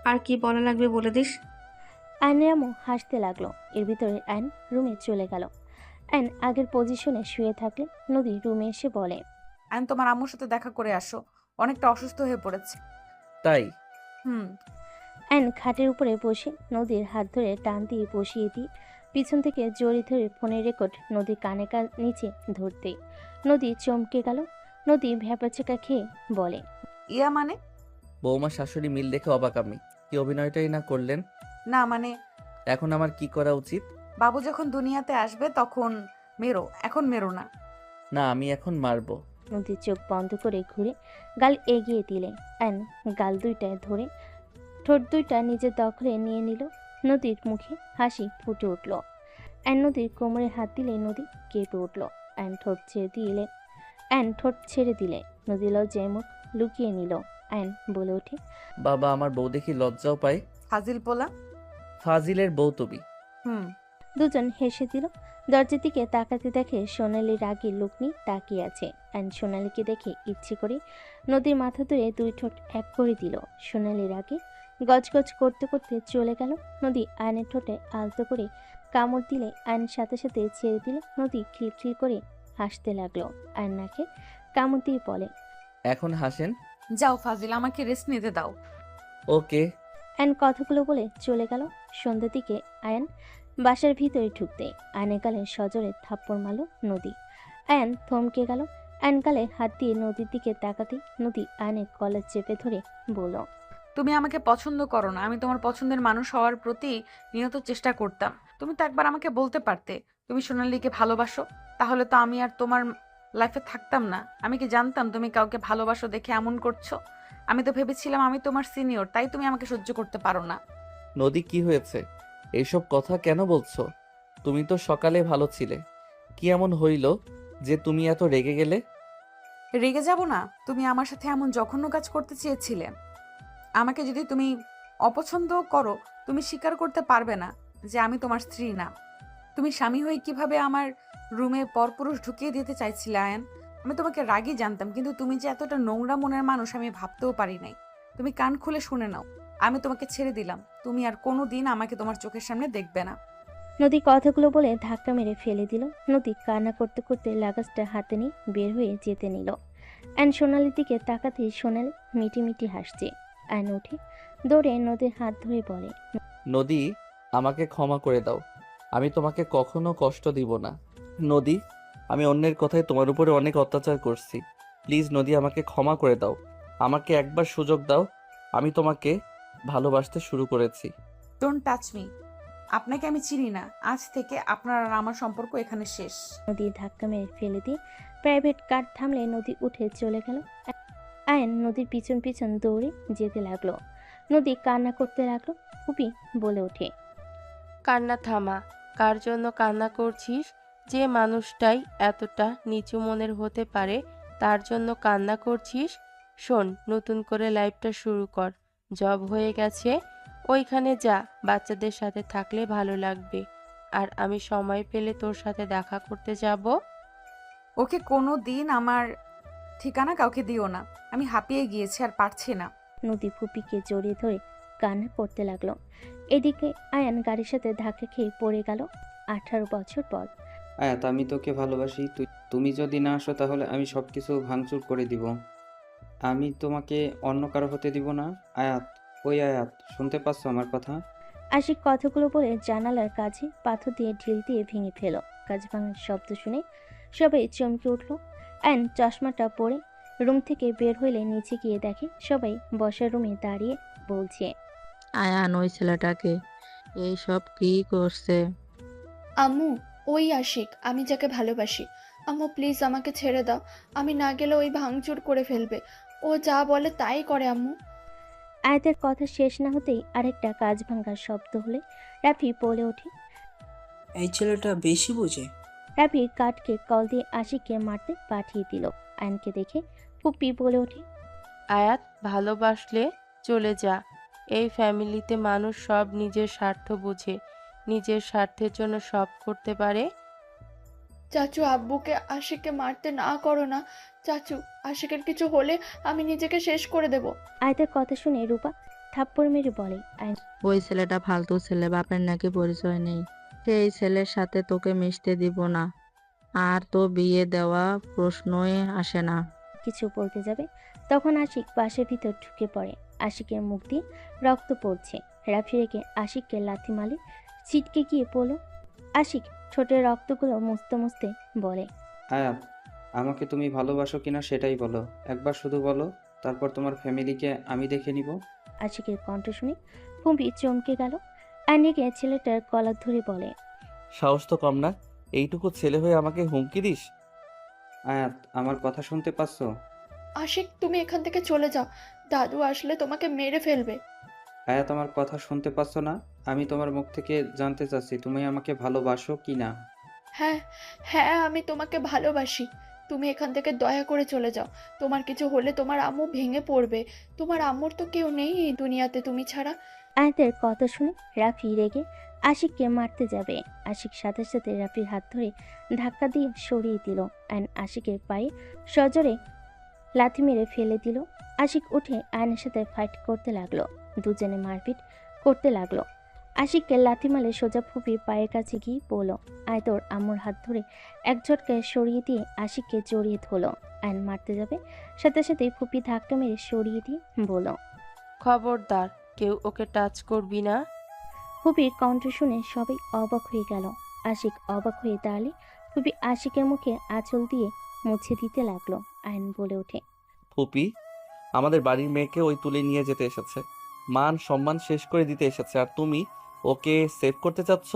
আর কি বলা লাগবে বলে দিস। অ্যানের আম্মু হাসতে লাগলো। এর ভিতরে অ্যান রুমে চলে গেল। অ্যান আগের পজিশনে শুয়ে থাকলে নদী রুমে এসে বলে, আইন তোমার আম্মুর সাথে দেখা করে আসো, অনেকটা অসুস্থ হয়ে পড়েছে। তাই? হুম। অ্যান খাটের উপরে বসে নদীর হাত ধরে টান দিয়ে বসিয়ে দিই পিছন থেকে জড়ি ধরে ফোনের রেকর্ড নদীর কানে নিচে ধরতে নদী চমকে গেল। নদী ভ্যাপাচেকা খেয়ে বলে, ইয়া মানে? বৌমা শাশুড়ি মিল দেখে অবাক আমি। কি অভিনয়টাই না করলেন। না মানে এখন আমার কি করা উচিত? বাবু যখন দুনিয়াতে আসবে তখন মেরো, এখন মেরো না। না, আমি এখন মারবো। নদীর চোখ বন্ধ করে ঘুরে গাল এগিয়ে দিলে অ্যান গাল দুইটায় ধরে ঠোঁট দুইটা নিজের দখলে নিয়ে নিল। নদীর মুখে হাসি ফুটে উঠল। অ্যান নদীর কোমরে হাত দিলে নদী কেঁপে উঠল। অ্যান ঠোঁট ছেড়ে দিলে নদী লজ্জায় মুখ লুকিয়ে নিল। অ্যান বলে ওঠে, বাবা, আমার বউ দেখি লজ্জাও পায়। ফাজিল পোলা। ফাজিলের বউ তুমি। হুম। দুজন হেসে দিল। দরজার দিকে তাকাতে দেখে সোনালি রাগী লুক নিয়ে তাকিয়ে আছে। অ্যান সোনালিকে দেখে ইচ্ছে করে নদীর মাথা ধরে দুই ঠোঁট এক করে দিল। সোনালি রাগে গজগজ করতে করতে চলে গেল। নদী আয়নের ঠোঁটে আলতো করে কামড় দিলে আয়ন সাথে সাথে ছেড়ে দিল। নদী খিলখিল করে হাসতে লাগলো। আয়ন নাকে কামড় দিয়ে বলে, এখন হাসেন। যাও ফাজিল, আমাকে রেস্ট নিতে দাও। ওকে। অ্যান কথাগুলো বলে চলে গেল। সন্ধ্যার দিকে আয়ন বাসার ভিতরে ঢুকতে আয়নের গালে সজোরে থাপ্পড় মারল নদী। আয়ন থমকে গেল। আয়ন গালে হাত দিয়ে নদীর দিকে তাকাতে নদী আয়নের কলার চেপে ধরে বলল, তুমি আমাকে পছন্দ করো না। আমি তোমার পছন্দের মানুষ হওয়ার প্রতি নিয়ত চেষ্টা করতাম। তুমি তো একবার আমাকে বলতে পারতে তুমি সোনালীকে ভালোবাসো, তাহলে তো আমি আর তোমার লাইফে থাকতাম না। আমি কি জানতাম তুমি কাউকে ভালোবাসো দেখে এমন করছো? আমি তো ভেবেছিলাম আমি তোমার সিনিয়র, তাই তুমি আমাকে সহ্য করতে পারো না। নদী, কি হয়েছে? এইসব কথা কেন বলছো? তুমি তো সকালে ভালো ছিলে, কি এমন হইল যে তুমি এত রেগে গেলে? রেগে যাব না? তুমি আমার সাথে এমন জঘন্য কাজ করতে চেয়েছিলে। আমাকে যদি তুমি অপছন্দ করো, তুমি স্বীকার করতে পারবে না যে আমি তোমার স্ত্রী না। তুমি স্বামী হয়ে কিভাবে আমার রুমে পরপুরুষ ঢুকিয়ে দিতে চাইছিলে আয়ান? আমি তোমাকে রাগই জানতাম, কিন্তু তুমি যে এতটা নোংরা মনের মানুষ আমি ভাবতেও পারি নাই। তুমি কান খুলে শুনে নাও, আমি তোমাকে ছেড়ে দিলাম। তুমি আর কোনো দিন আমাকে তোমার চোখের সামনে দেখবে না। নদী কথাগুলো বলে ধাক্কা মেরে ফেলে দিল। নদী কান্না করতে করতে লাগেজটা হাতে নিয়ে বের হয়ে যেতে নিল। অ্যান সোনালির দিকে তাকাতেই সোনালি মিটি মিটি হাসছে। অ্যান উঠে দৌড়ে নদীর হাত ধরে বলে, নদী, আমাকে ক্ষমা করে দাও। আমি তোমাকে কখনো কষ্ট দিব না। নদী, আমি অন্যের কথায় তোমার উপরে অনেক অত্যাচার করছি। প্লিজ নদী, আমাকে ক্ষমা করে দাও। আমাকে একবার সুযোগ দাও। আমি তোমাকে ভালোবাসতে শুরু করেছি। Don't touch me. আপনাকে আমি চিনি না। আজ থেকে আপনার আর আমার সম্পর্ক এখানে শেষ। নদী ধাক্কা মেরে ফেলে দিয়ে প্রাইভেট কার থামলে নদী উঠে চলে গেল। আয়ন নদীর পিছন পিছন দৌড়ে যেতে লাগলো। নদী কান্না করতে লাগলো। ফুপি বলে ওঠে, কান্না থামা। কার জন্য কান্না করছিস? যে মানুষটাই এতটা নিচু মনের হতে পারে তার জন্য কান্না করছিস? শোন, নতুন করে লাইফটা শুরু কর। জব হয়ে গেছে, ওইখানে যা। বাচ্চাদের সাথে থাকলে ভালো লাগবে। আর আমি সময় পেলে তোর সাথে দেখা করতে যাব। ওকে কোনো দিন আমার ঠিকানা কাউকে দিও না। আমি হাঁপিয়ে গিয়েছি আর পারছি না। নদী ফুপিকে জড়িয়ে ধরে কান্না করতে লাগলো। এদিকে আয়ান গাড়ির সাথে ধাক্কা খেয়ে পড়ে গেল। 18 বছর পর। আয়াত, আমি তোকে ভালোবাসি। তুমি যদি না আসো তাহলে আমি সব কিছু ভাঙচুর করে দিব। আমি তোমাকে অন্য কারো হতে দিব না। আয়াত, ওই আয়াত, শুনতে পাচ্ছ আমার কথা? আশিক কথাগুলো বলে জানালার কাছে পাথর দিয়ে ঢিল দিয়ে ভেঙে ফেলো। কাজ ভাঙার শব্দ শুনে সবাই চমকে উঠল। অ্যান চশমাটা পরে রুম থেকে বের হইলে নিচে গিয়ে দেখে সবাই বসার রুমে দাঁড়িয়ে বলছে, আয়ান ওই ছেলেটাকে এইসব কি করছে? আম্মু, ওই আশিক, আমি যাকে ভালোবাসি। আম্মু প্লিজ আমাকে ছেড়ে দাও। আমি না গেলে ওই ভাঙচুর করে ফেলবে। ও যা বলে তাই করে আম্মু। আয়াতের কথা শেষ না হতেই আরেকটা কাজ ভাঙার শব্দ হলে রাফি বলে ওঠে, এই ছেলেটা বেশি বোঝে। রাফি কাঠকে কল দিয়ে আশিককে মারতে পাঠিয়ে দিল। আয়নকে দেখে ফুপি বলে ওঠে, আয়াত, ভালোবাসলে চলে যা। এই ফ্যামিলিতে মানুষ সব নিজের স্বার্থ বোঝে, নিজের স্বার্থের জন্য সব করতে পারে। চাচু, আব্বুকে আশিককে মারতে না করো না। চাচু, আশিকের কিছু হলে আমি নিজেকে শেষ করে দেব। আয়াতের কথা শুনে রূপা থাপ্পড় মেরে বলে, আয়ন ওই ছেলেটা ফালতু ছেলে, বাপের নাকি পরিচয় নেই। সেই ছেলের সাথে তোকে মিশতে দিব না। আর তো বিয়ে দেওয়া প্রশ্নই আসে না। কিছু বলতে যাবে তখন আশিক বাসের ভিতর ঢুকে পড়ে। আশিকের মুখ দিয়ে রক্ত পড়ছে। রাফি রেখে আশিককে লাথি মারে, ছিটকে গিয়ে পড়ল। আশিক ঠোঁটের রক্তগুলো মুছতে মুছতে বলে, আয়াত, আমাকে তুমি ভালোবাসো কিনা সেটাই বলো। একবার শুধু বলো, তারপর তোমার ফ্যামিলিকে আমি দেখে নিব। আশিকের কণ্ঠ শুনে ফুম্পি চমকে গেল। আনিকে ছেলেটার কলার ধরে বলে, সাহস তো কম না, এইটুকু ছেলে হয়ে আমাকে হুমকি দিস? আয়াত, আমার কথা শুনতে পাচ্ছ? আশিক, তুমি এখান থেকে চলে যাও। দাদু আসলে তোমাকে মেরে ফেলবে। আয়াত, আমার কথা শুনতে পাচ্ছ না? আমি তোমার মুখ থেকে জানতে চাচ্ছি তুমি আমাকে ভালোবাসো কি না। হ্যাঁ হ্যাঁ, আমি তোমাকে ভালোবাসি। তুমি এখান থেকে দয়া করে চলে যাও। তোমার কিছু হলে তোমার আম্মু ভেঙে পড়বে। তোমার আম্মুর তো কেউ নেই এই দুনিয়াতে তুমি ছাড়া। আয়াতের কথা শুনে রাফি রেগে আশিককে মারতে যাবে। আশিক সাথে সাথে রাফির হাত ধরে ধাক্কা দিয়ে সরিয়ে দিল। অ্যান আশিকের পায়ে সজোরে লাথি মেরে ফেলে দিল। আশিক উঠে আয়নের সাথে ফাইট করতে লাগলো। দুজনে মারপিট করতে লাগলো। আশিককে লাথি মারলে সোজা ফুপির পায়ের কাছে গিয়ে পড়ল। আয়তর আম্মুর হাত ধরে এক ঝটকায় সরিয়ে দিয়ে আশিককে জড়িয়ে ধরল। আয়ন মারতে যাবে, সাথে সাথে ফুপি ধাক্কা মেরে সরিয়ে দিয়ে বলল, খবরদার, কেউ ওকে টাচ করবি না। ফুপির কণ্ঠ শুনে সবাই অবাক হয়ে গেল। আশিক অবাক হয়ে দাঁড়ালে ফুপি আশিকের মুখে আঁচল দিয়ে মুছে দিতে লাগলো। আয়ন বলে ওঠে, ফুপি, আমাদের বাড়ির মেয়েকে ওই তুলে নিয়ে যেতে এসেছে, মান সম্মান শেষ করে দিতে এসেছে, আর তুমি ওকে সেভ করতে চাচ্ছ?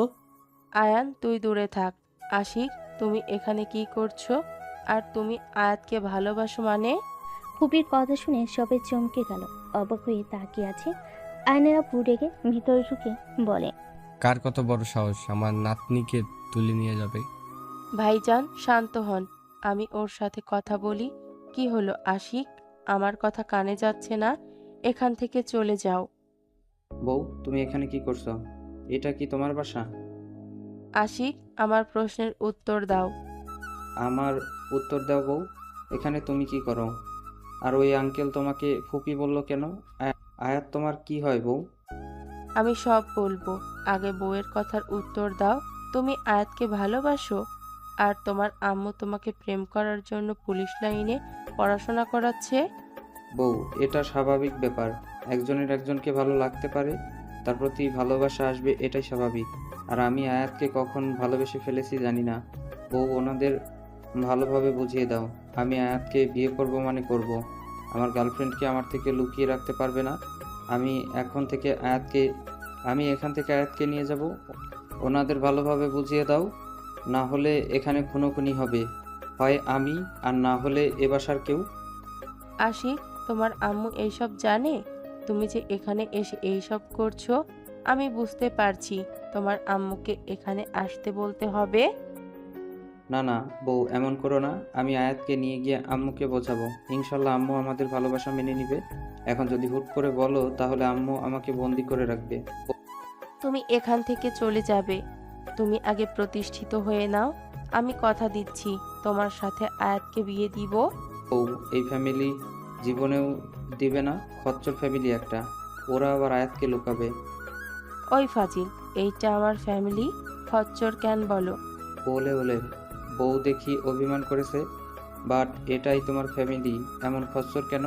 আয়ান, তুই দূরে থাক। আশিক, তুমি এখানে কি করছো? আর তুমি আয়াতকে ভালোবাসো মানে? ফুপির কথা শুনে সবাই চমকে গেল। অবাক হয়ে তাকিয়ে আছে। আয়নেরা রেগে ভিতরে ঢুকে বলে, কার কত বড় সাহস আমার নাতনিকে তুলে নিয়ে যাবে? ভাইজান, শান্ত হন। আমি ওর সাথে কথা বলি। কি হলো আশিক? আমার কথা কানে যাচ্ছে না? এখান থেকে চলে যাও। বউ, তুমি এখানে কি করছো? এটা কি তোমার বাসা? আশিক, আমার প্রশ্নের উত্তর দাও। আমার উত্তর দাও বউ। এখানে তুমি কি করো? আর ওই আঙ্কেল তোমাকে ফুপি বললো কেন? আয়াত তোমার কি হয় বউ? আমি সব বলবো, আগে বউয়ের কথার উত্তর দাও। তুমি আয়াতকে ভালোবাসো? আর তোমার আম্মু তোমাকে প্রেম করার জন্য পুলিশ লাইনে পড়াশোনা করাচ্ছে? বউ, এটা স্বাভাবিক ব্যাপার। একজনের একজনকে ভালো লাগতে পারে, তার প্রতি ভালোবাসা আসবে, এটাই স্বাভাবিক। আর আমি আয়াতকে কখন ভালোবেসে ফেলেছি জানি না। বউ, ওনাদের ভালোভাবে বুঝিয়ে দাও। আমি আয়াতকে বিয়ে করব মানে করব। আমার গার্লফ্রেন্ডকে আমার থেকে লুকিয়ে রাখতে পারবে না। আমি এখন থেকে আয়াতকে আমি এখান থেকে আয়াতকে নিয়ে যাব। ওনাদের ভালোভাবে বুঝিয়ে দাও, না হলে এখানে খুনোখুনি হবে, হয় আমি আর না হলে এ বাসার কেউ। আশিক, তোমার আম্মু এইসব জানে? তুমি যে এখানে এসে এইসব করছো, আমি বুঝতে পারছি তোমার আম্মুকে এখানে আসতে বলতে হবে। না না বউ, এমন করো না। আমি আয়াতকে নিয়ে গিয়ে আম্মুকে বোঝাবো। ইনশাল্লাহ আম্মু আমাদের ভালোবাসা মেনে নিবে। এখন যদি হুট করে বলো তাহলে আম্মু আমাকে বন্দি করে রাখবে। তুমি এখান থেকে চলে যাবে। তুমি আগে প্রতিষ্ঠিত হয়ে নাও। আমি কথা দিচ্ছি তোমার সাথে আয়াতকে বিয়ে দিব। বউ, এই ফ্যামিলি জীবনেও দিবে না। খচ্চর ফ্যামিলি একটা, ওরা আবার আয়াতকে লুকাবে। ওই ফাজিল, এইটা আমার ফ্যামিলি, খচ্চর কেন বলো? বলে বলে বউ দেখি অভিমান করেছে, বাট এটাই তোমার ফ্যামিলি, এমন খচ্চর কেন?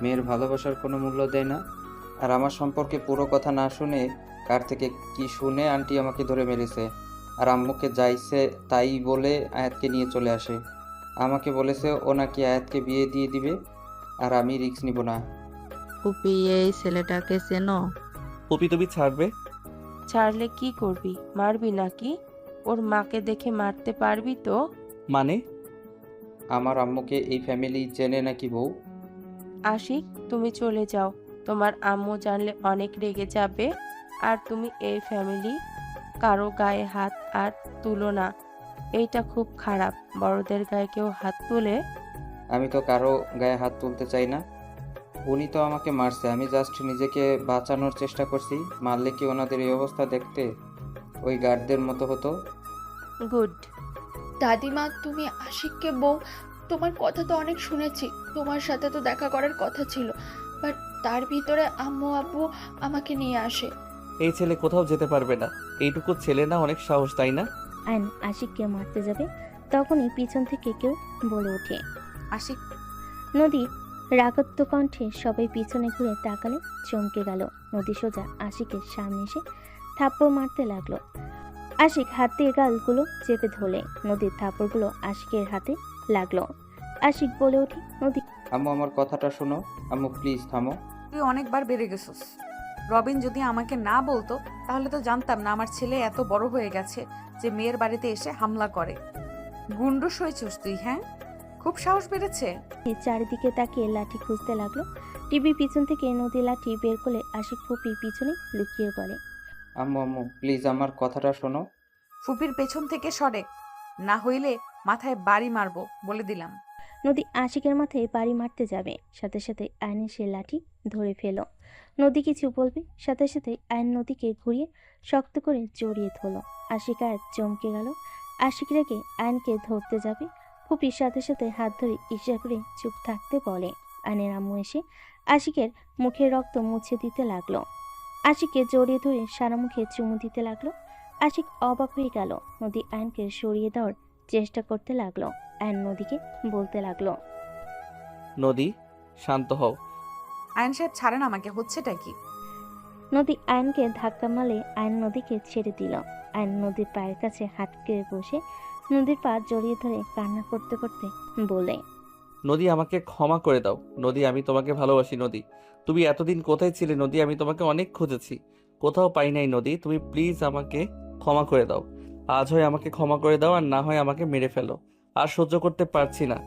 মেয়ের ভালোবাসার কোনো মূল্য দেয় না। আর আমার সম্পর্কে পুরো কথা না শুনে কার থেকে কি শুনে আন্টি আমাকে ধরে মেরেছে। আর আম্মুকে যাইছে তাই বলে আয়াতকে নিয়ে চলে আসে। আমাকে বলেছে ও নাকি আয়াতকে বিয়ে দিয়ে দিবে, আর আমি রিস্ক নিব না। ফুপি, এই ছেলেটাকে চেনো? পপি, তুমি ছাড়বে? ছাড়লে কি করবি? মারবি নাকি? ওর মাকে দেখে মারতে পারবি তো? মানে? আমার আম্মুকে এই ফ্যামিলি চেনে নাকি বউ? আশিক, তুমি চলে যাও। তোমার আম্মু জানলে অনেক রেগে যাবে। আর তুমি এই ফ্যামিলি কারো গায়ে হাত আর তুলো না। এইটা খুব খারাপ, বড়দের গায়ে কেউ হাত তুলে। আমি তো কারো গায়ে হাত তুলতে চাই না। উনি তো আমাকে মারছে, আমি জাস্ট নিজেকে বাঁচানোর চেষ্টা করছি। মারলে কি ওনাদের এই অবস্থা দেখতে ওই গার্ডদের মতো হতো? গুড। দাদিমা, তুমি আশিককে বউ, তোমার কথা তো অনেক শুনেছি। তোমার সাথে তো দেখা করার কথা ছিল, বাট তার ভিতরে আম্মু আব্বু আমাকে নিয়ে আসে। এই ছেলে কোথাও যেতে পারবে না। এইটুকু ছেলে না, অনেক সাহস, তাই না? আয়ন আশিককে মারতে যাবে, তখনই পিছন থেকে কেউ বলে ওঠে, আশিক। নদী রাগত্ব কণ্ঠে সবাই পিছনে ঘুরে তাকালে চমকে গেল। নদী সোজা আশিকের সামনে এসে থাপ্পড় মারতে লাগলো। আশিক হাত দিয়ে গালগুলো চেপে ধরলে নদীর থাপ্পড়গুলো আশিকের হাতে লাগলো। আশিক বলে ওঠে, নদী। আম্মু, আমার কথাটা শোনো। আম্মু প্লিজ থামো। তুই অনেকবার বেড়ে গেছিস। রবিন যদি আমাকে না বলতো তাহলে তো জানতাম না আমার ছেলে এত বড় হয়ে গেছে যে মেয়ের বাড়িতে এসে হামলা করে। গুন্ডুস হয়েছিস তুই, হ্যাঁ? খুব সাহস বেড়েছে। চারিদিকে তাকিয়ে লাঠি খুঁজতে লাগলো। টিভির পিছন থেকে নদী লাঠি বের করে আশিক ফুপির পিছনে লুকিয়ে পড়ে। আম্মু আম্মু প্লিজ আমার কথাটা শোনো। ফুপির পেছন থেকে সরে, না হইলে মাথায় বাড়ি মারবো বলে দিলাম। নদী আশিকের মাথায় বাড়ি মারতে যাবে, সাথে সাথে আয়নের সে লাঠি ধরে ফেল। নদী কিছু বলবে, সাথে সাথে আয়ন নদীকে ঘুরিয়ে শক্ত করে জড়িয়ে ধরল। আশিক আর চমকে গেল। আশিক রেগে আয়নকে ধরতে যাবে, ফুপির সাথে সাথে হাত ধরে ইশারা করে চুপ থাকতে বলে। আয়নের আম্মু এসে আশিকের মুখে রক্ত মুছে দিতে লাগলো। আশিককে জড়িয়ে ধরে সারা মুখে চুমু দিতে লাগলো। আশিক অবাক হয়ে গেল। নদী আয়নকে সরিয়ে দেওয়ার চেষ্টা করতে লাগলো। আয়ন নদীকে বলতে লাগলো, নদী, শান্ত হও। আয়ন সাহেব ছাড়েন আমাকে, হচ্ছেটা কি? নদী আয়নকে ধাক্কা মারলে আয়ন নদীকে ছেড়ে দিল। আয়ন নদীর পায়ের কাছে হাঁটকে বসে নদীর পা জড়িয়ে ধরে কান্না করতে করতে বলে, নদী, আমাকে ক্ষমা করে দাও। নদী, আমি তোমাকে ভালোবাসি। নদী, তুমি এতদিন কোথায় ছিলে? নদী, আমি তোমাকে অনেক খুঁজেছি, কোথাও পাই নাই। নদী, তুমি প্লিজ আমাকে ক্ষমা করে দাও। আজ হয় আমাকে ক্ষমা করে দাও, আর না হয় আমাকে মেরে ফেলো। আর সহ্য করতে পারছি না।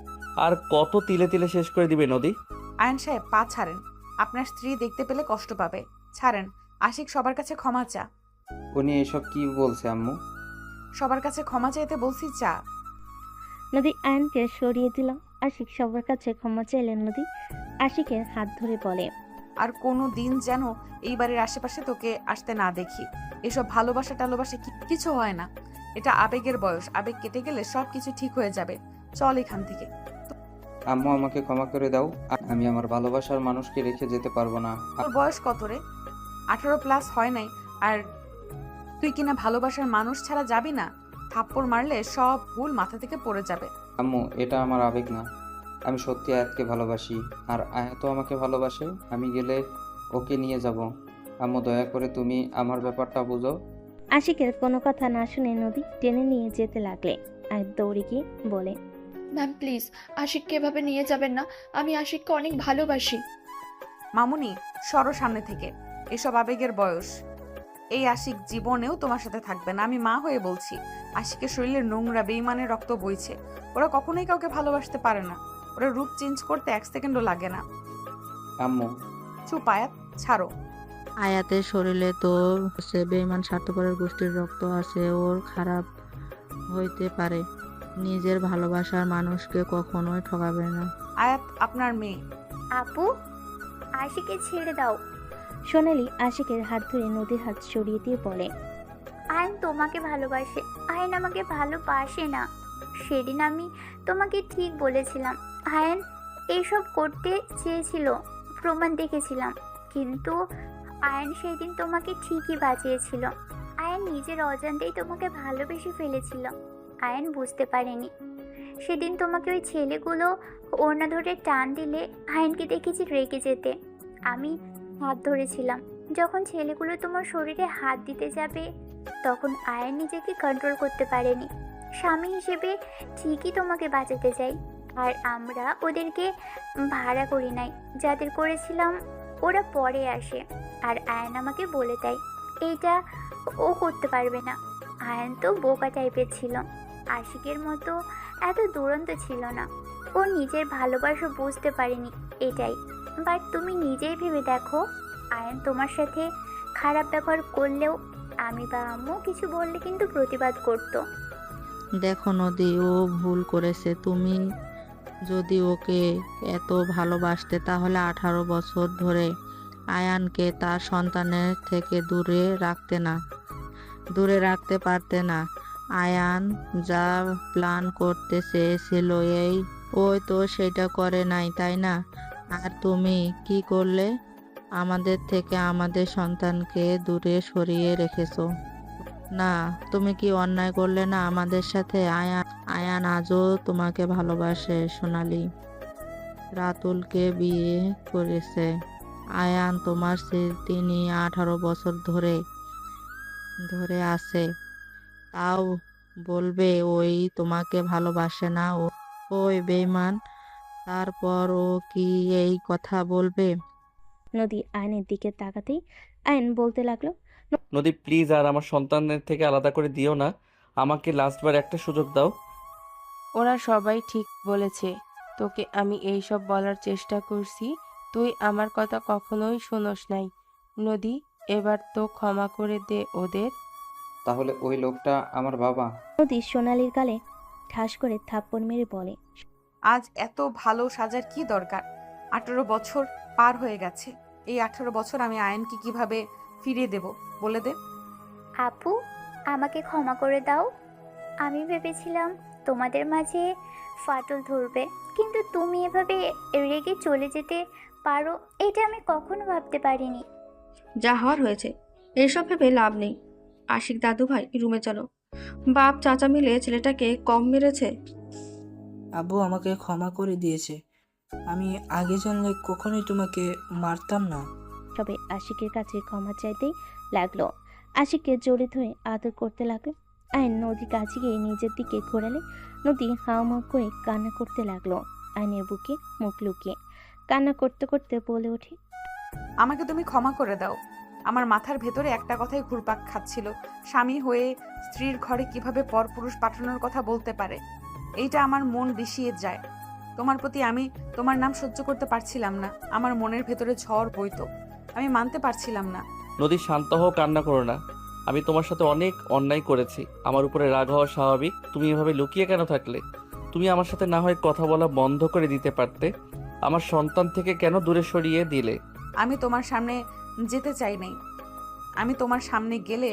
আর কত তিলে তিলে শেষ করে দিবে নদী? আয়ন সাহেব পা ছাড়েন, আপনার স্ত্রী দেখতে পেলে কষ্ট পাবে। ছাড়েন। আশিক সবার কাছে ক্ষমা চা। উনি এসব কি বলছে আম্মু? সবার কাছে ক্ষমা চাইতে বলছি, চা। নদী আয়নকে সরিয়ে দিল। আশিক সবার কাছে ক্ষমা চাইলেন। নদী আশিকের হাত ধরে বলে, আর কোনো দিন যেন এই বাড়ির আশেপাশে তোকে আসতে না দেখি। এসব ভালোবাসা টালোবাসা কিছু হয় না। এটা আবেগের বয়স, আবেগ কেটে গেলে সব কিছু ঠিক হয়ে যাবে। চল এখান থেকে। আম্মু, আমাকে ক্ষমা করে দাও। আমি আমার ভালোবাসার মানুষকে রেখে যেতে পারবো না। তোর বয়স কত রে? 18+ হয় নাই, আর তুই কিনা ভালোবাসার মানুষ ছাড়া যাবি না? থাপ্পড় মারলে সব ভুল মাথা থেকে পড়ে যাবে। আম্মু, এটা আমার আবেগ না। আমি সত্যি আয়াতকে ভালোবাসি, আর আয়াতও আমাকে ভালোবাসে। আমি গেলে ওকে নিয়ে যাব। আম্মু দয়া করে তুমি আমার ব্যাপারটা বুঝো। আশিকের কোনো কথা না শুনে নদী টেনে নিয়ে যেতে লাগলে আর দৌড়ে গিয়ে বলে, ম্যাম প্লিজ আশিককে এভাবে নিয়ে যাবেন না, আমি আশিককে অনেক ভালোবাসি। মামুনি, সরো সামনে থেকে, এসব আবেগের বয়স। এই আশিক জীবনেও তোমার সাথে থাকবে না, আমি মা হয়ে বলছি। আশিকের শরীরে নোংরা বেইমানের রক্ত বইছে। ওরা কখনোই কাউকে ভালোবাসতে পারে না। ওরা রূপ চেঞ্জ করতে 1 সেকেন্ডও লাগে না। আম্মু চুপ আয়াত, ছাড়ো। আয়াতের শরীরে তো সে বেঈমান স্বার্থপরের গোষ্ঠীর রক্ত আছে, ওর খারাপ হইতে পারে। নিজের ভালোবাসার মানুষকে কখনোই ঠকাবে না। আয়াত আপনার মেয়ে। আপু, আশিকে ছেড়ে দাও। সোনালি আশিকের হাত ধরে নদীর হাত সরিয়ে দিয়ে বলে, আয়ন তোমাকে ভালোবাসে, আয়ন আমাকে ভালোবাসে না। সেদিন আমি তোমাকে ঠিক বলেছিলাম। আয়ন এইসব করতে চেয়েছিল, প্রমাণ দেখেছিলাম, কিন্তু আয়ন সেদিন তোমাকে ঠিকই বাঁচিয়েছিল। আয়ন নিজের অজান্তেই তোমাকে ভালোবেসে ফেলেছিল। আয়ন বুঝতে পারেনি। সেদিন তোমাকে ওই ছেলেগুলো ওড়না ধরে টান দিলে আয়নকে দেখেছি রেগে যেতে। আমি হাত ধরেছিলাম। যখন ছেলেগুলো তোমার শরীরে হাত দিতে যাবে তখন আয়ন নিজেকে কন্ট্রোল করতে পারেনি। স্বামী হিসেবে ঠিকই তোমাকে বাঁচাতে চাই, আর আমরা ওদেরকে ভাড়া করি নাই। যাদের করেছিলাম ওরা পরে আসে, আর আয়ন আমাকে বলে দেয় এইটা ও করতে পারবে না। আয়ন তো বোকা টাইপের ছিল, আশিকের মতো এত দুরন্ত ছিল না। ও নিজের ভালোবাসা বুঝতে পারেনি, এটাই। বাট তুমি নিজেই ভেবে দেখো, আয়ন তোমার সাথে খারাপ ব্যবহার করলেও আমি বা আম্মু কিছু বললে কিন্তু প্রতিবাদ করতো। দেখো নদী, ও ভুল করেছে। তুমি যদি ওকে এত ভালোবাসতে তাহলে 18 বছর ধরে আয়ানকে তার সন্তানের থেকে দূরে রাখতে পারতে না। আয়ান যা প্ল্যান করতে চেয়েছিল ওই তো সেটা করে নাই, তাই না? আর তুমি কি করলে? আমাদের থেকে আমাদের সন্তানকে দূরে সরিয়ে রেখেছো। না, তুমি কি অন্যায় করলে না আমাদের সাথে? আয়ান আজও তোমাকে ভালোবাসে সোনালি। রাতুলকে বিয়ে করেছে। আয়ান তোমার স্মৃতি নিয়ে 18 বছর ধরে আছে। তাও বলবে ওই তোমাকে ভালোবাসে না, ওই বেঈমান। তারপর ও কি এই কথা বলবে? নদী আয়নের দিকে তাকাতেই আয়ন বলতে লাগলো, নদী প্লিজ আর আমার সন্তানের থেকে আলাদা করে দিও না, আমাকে লাস্টবার একটা সুযোগ দাও। ওরা সবাই ঠিক বলেছে। তোকে আমি এইসব বলার চেষ্টা করছি, তুই আমার কথা কখনোই শোনস নাই। নদী, এবার তো ক্ষমা করে দে ওদের। তাহলে ওই লোকটা আমার বাবা? নদী সোনালির গালে ঠাস করে থাপ্পড় মেরে বলে, আজ এত ভালো সাজার কি দরকার? 18 বছর পার হয়ে গেছে। এই 18 বছর আমি আয়নকে কিভাবে ফিরিয়ে দেব বলে দে। আপু, আমাকে ক্ষমা করে দাও। আমি ভেবেছিলাম তোমাদের মাঝে ফাটল ধরবে, কিন্তু তুমি এভাবে রেগে চলে যেতে পারো এটা আমি কখনো ভাবতে পারিনি। যা হওয়ার হয়েছে, এসব ভেবে লাভ নেই। আশিক দাদু ভাই, রুমে চলো। বাপ চাচা মিলে ছেলেটাকে কম মেরেছে। আব্বু আমাকে ক্ষমা করে দিয়েছে। আমি আগে জানলে কখনোই তোমাকে মারতাম না। তবে আশিকের কাছে ক্ষমা চাইতেই লাগলো। আশিককে জড়িয়ে ধরে আদর করতে লাগলো। আয়ন নদী কাছে গিয়ে নিজের দিকে ঘোরালে নদী হাওমাও করে কান্না করতে লাগলো। আয়নের বুকে মুখ লুকিয়ে কান্না করতে করতে বলে ওঠে, আমাকে তুমি ক্ষমা করে দাও। আমার মাথার ভেতরে একটা কথাই ঘুরপাক খাচ্ছিল, স্বামী হয়ে স্ত্রীর ঘরে কিভাবে পরপুরুষ পাঠানোর কথা বলতে পারে। এইটা আমার মন বিষিয়ে যায়। তোমার প্রতি আমি তোমার নাম সহ্য করতে পারছিলাম না। আমার মনের ভেতরে ঝড় বইতো, আমি মানতে পারছিলাম না। নদী শান্ত হও, কান্না করো না। আমি তোমার সাথে অনেক অন্যায় করেছি, আমার উপরে রাগ হওয়া স্বাভাবিক। তুমি এভাবে লুকিয়ে কেন থাকলে? তুমি আমার সাথে না হয় কথা বলা বন্ধ করে দিতে পারতে। আমার সন্তান থেকে কেন দূরে সরিয়ে দিলে? আমি তোমার সামনে যেতে চাই নাই। আমি তোমার সামনে গেলে,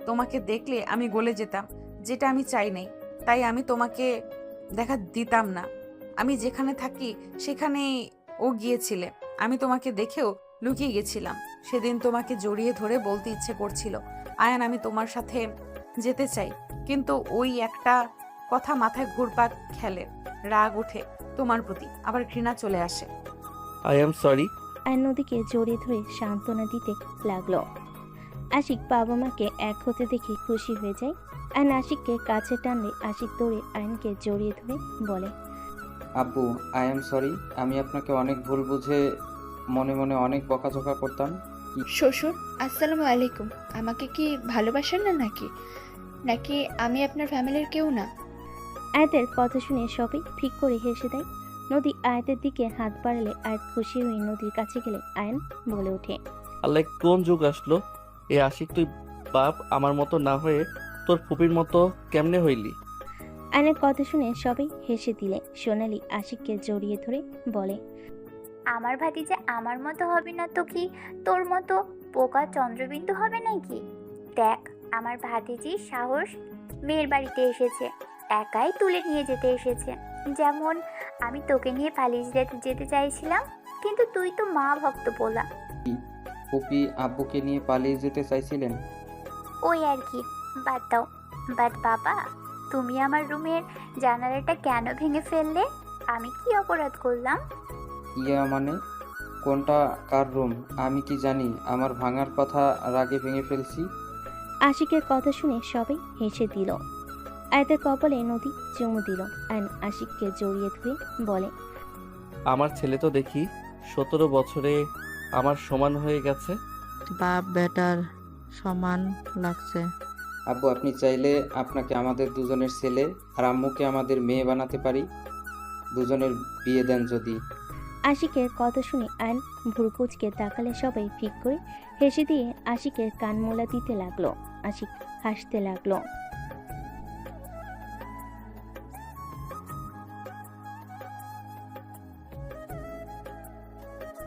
তোমাকে দেখলে আমি গলে যেতাম, যেটা আমি চাই নাই। তাই আমি তোমাকে দেখা দিতাম না। আমি যেখানে থাকি সেখানেই ও গিয়েছিলে। আমি তোমাকে দেখেও লুকিয়ে গেছিলাম। সেদিন তোমাকে জড়িয়ে ধরে বলতে ইচ্ছে করছিল, আয়ান আমি তোমার সাথে যেতে চাই। কিন্তু ওই একটা কথা মাথায় ঘুরপাক খেলে, রাগ ওঠে তোমার প্রতি, আবার ঘৃণা চলে আসে। আই এম সরি, আয়ন নদীকে জড়িয়ে ধরে সান্ত্বনা দিতে লাগলো। আশিক বাবা মাকে এক হতে দেখে খুশি হয়ে যায়। আয়ন আশিককে কাছে টানলে আশিক দৌড়ে আয়নকে জড়িয়ে ধরে বলে, আব্বু, আই এম সরি। আমি আপনাকে অনেক ভুল বুঝে মনে মনে অনেক বকাঝকা করতাম। শ্বশুর আসসালামু আলাইকুম। আমাকে কি ভালোবাসেন না নাকি নাকি আমি আপনার ফ্যামিলির কেউ না? আয়াতের কথা শুনে সবাই ফিক করে হেসে দেয়। নদী আয়াতের দিকে হাত বাড়ালে আয়াত খুশি হয়ে নদীর কাছে গেলে আয়ন বলে ওঠে, আল্লাহ, কোন যুগ আসলো? এ আশিক, তুই বাপ আমার মতো না হয়ে তোর ফুপির মতো কেমনে হইলি? আয়নের কথা শুনে সবাই হেসে দিলে সোনালি আশিককে জড়িয়ে ধরে বলে, আমার ভাতিজা আমার মতো হবে না তো কি তোর মতো পোকা চন্দ্রবিন্দু হবে নাকি? দেখ আমার ভাতিজির সাহস, মেয়ের বাড়িতে এসেছে, একাই তুলে নিয়ে যেতে এসেছে। যেমন আমি তোকে নিয়ে পালিয়ে যেতে চাইছিলাম, কিন্তু তুই তো মা ভক্ত বলা। ফুপি আব্বুকে নিয়ে পালিয়ে যেতে চাইছিলেন? ওই আর কি, বাদ দাও। বাট বাবা, তুমি আমার রুমের জানালাটা কেন ভেঙে ফেললে? আমি কি অপরাধ করলাম? ইয়া মানে কোনটা, কার রুম? আমি কি জানি আমার ভাঙার কথা রাগে ভেঙে ফেলছি? আশিকের কথা শুনে সবাই হেসে দিল। আয়াতের কপালে নদী চুমু দিল। আয়ন আশিককে জড়িয়ে ধরে বলে, আমার ছেলে তো দেখি 17 বছরে আমার সমান হয়ে গেছে। বাপ বেটার সমান লাগছে। আব্বু, আপনি চাইলে আপনাকে আমাদের দুজনের ছেলে আর আম্মুকে আমাদের মেয়ে বানাতে পারি। দুজনের বিয়ে দেন যদি। আশিকের কথা শুনে আয়ন ভুরকুচকে তাকালে সবাই ফিক করে হেসে দিয়ে আশিকের কান মোলা দিতে লাগলো। আশিক হাসতে লাগলো।